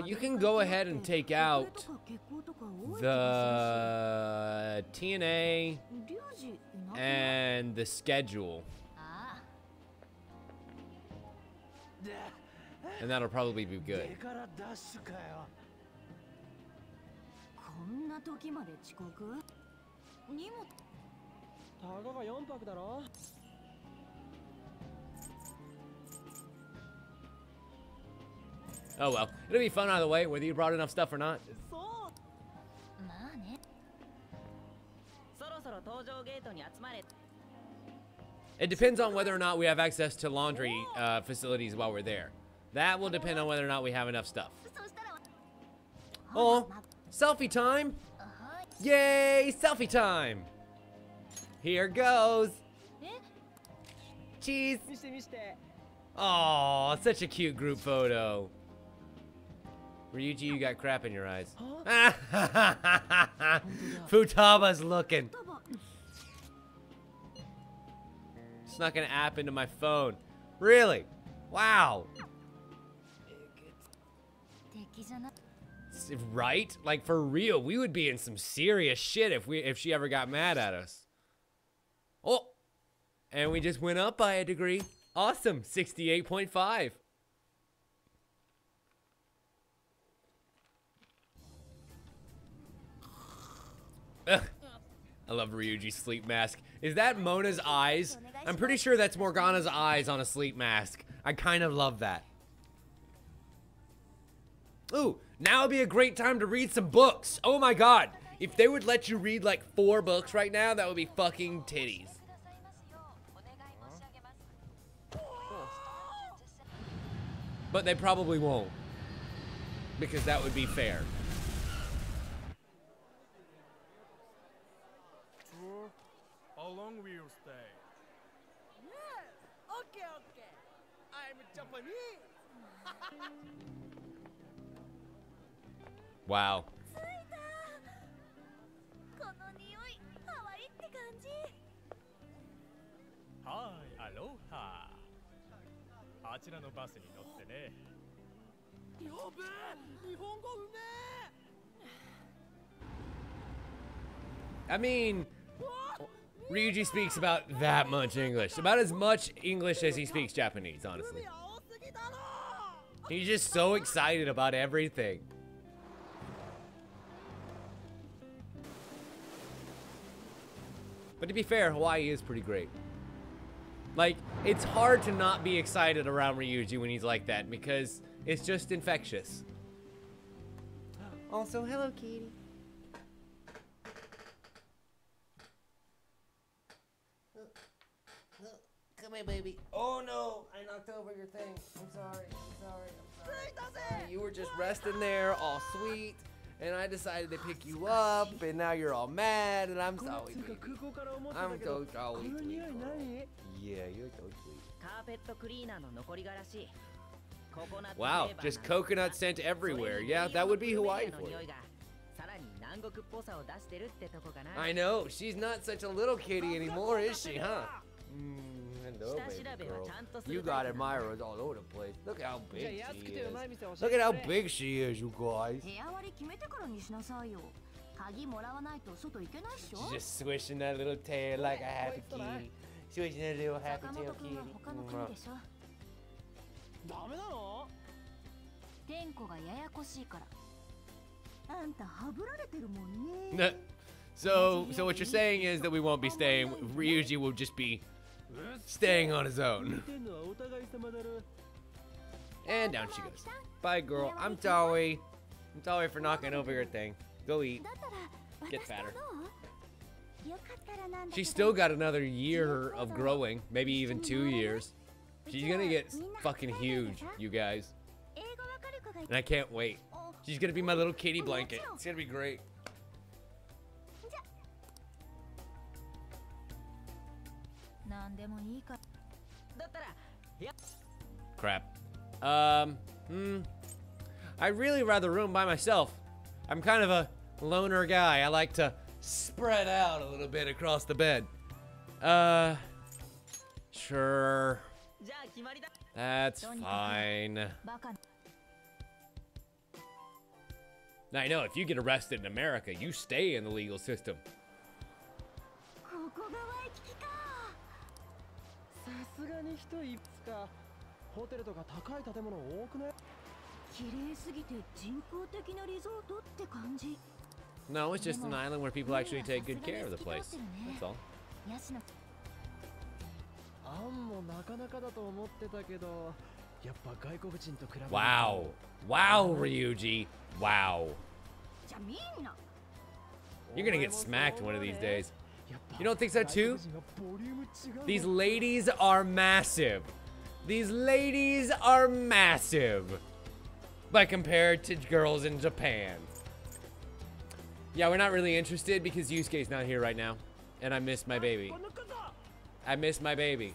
You can go ahead and take out the TNA and the schedule. And that'll probably be good. Oh well, it'll be fun either way, whether you brought enough stuff or not. It depends on whether or not we have access to laundry facilities while we're there. That will depend on whether or not we have enough stuff. Oh, selfie time! Yay, selfie time! Here goes! Cheese! Oh, such a cute group photo. Ryuji, you got crap in your eyes. Futaba's looking. Snuck an app into my phone. Really? Wow. Right? Like, for real, we would be in some serious shit if she ever got mad at us. Oh, and we just went up by a degree. Awesome, 68.5. Ugh. I love Ryuji's sleep mask. Is that Mona's eyes? I'm pretty sure that's Morgana's eyes on a sleep mask. I kind of love that. Ooh, now would be a great time to read some books. Oh my god. If they would let you read like 4 books right now, that would be fucking titties. But they probably won't. Because that would be fair. How long will you stay? Okay. I'm Japanese. Wow. Hi, aloha. あちらのバスに乗ってね。やべえ、日本語うめえ。 I mean, Ryuji speaks about that much English. About as much English as he speaks Japanese, honestly. He's just so excited about everything. But to be fair, Hawaii is pretty great. Like, it's hard to not be excited around Ryuji when he's like that, because It's just infectious. Also, hello, kitty. Come here, baby. Oh no, I knocked over your thing. I'm sorry. You were just resting there, all sweet, and I decided to pick you up, and now you're all mad, and I'm sorry, baby. I'm so sorry, sweet girl. Yeah, you're so sweet. Wow, just coconut scent everywhere. Yeah, that would be Hawaii for you. I know, she's not such a little kitty anymore, is she, huh? Hello, baby girl. You got admirers all over the place. Look how big she is. Look at how big she is, you guys. She's just swishing that little tail like a happy kitty. Swishing that little happy tail kitty. So what you're saying is that we won't be staying. Ryuji will just be staying on his own. And down she goes. Bye, girl. I'm sorry. I'm sorry for knocking over your thing. Go eat. Get fatter. She's still got another year of growing. Maybe even 2 years. She's gonna get fucking huge, you guys. And I can't wait. She's gonna be my little kitty blanket. It's gonna be great. Crap. I'd really rather room by myself. I'm kind of a loner guy. I like to spread out a little bit across the bed. Sure. That's fine. Now, I know if you get arrested in America, you stay in the legal system. No, it's just an island where people actually take good care of the place. That's all. Wow. Wow, Ryuji. Wow. You're gonna get smacked one of these days. You don't think so too? These ladies are massive. These ladies are massive. But compared to girls in Japan. Yeah, we're not really interested because Yusuke's not here right now. And I miss my baby. I miss my baby.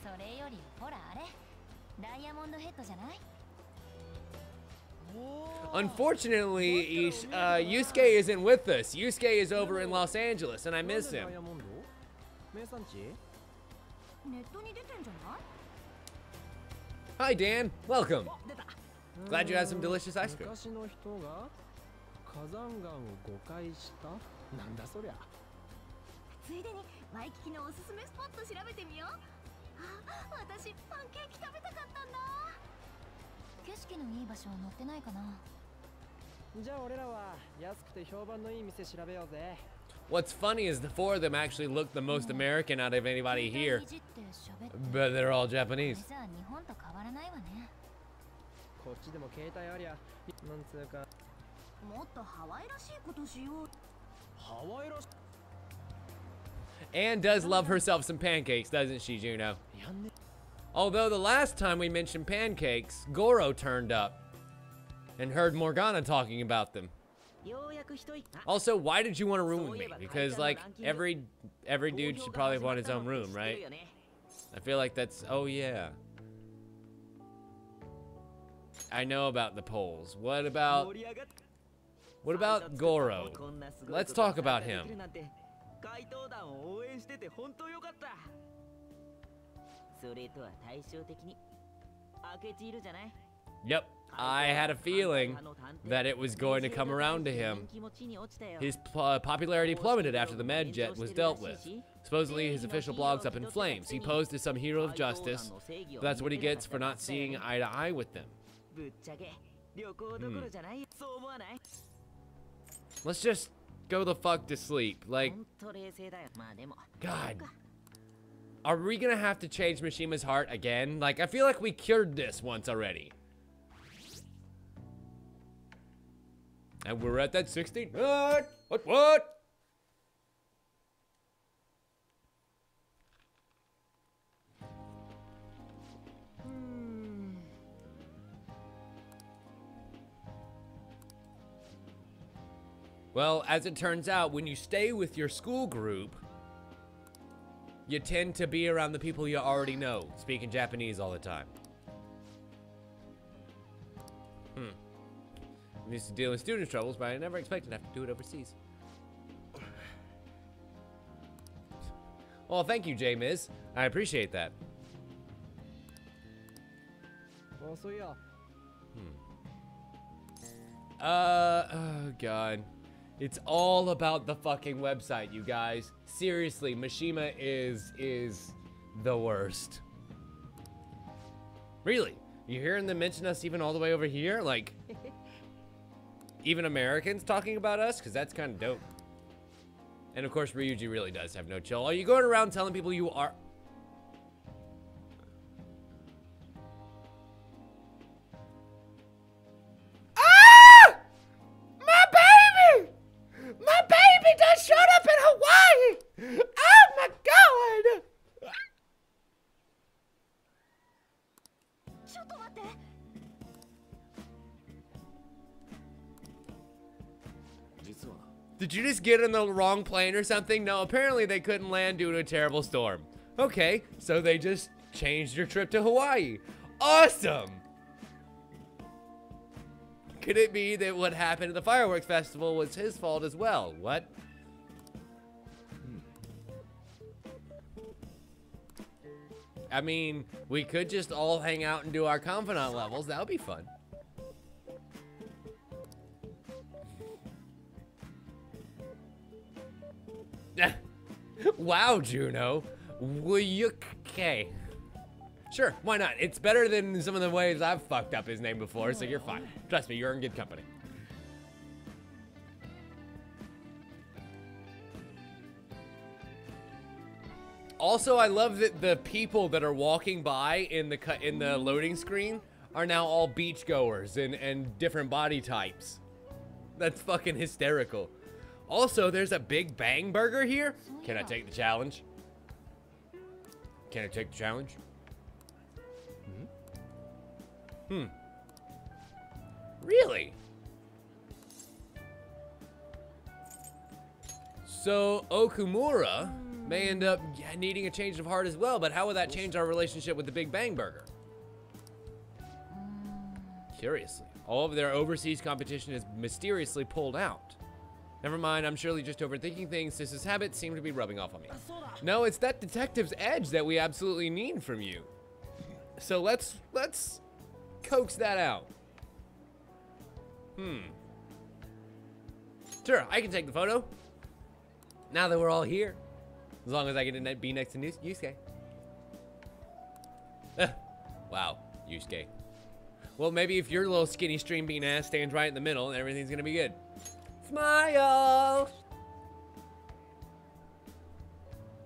Unfortunately, Yusuke isn't with us. Yusuke is over in Los Angeles, and I miss him. Hi, Dan. Welcome. Glad you had some delicious ice cream. What's funny is the four of them actually look the most American out of anybody here, but they're all Japanese. Anne does love herself some pancakes, doesn't she, Juno? Although the last time we mentioned pancakes, Goro turned up and heard Morgana talking about them. Also, why did you want to room with me? Because like every dude should probably want his own room, right? I feel like that's, oh yeah. I know about the polls. What about Goro? Let's talk about him. Yep, I had a feeling that it was going to come around to him. His popularity plummeted after the med jet was dealt with. Supposedly his official blog's up in flames. He posed as some hero of justice, but that's what he gets for not seeing eye to eye with them. Let's just go the fuck to sleep. Like, God. Are we gonna have to change Mishima's heart again? Like, I feel like we cured this once already. And we're at that 16. What? Well, as it turns out, when you stay with your school group, you tend to be around the people you already know, speaking Japanese all the time. I'm used to dealing with student troubles, but I never expected to have to do it overseas. Well, thank you, J-Miz. I appreciate that. Oh, God. It's all about the fucking website, you guys. Seriously, Mishima is the worst. Really? You hearing them mention us even all the way over here? Like, even Americans talking about us? Because that's kind of dope. And of course, Ryuji really does have no chill. Are you going around telling people you are... showed up in Hawaii! Oh my God! Did you just get on the wrong plane or something? No, apparently they couldn't land due to a terrible storm. Okay, so they just changed your trip to Hawaii. Awesome! Could it be that what happened at the fireworks festival was his fault as well? What? I mean, we could just all hang out and do our confidant levels. That would be fun. Wow, Juno. Okay. Sure, why not? It's better than some of the ways I've fucked up his name before, so you're fine. Trust me, you're in good company. Also, I love that the people that are walking by in the loading screen are now all beachgoers and different body types. That's fucking hysterical. Also, there's a Big Bang Burger here. Can I take the challenge? Can I take the challenge? Really? So, Okumura may end up needing a change of heart as well, but how would that change our relationship with the Big Bang Burger? Curiously, all of their overseas competition is mysteriously pulled out. Never mind, I'm surely just overthinking things. Sis's habits seem to be rubbing off on me. No, it's that detective's edge that we absolutely need from you. So let's coax that out. Sure, I can take the photo. Now that we're all here. As long as I get to be next to Yusuke. Wow, Yusuke. Well, maybe if your little skinny stream bean ass stands right in the middle, everything's gonna be good. Smile!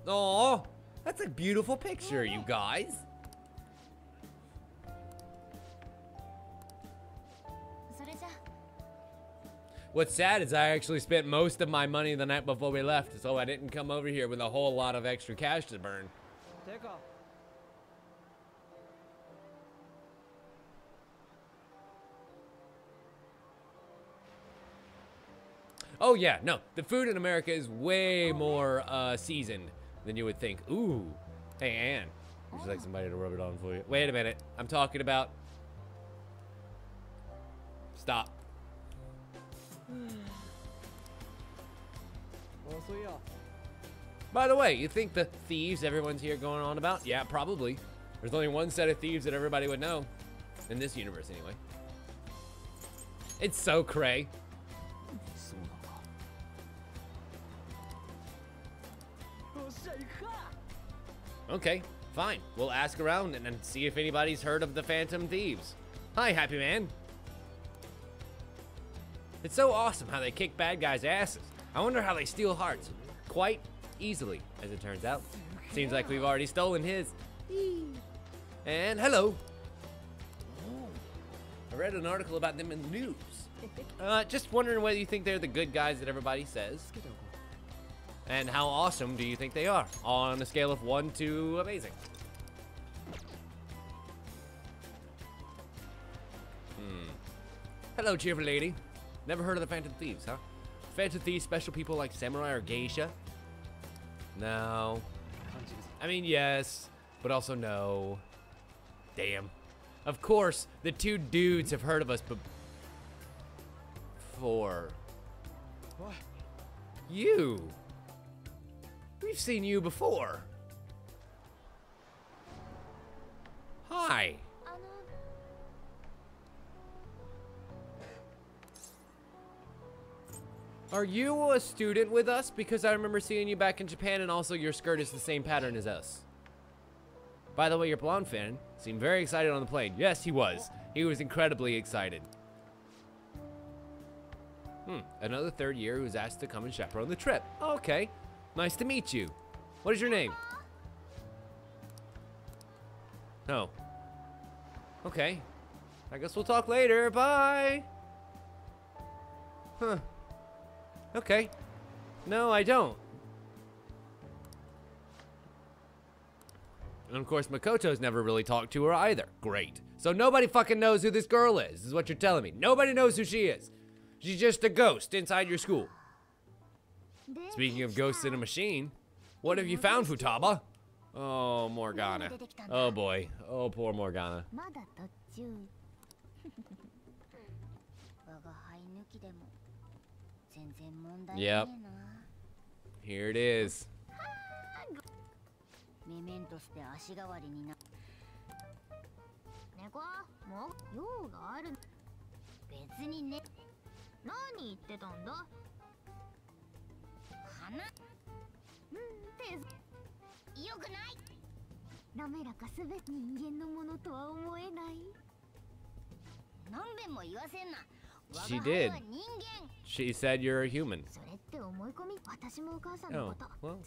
Aw, that's a beautiful picture, you guys. What's sad is I actually spent most of my money the night before we left, so I didn't come over here with a whole lot of extra cash to burn. Oh yeah, no, the food in America is way more seasoned than you would think. Ooh, hey Ann, would you like somebody to rub it on for you? Wait a minute, I'm talking about... Stop. By the way, you think the thieves everyone's here going on about? Yeah, probably. There's only one set of thieves that everybody would know. In this universe, anyway. It's so cray. Okay, fine. We'll ask around and see if anybody's heard of the Phantom Thieves. Hi, Happy Man. It's so awesome how they kick bad guys' asses. I wonder how they steal hearts. Quite easily, as it turns out. Seems like we've already stolen his. And hello. I read an article about them in the news. Just wondering whether you think they're the good guys that everybody says. And how awesome do you think they are? On a scale of 1 to amazing. Hello, cheerful lady. Never heard of the Phantom Thieves, huh? Phantom Thieves, special people like samurai or geisha? No. I mean, yes, but also no. Damn. Of course, the two dudes have heard of us before. What? You. We've seen you before. Hi. Are you a student with us? Because I remember seeing you back in Japan, and also your skirt is the same pattern as us. By the way, your blonde fan seemed very excited on the plane. Yes, he was. He was incredibly excited. Another third year who was asked to come and chaperone the trip. Okay. Nice to meet you. What is your name? No. Okay. I guess we'll talk later. Bye. Huh. Okay. No, I don't. And of course, Makoto's never really talked to her either. Great. So nobody fucking knows who this girl is what you're telling me. Nobody knows who she is. She's just a ghost inside your school. Speaking of ghosts in a machine, what have you found, Futaba? Oh, Morgana. Oh boy. Oh, poor Morgana. Yep. Here it is. She did. She said you're a human. Oh, well.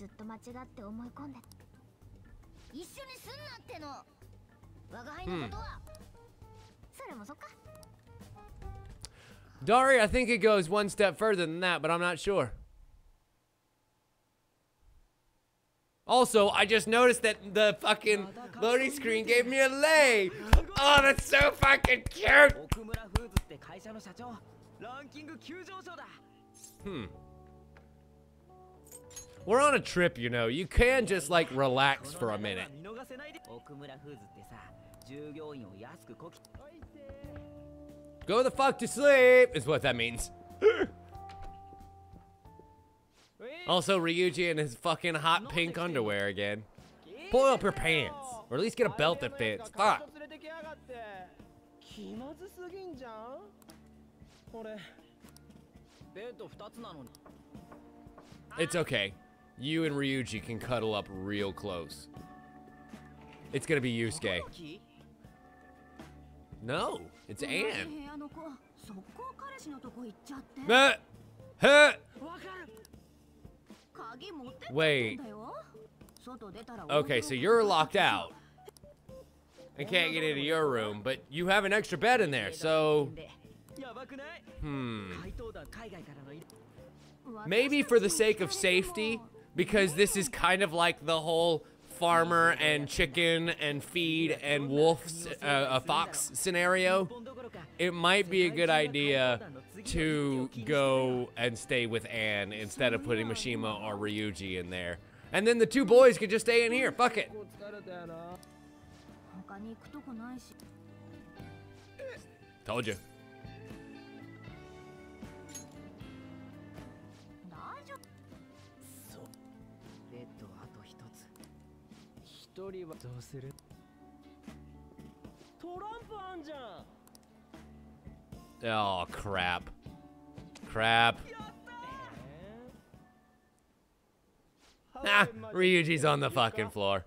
Dari, I think it goes one step further than that, but I'm not sure. Also, I just noticed that the fucking loading screen gave me a lei. Oh, that's so fucking cute. We're on a trip, you know. You can just like relax for a minute. Go the fuck to sleep is what that means. Also, Ryuji in his fucking hot pink underwear again. Pull up your pants, or at least get a belt that fits. Fuck. It's okay. You and Ryuji can cuddle up real close. It's gonna be Yusuke. No, it's Anne. Wait. Okay, so you're locked out and can't get into your room, but you have an extra bed in there, so... Maybe for the sake of safety, because this is kind of like the whole farmer and chicken and feed and wolf, a fox scenario, it might be a good idea to go and stay with Anne instead of putting Mishima or Ryuji in there. And then the two boys could just stay in here. Fuck it. Told you. Oh, crap. Crap. Nah, Ryuji's on the fucking floor.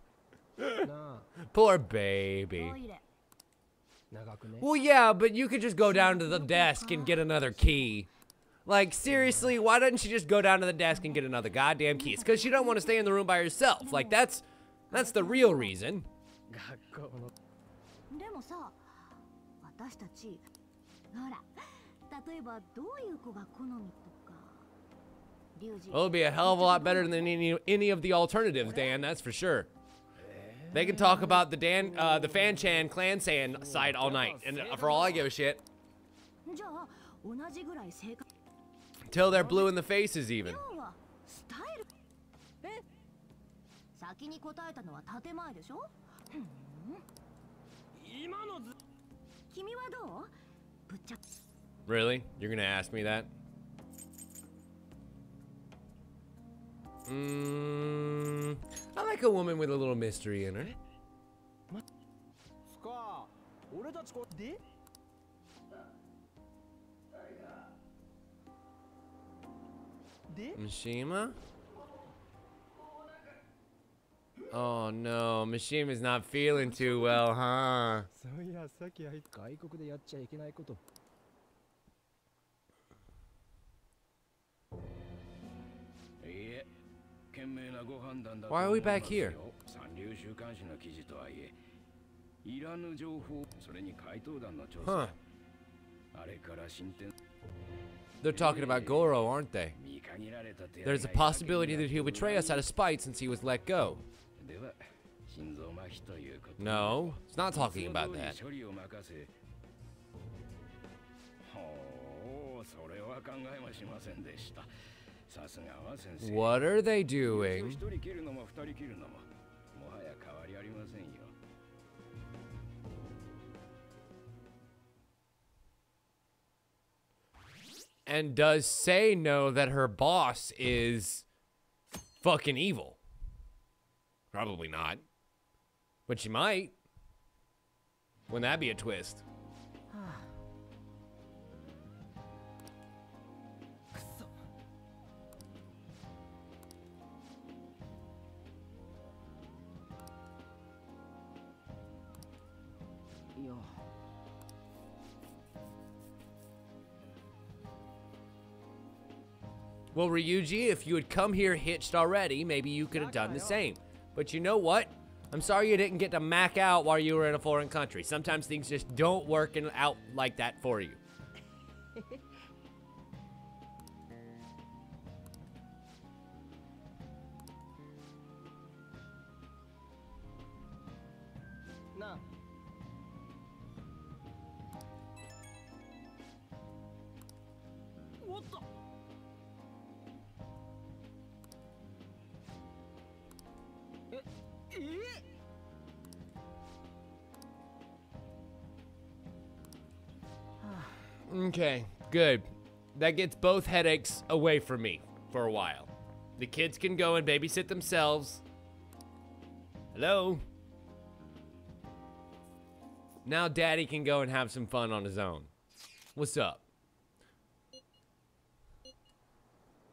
Poor baby. Well, yeah, but you could just go down to the desk and get another key. Like, seriously, why doesn't she just go down to the desk and get another goddamn key? It's because she don't want to stay in the room by herself. Like, that's the real reason. It'll be a hell of a lot better than any of the alternatives, Dan. That's for sure. They can talk about the Fan-chan clan side all night, and for all I give a shit. Till they're blue in the faces, even. 先に答えたのは建前でしょ。今の君はどう？ぶっちゃ。Really? You're gonna ask me that? I like a woman with a little mystery in her. スカー、俺たちこでMishima? Oh no, Mishima's not feeling too well, huh? そういや、さっき外国でやっちゃいけないこと。Why are we back here? Huh. They're talking about Goro, aren't they? There's a possibility that he'll betray us out of spite since he was let go. No, it's not talking about that. What are they doing? And does Sei know that her boss is fucking evil? Probably not. But she might. Wouldn't that be a twist? Well, Ryuji, if you had come here hitched already, maybe you could have done the same. But you know what? I'm sorry you didn't get to mac out while you were in a foreign country. Sometimes things just don't work out like that for you. No. What the? Okay, good. That gets both headaches away from me for a while. The kids can go and babysit themselves. Hello? Now Daddy can go and have some fun on his own. What's up?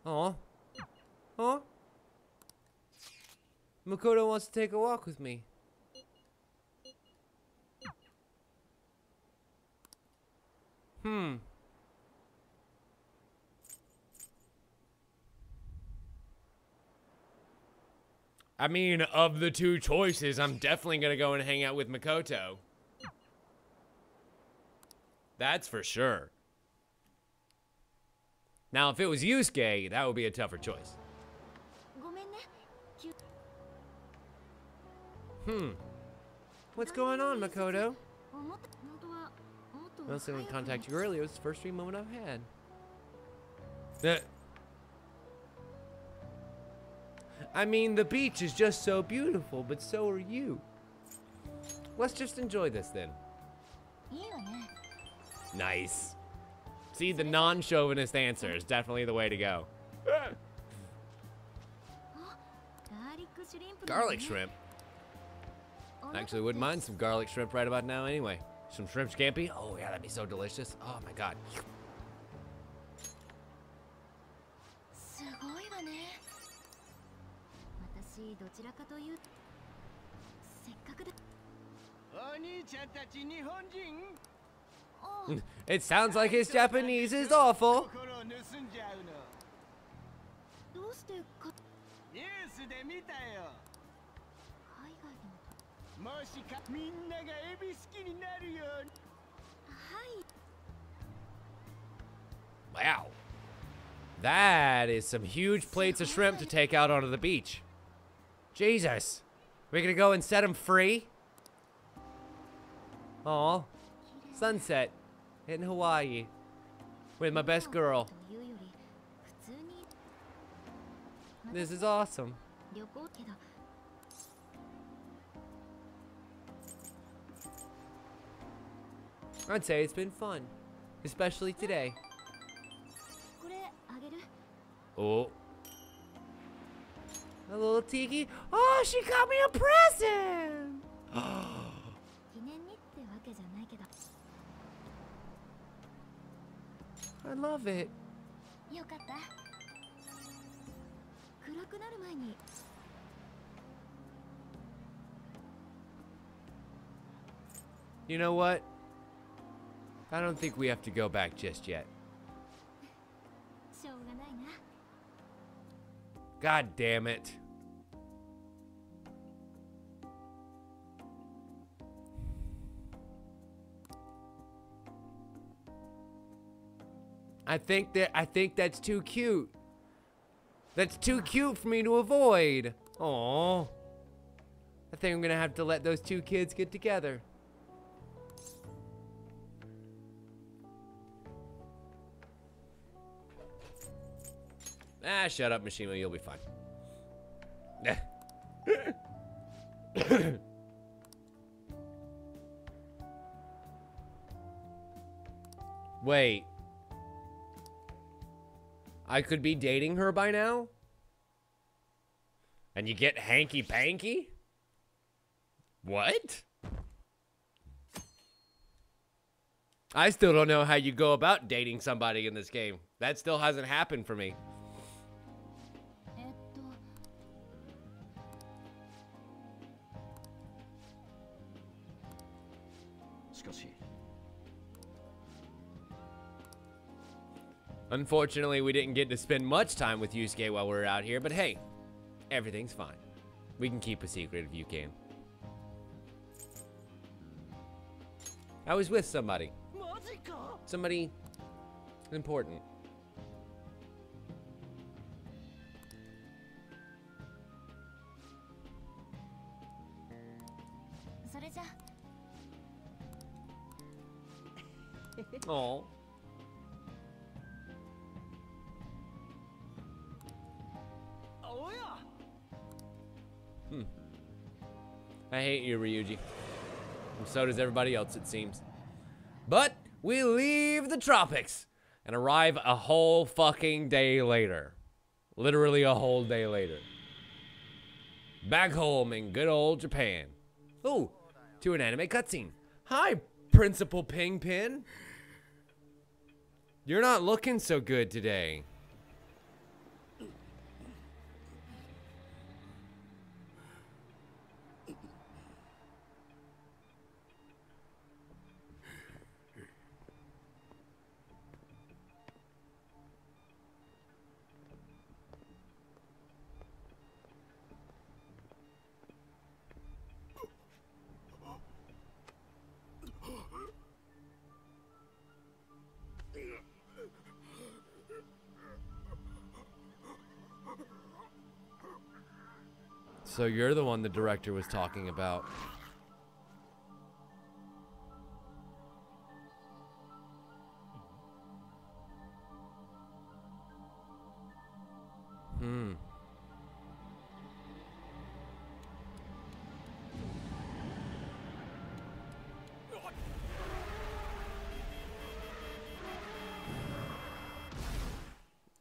Aw. Aw. Makoto wants to take a walk with me. I mean, of the two choices, I'm definitely gonna go and hang out with Makoto. That's for sure. Now, if it was Yusuke, that would be a tougher choice. What's going on, Makoto? I was going to contact you earlier. It was the first dream moment I've had. I mean, the beach is just so beautiful, but so are you. Let's just enjoy this then. Nice. See, the non-chauvinist answer is definitely the way to go. Garlic shrimp. Actually, wouldn't mind some garlic shrimp right about now anyway. Some shrimp scampi? Oh yeah, that'd be so delicious. Oh my god. It sounds like his Japanese is awful. Wow. That is some huge plates of shrimp to take out onto the beach. Jesus. We're gonna go and set them free? Aw. Sunset in Hawaii with my best girl. This is awesome. I'd say it's been fun, especially today. Oh. A little tiki. Oh, she got me a present. I love it. You know what? I don't think we have to go back just yet. God damn it. I think that's too cute. That's too cute for me to avoid. Aww. I think I'm gonna have to let those two kids get together. Ah, shut up, Mishima. You'll be fine. Wait. I could be dating her by now? And you get hanky-panky? What? I still don't know how you go about dating somebody in this game. That still hasn't happened for me. Unfortunately, we didn't get to spend much time with Yusuke while we were out here, but hey, everything's fine. We can keep a secret if you can. I was with somebody. Somebody important. Oh. I hate you, Ryuji. And so does everybody else, it seems. But we leave the tropics and arrive a whole fucking day later. Literally a whole day later. Back home in good old Japan. Ooh, to an anime cutscene. Hi, Principal Pingpin. You're not looking so good today. So you're the one the director was talking about.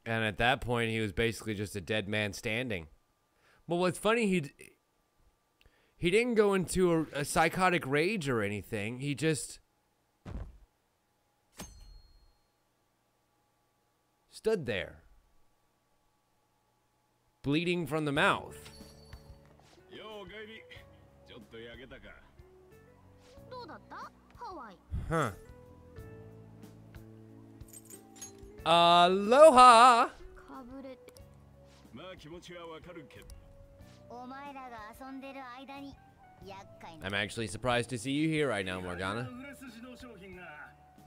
And at that point, he was basically just a dead man standing. Well, what's funny, he didn't go into a psychotic rage or anything. He just stood there, bleeding from the mouth. Huh. Aloha! I'm actually surprised to see you here right now, Morgana.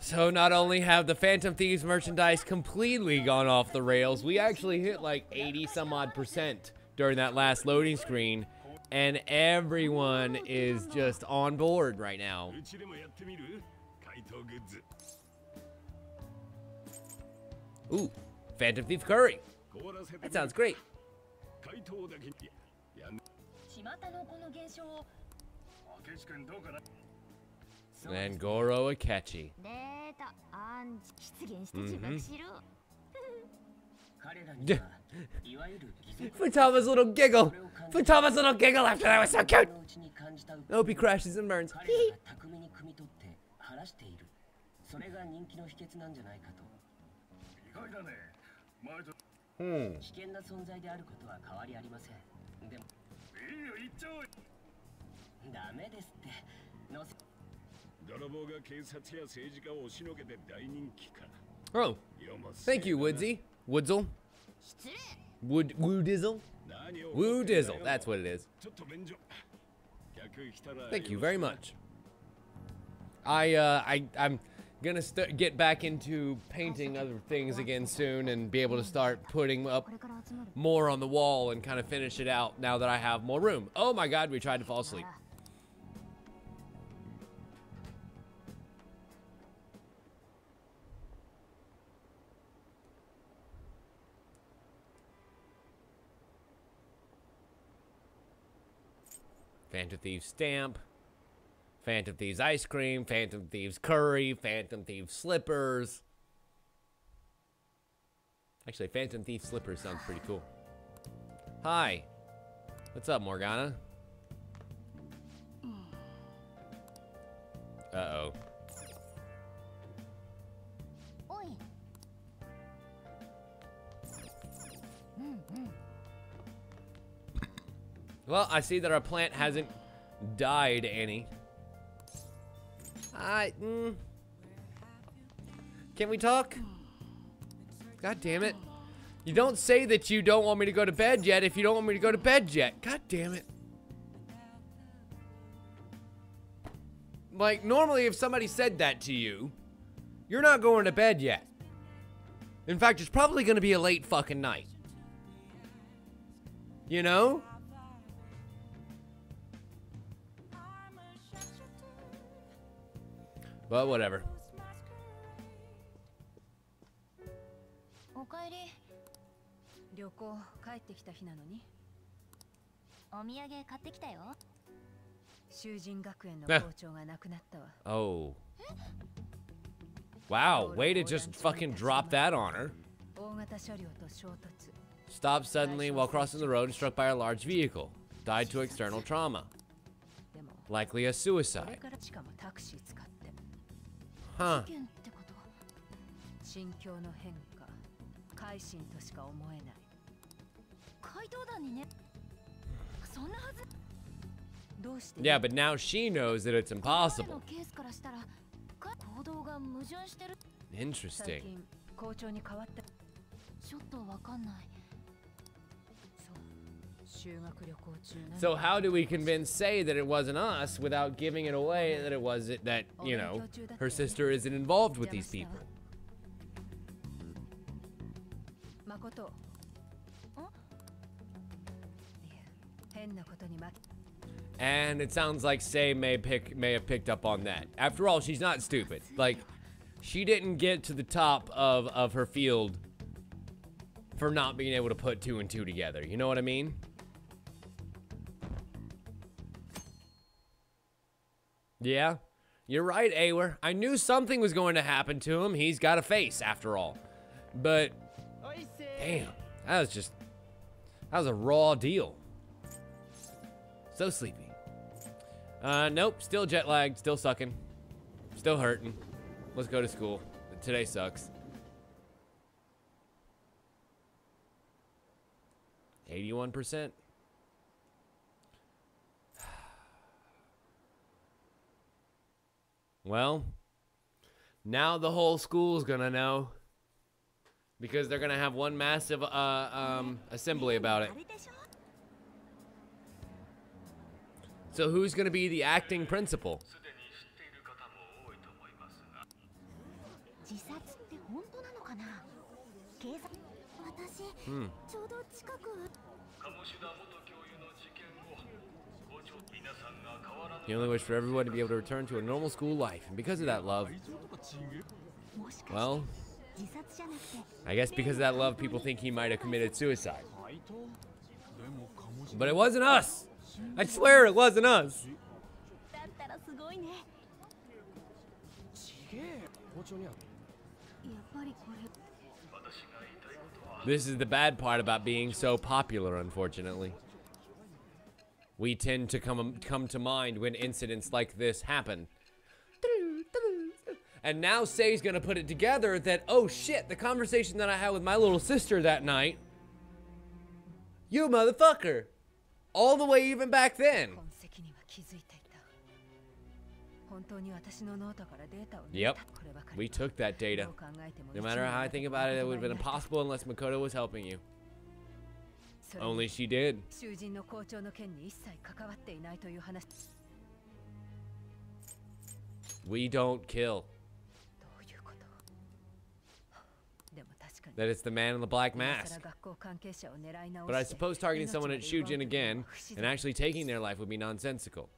So not only have the Phantom Thieves merchandise completely gone off the rails, we actually hit like 80 some odd % during that last loading screen, and everyone is just on board right now. Ooh, Phantom Thief Curry. That sounds great. And Goro Akechi. Futama's little giggle. Futama's little giggle after that was so cute. I hope he crashes and burns. Oh, thank you, Woodsy. Woodsle? Woodizzle? Woodizzle, that's what it is. Thank you very much. I'm gonna get back into painting other things again soon and be able to start putting up more on the wall and kind of finish it out now that I have more room. Oh my god, we tried to fall asleep. Phantom Thieves stamp, Phantom Thieves ice cream, Phantom Thieves curry, Phantom Thieves slippers. Actually, Phantom Thief slippers sounds pretty cool. Hi. What's up, Morgana? Uh-oh. Well, I see that our plant hasn't died any. Can we talk? God damn it. You don't say that you don't want me to go to bed yet if you don't want me to go to bed yet. God damn it. Like, normally if somebody said that to you, you're not going to bed yet. In fact, it's probably going to be a late fucking night. You know? But whatever. Oh. Wow, way to just fucking drop that on her. Stopped suddenly while crossing the road and struck by a large vehicle. Died to external trauma. Likely a suicide. Huh. Yeah, but now she knows that it's impossible. Interesting. So how do we convince Sei that it wasn't us without giving it away that it was that, you know, her sister isn't involved with these people? And it sounds like Sei may have picked up on that. After all, she's not stupid. Like, she didn't get to the top of her field for not being able to put 2 and 2 together. You know what I mean? Yeah, you're right, Awer. I knew something was going to happen to him. He's got a face, after all. But, damn, that was a raw deal. So sleepy. Nope, still jet lagged, still sucking, still hurting. Let's go to school. Today sucks. 81%. Well, now the whole school's gonna know. Because they're gonna have one massive assembly about it. So who's gonna be the acting principal? ちょうど近く He only wished for everyone to be able to return to a normal school life, and because of that love, well, I guess because of that love, people think he might have committed suicide. But it wasn't us! I swear it wasn't us! だったらすごいね。やっぱりこれ This is the bad part about being so popular, unfortunately. We tend to come to mind when incidents like this happen. And now Say's gonna put it together that, oh shit, the conversation that I had with my little sister that night, you motherfucker! All the way even back then. Yep, we took that data. No matter how I think about it, it would have been impossible unless Makoto was helping you. Only she did. We don't kill. That it's the man in the black mask. But I suppose targeting someone at Shujin again and actually taking their life would be nonsensical.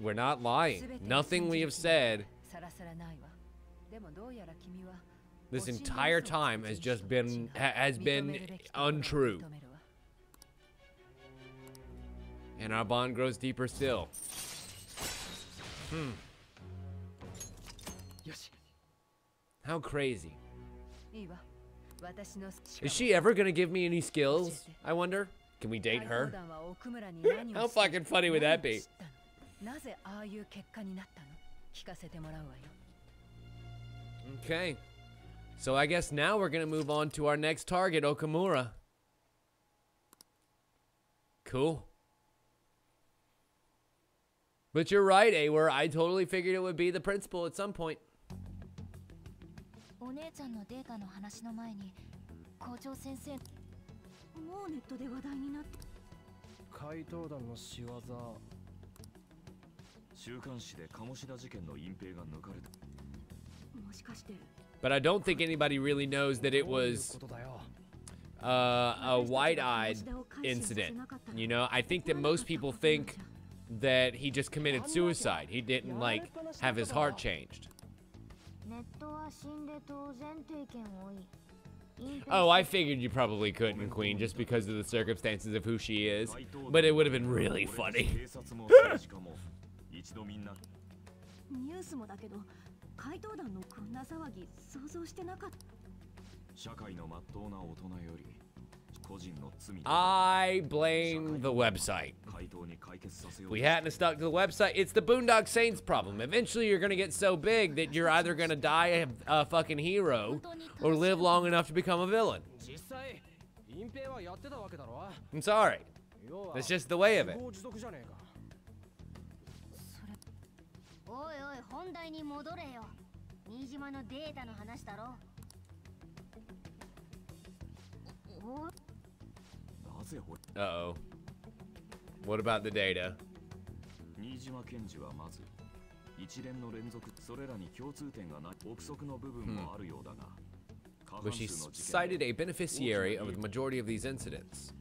We're not lying. Nothing we have said this entire time has just been, untrue. And our bond grows deeper still. How crazy. Is she ever gonna give me any skills, I wonder? Can we date her? How fucking funny would that be? Okay. So I guess now we're gonna move on to our next target, Okamura. Cool. But you're right, Awer. I totally figured it would be the principal at some point. お姉ちゃんのデータの話の前に校長先生もうネットで話題になって怪盗団の仕業週刊誌で鴨志田事件の隠蔽が抜かれた But I don't think anybody really knows that it was a white-eyed incident. You know, I think that most people think that he just committed suicide. He didn't, like, have his heart changed. Oh, I figured you probably couldn't, Queen, just because of the circumstances of who she is. But it would have been really funny. 怪盗団のこんな騒ぎ想像してなかった。社会の真っ当な大人より個人の罪 I blame the website. If we hadn't stuck to the website, it's the Boondock Saints problem. Eventually you're gonna get so big that you're either gonna die a fucking hero or live long enough to become a villain. I'm sorry. That's just the way of it. おいおい本題に戻れよ。新島のデータの話だろ。Uh-oh. What about the data? 新島検事はまず一連の連続それらに共通点がない憶測の部分もあるようだが But she cited a beneficiary of the majority of these incidents.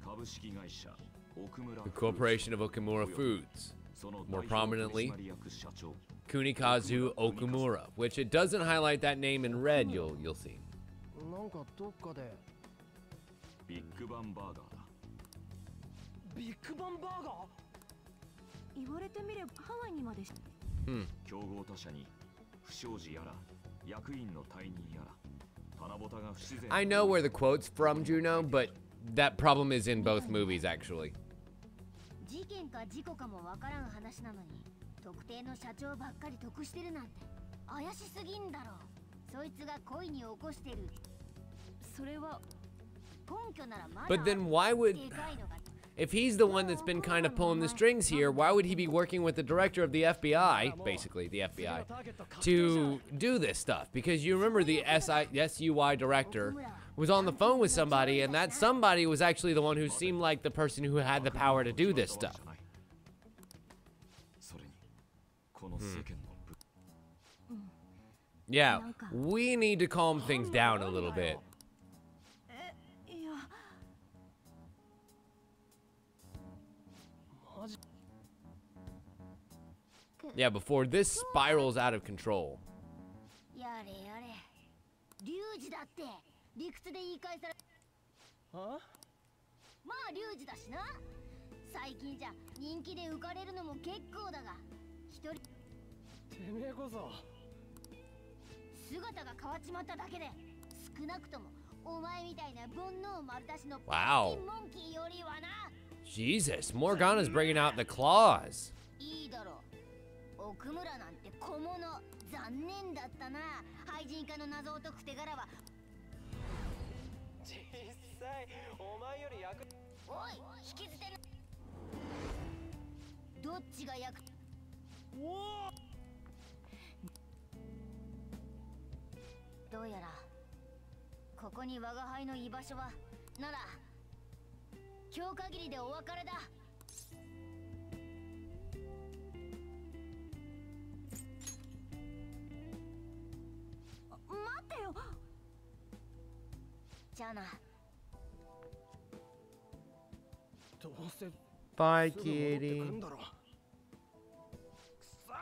The corporation of Okamura Foods. More prominently, Kunikazu Okamura, which it doesn't highlight that name in red, you'll see. なんかどっかでビッグバンバーガーだ。ビッグバンバーガー言われてみればハワイにまで競合他社に不祥事やら役員の退任やら棚ぼたが不自然 I know where the quote's from, Juno, but that problem is in both movies, actually. 事件か事故かもわからん話なのに特定の社長ばっかり得してるなんて怪しすぎんだろ。そいつが故意に起こしてる。それは根拠ならまだ But then why would... If he's the one that's been kind of pulling the strings here, why would he be working with the director of the FBI, basically the FBI, to do this stuff? Because you remember the SUI director was on the phone with somebody, and that somebody was actually the one who seemed like the person who had the power to do this stuff. Yeah, we need to calm things down a little bit. いや Yeah, before this spirals out of control. やれやれリュウジだって理屈で言い返されあまあリュウジだしな最近じゃ人気で浮かれるのも結構だが一人てめえこそ姿が変わっちまっただけで少なくともお前みたいな煩悩丸出しの Wow. モンキーよりはな Jesus, Morgana's bringing out the claws. いいだろう奥村なんて小物残念だったな廃人化の謎を解く手柄は実際お前より役おい引き捨てなどっちが役おおどうやらここに我が輩の居場所はなら今日限りでお別れだ待ってよじゃあなどうせ Bye, すぐ戻ってく kitty. んだろくそ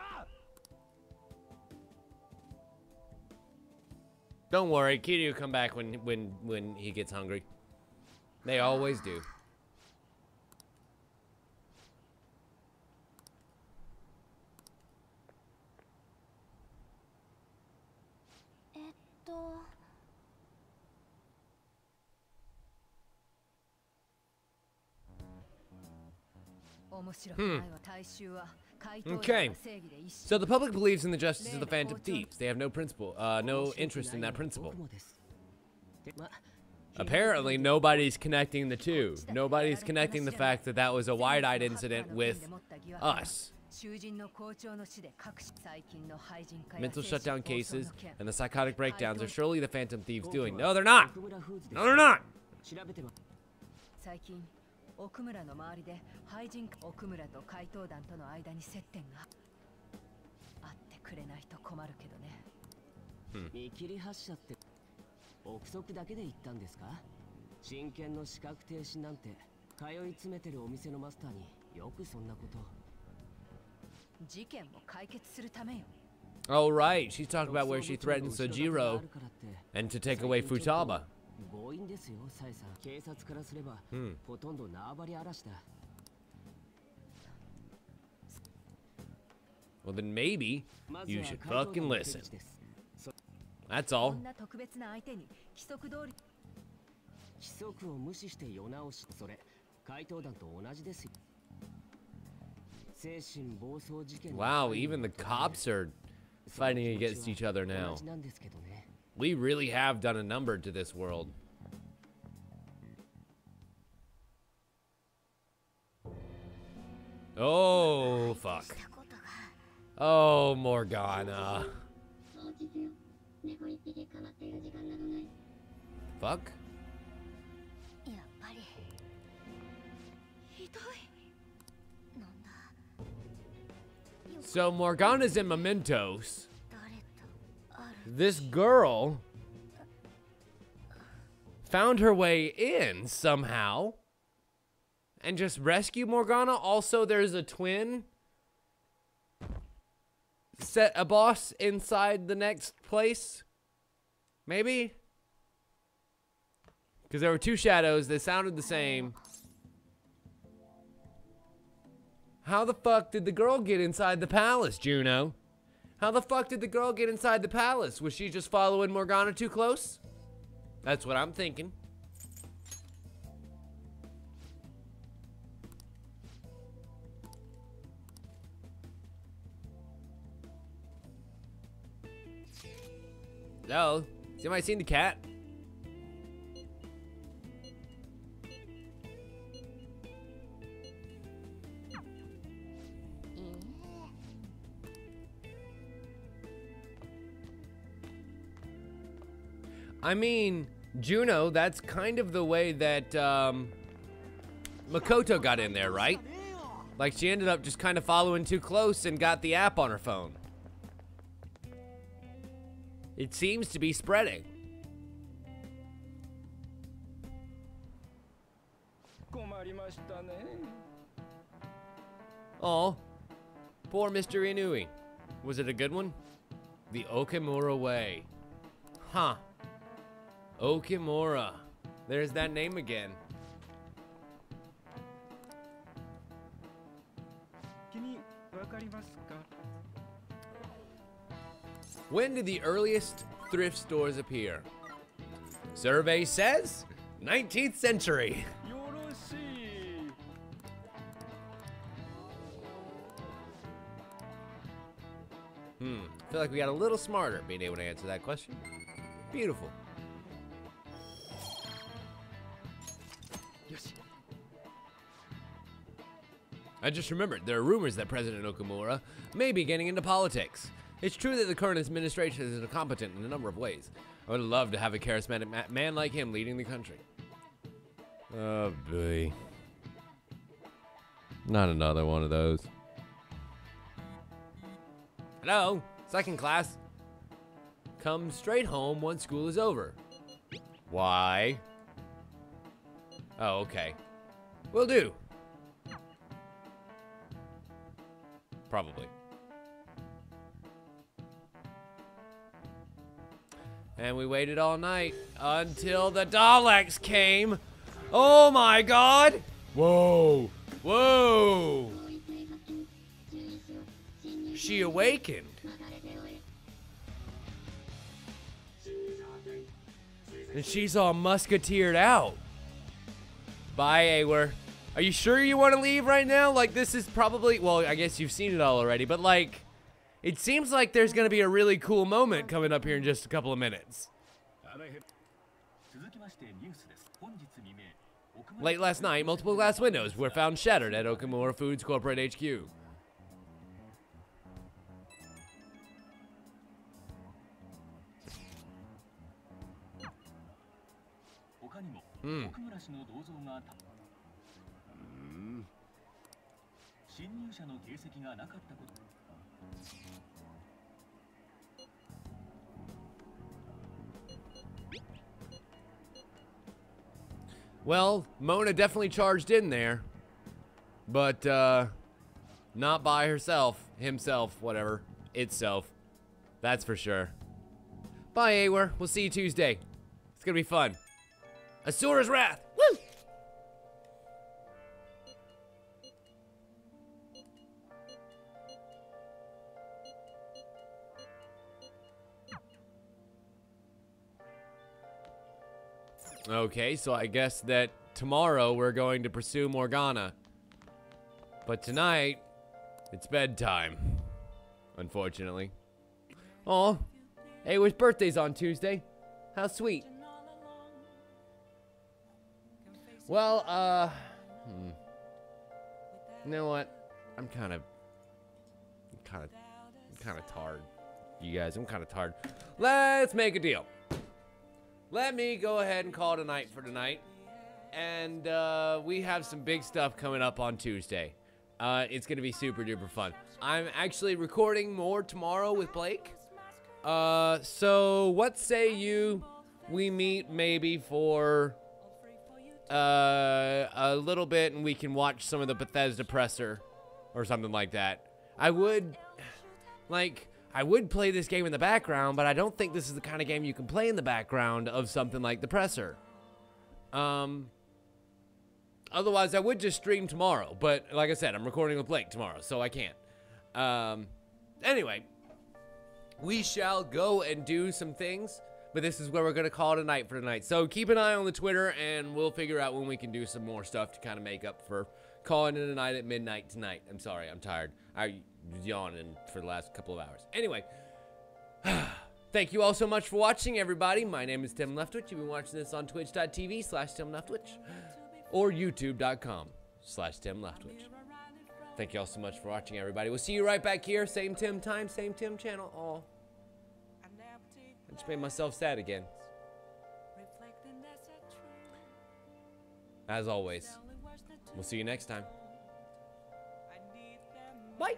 Don't worry, Kitty will come back when he gets hungry. They always do. Okay. Okay. So the public believes in the justice of the Phantom Thieves. They have no no interest in that principle. Apparently, nobody's connecting the two. Nobody's connecting the fact that that was a wide-eyed incident with us. Mental shutdown cases and the psychotic breakdowns are surely the Phantom Thieves doing. No, they're not. No, they're not. 最近奥村の周りで廃人奥村と怪盗団との間に接点があってくれないと困るけどね。見切り発車って憶測だけで言ったんですか？真剣の資格停止なんて通い詰めてるお店のマスターによくそんなこと。事件を解決するためよ。Oh, right. She's talking about where she threatened Sojiro and to take away Futaba. 強引ですよ、サイさん。警察からすれば、ほとんど縄張り嵐だ。Well, then maybe you should fucking listen. That's all. こんな特別な相手に規則通り。規則を無視して世直し、それ怪盗団と同じですよ。精神暴走事件。Wow, even the cops are fighting against each other now. We really have done a number to this world. Oh, fuck. Oh, Morgana. Fuck? やっぱりひどいなんだ So Morgana's in Mementos. 誰とある This girl found her way in somehow and just rescued Morgana. Also, there's a twin a boss inside the next place. Maybe? Because there were two shadows. They sounded the same. How the fuck did the girl get inside the palace, Juno? How the fuck did the girl get inside the palace? Was she just following Morgana too close? That's what I'm thinking. Hello? Has anybody seen the cat? I mean, Juno, that's kind of the way that Makoto got in there, right? Like, she ended up just kind of following too close and got the app on her phone. It seems to be spreading. 困りましたね。 Oh, poor Mr. Inui. Was it a good one? The Okimura Way. Huh. Okimura. There's that name again. 君わかりますか？ When did the earliest thrift stores appear? Survey says 19th century. よろしい。 I feel like we got a little smarter being able to answer that question. Beautiful. よし。 I just remembered there are rumors that President Okamura may be getting into politics. It's true that the current administration is incompetent in a number of ways. I would love to have a charismatic man like him leading the country. Oh boy. Not another one of those. Hello, second class. Come straight home once school is over. Why? Oh, okay. Will do. Probably. And we waited all night until the Daleks came. Oh my god! Whoa! Whoa! She awakened. And she's all musketeered out. Bye, Awer. Are you sure you want to leave right now? Like, this is probably... Well, I guess you've seen it all already, but, like... It seems like there's going to be a really cool moment coming up here in just a couple of minutes. Late last night, multiple glass windows were found shattered at Okamura Foods Corporate HQ. Hmm. Well, Mona definitely charged in there, but not by herself, himself, whatever, itself. That's for sure. Bye, Awer. We'll see you Tuesday. It's gonna be fun. Asura's Wrath. Woo! Okay, so I guess that tomorrow we're going to pursue Morgana. But tonight, it's bedtime. Unfortunately. Aw. Awer's birthday's on Tuesday. How sweet. Well, you know what? I'm kind of tired. You guys, I'm kind of tired. Let's make a deal. Let me go ahead and call it a night for tonight. And we have some big stuff coming up on Tuesday. It's going to be super duper fun. I'm actually recording more tomorrow with Blake. So what say we meet maybe for a little bit and we can watch some of the Bethesda Presser or something like that. I would play this game in the background, but I don't think this is the kind of game you can play in the background of something like the Presser. Otherwise, I would just stream tomorrow. But like I said, I'm recording with Blake tomorrow, so I can't. Anyway, we shall go and do some things. But this is where we're going to call it a night for tonight. So keep an eye on the Twitter, and we'll figure out when we can do some more stuff to kind of make up for calling it a night at midnight tonight. I'm sorry, I'm tired. I was yawning for the last couple of hours. Anyway, thank you all so much for watching, everybody. My name is Tim Leftwich. You've been watching this on twitch.tv/TimLeftwich or youtube.com/Tim Leftwich. Thank you all so much for watching, everybody. We'll see you right back here. Same Tim time, same Tim channel. Aw. I just made myself sad again. As always, we'll see you next time. Bye.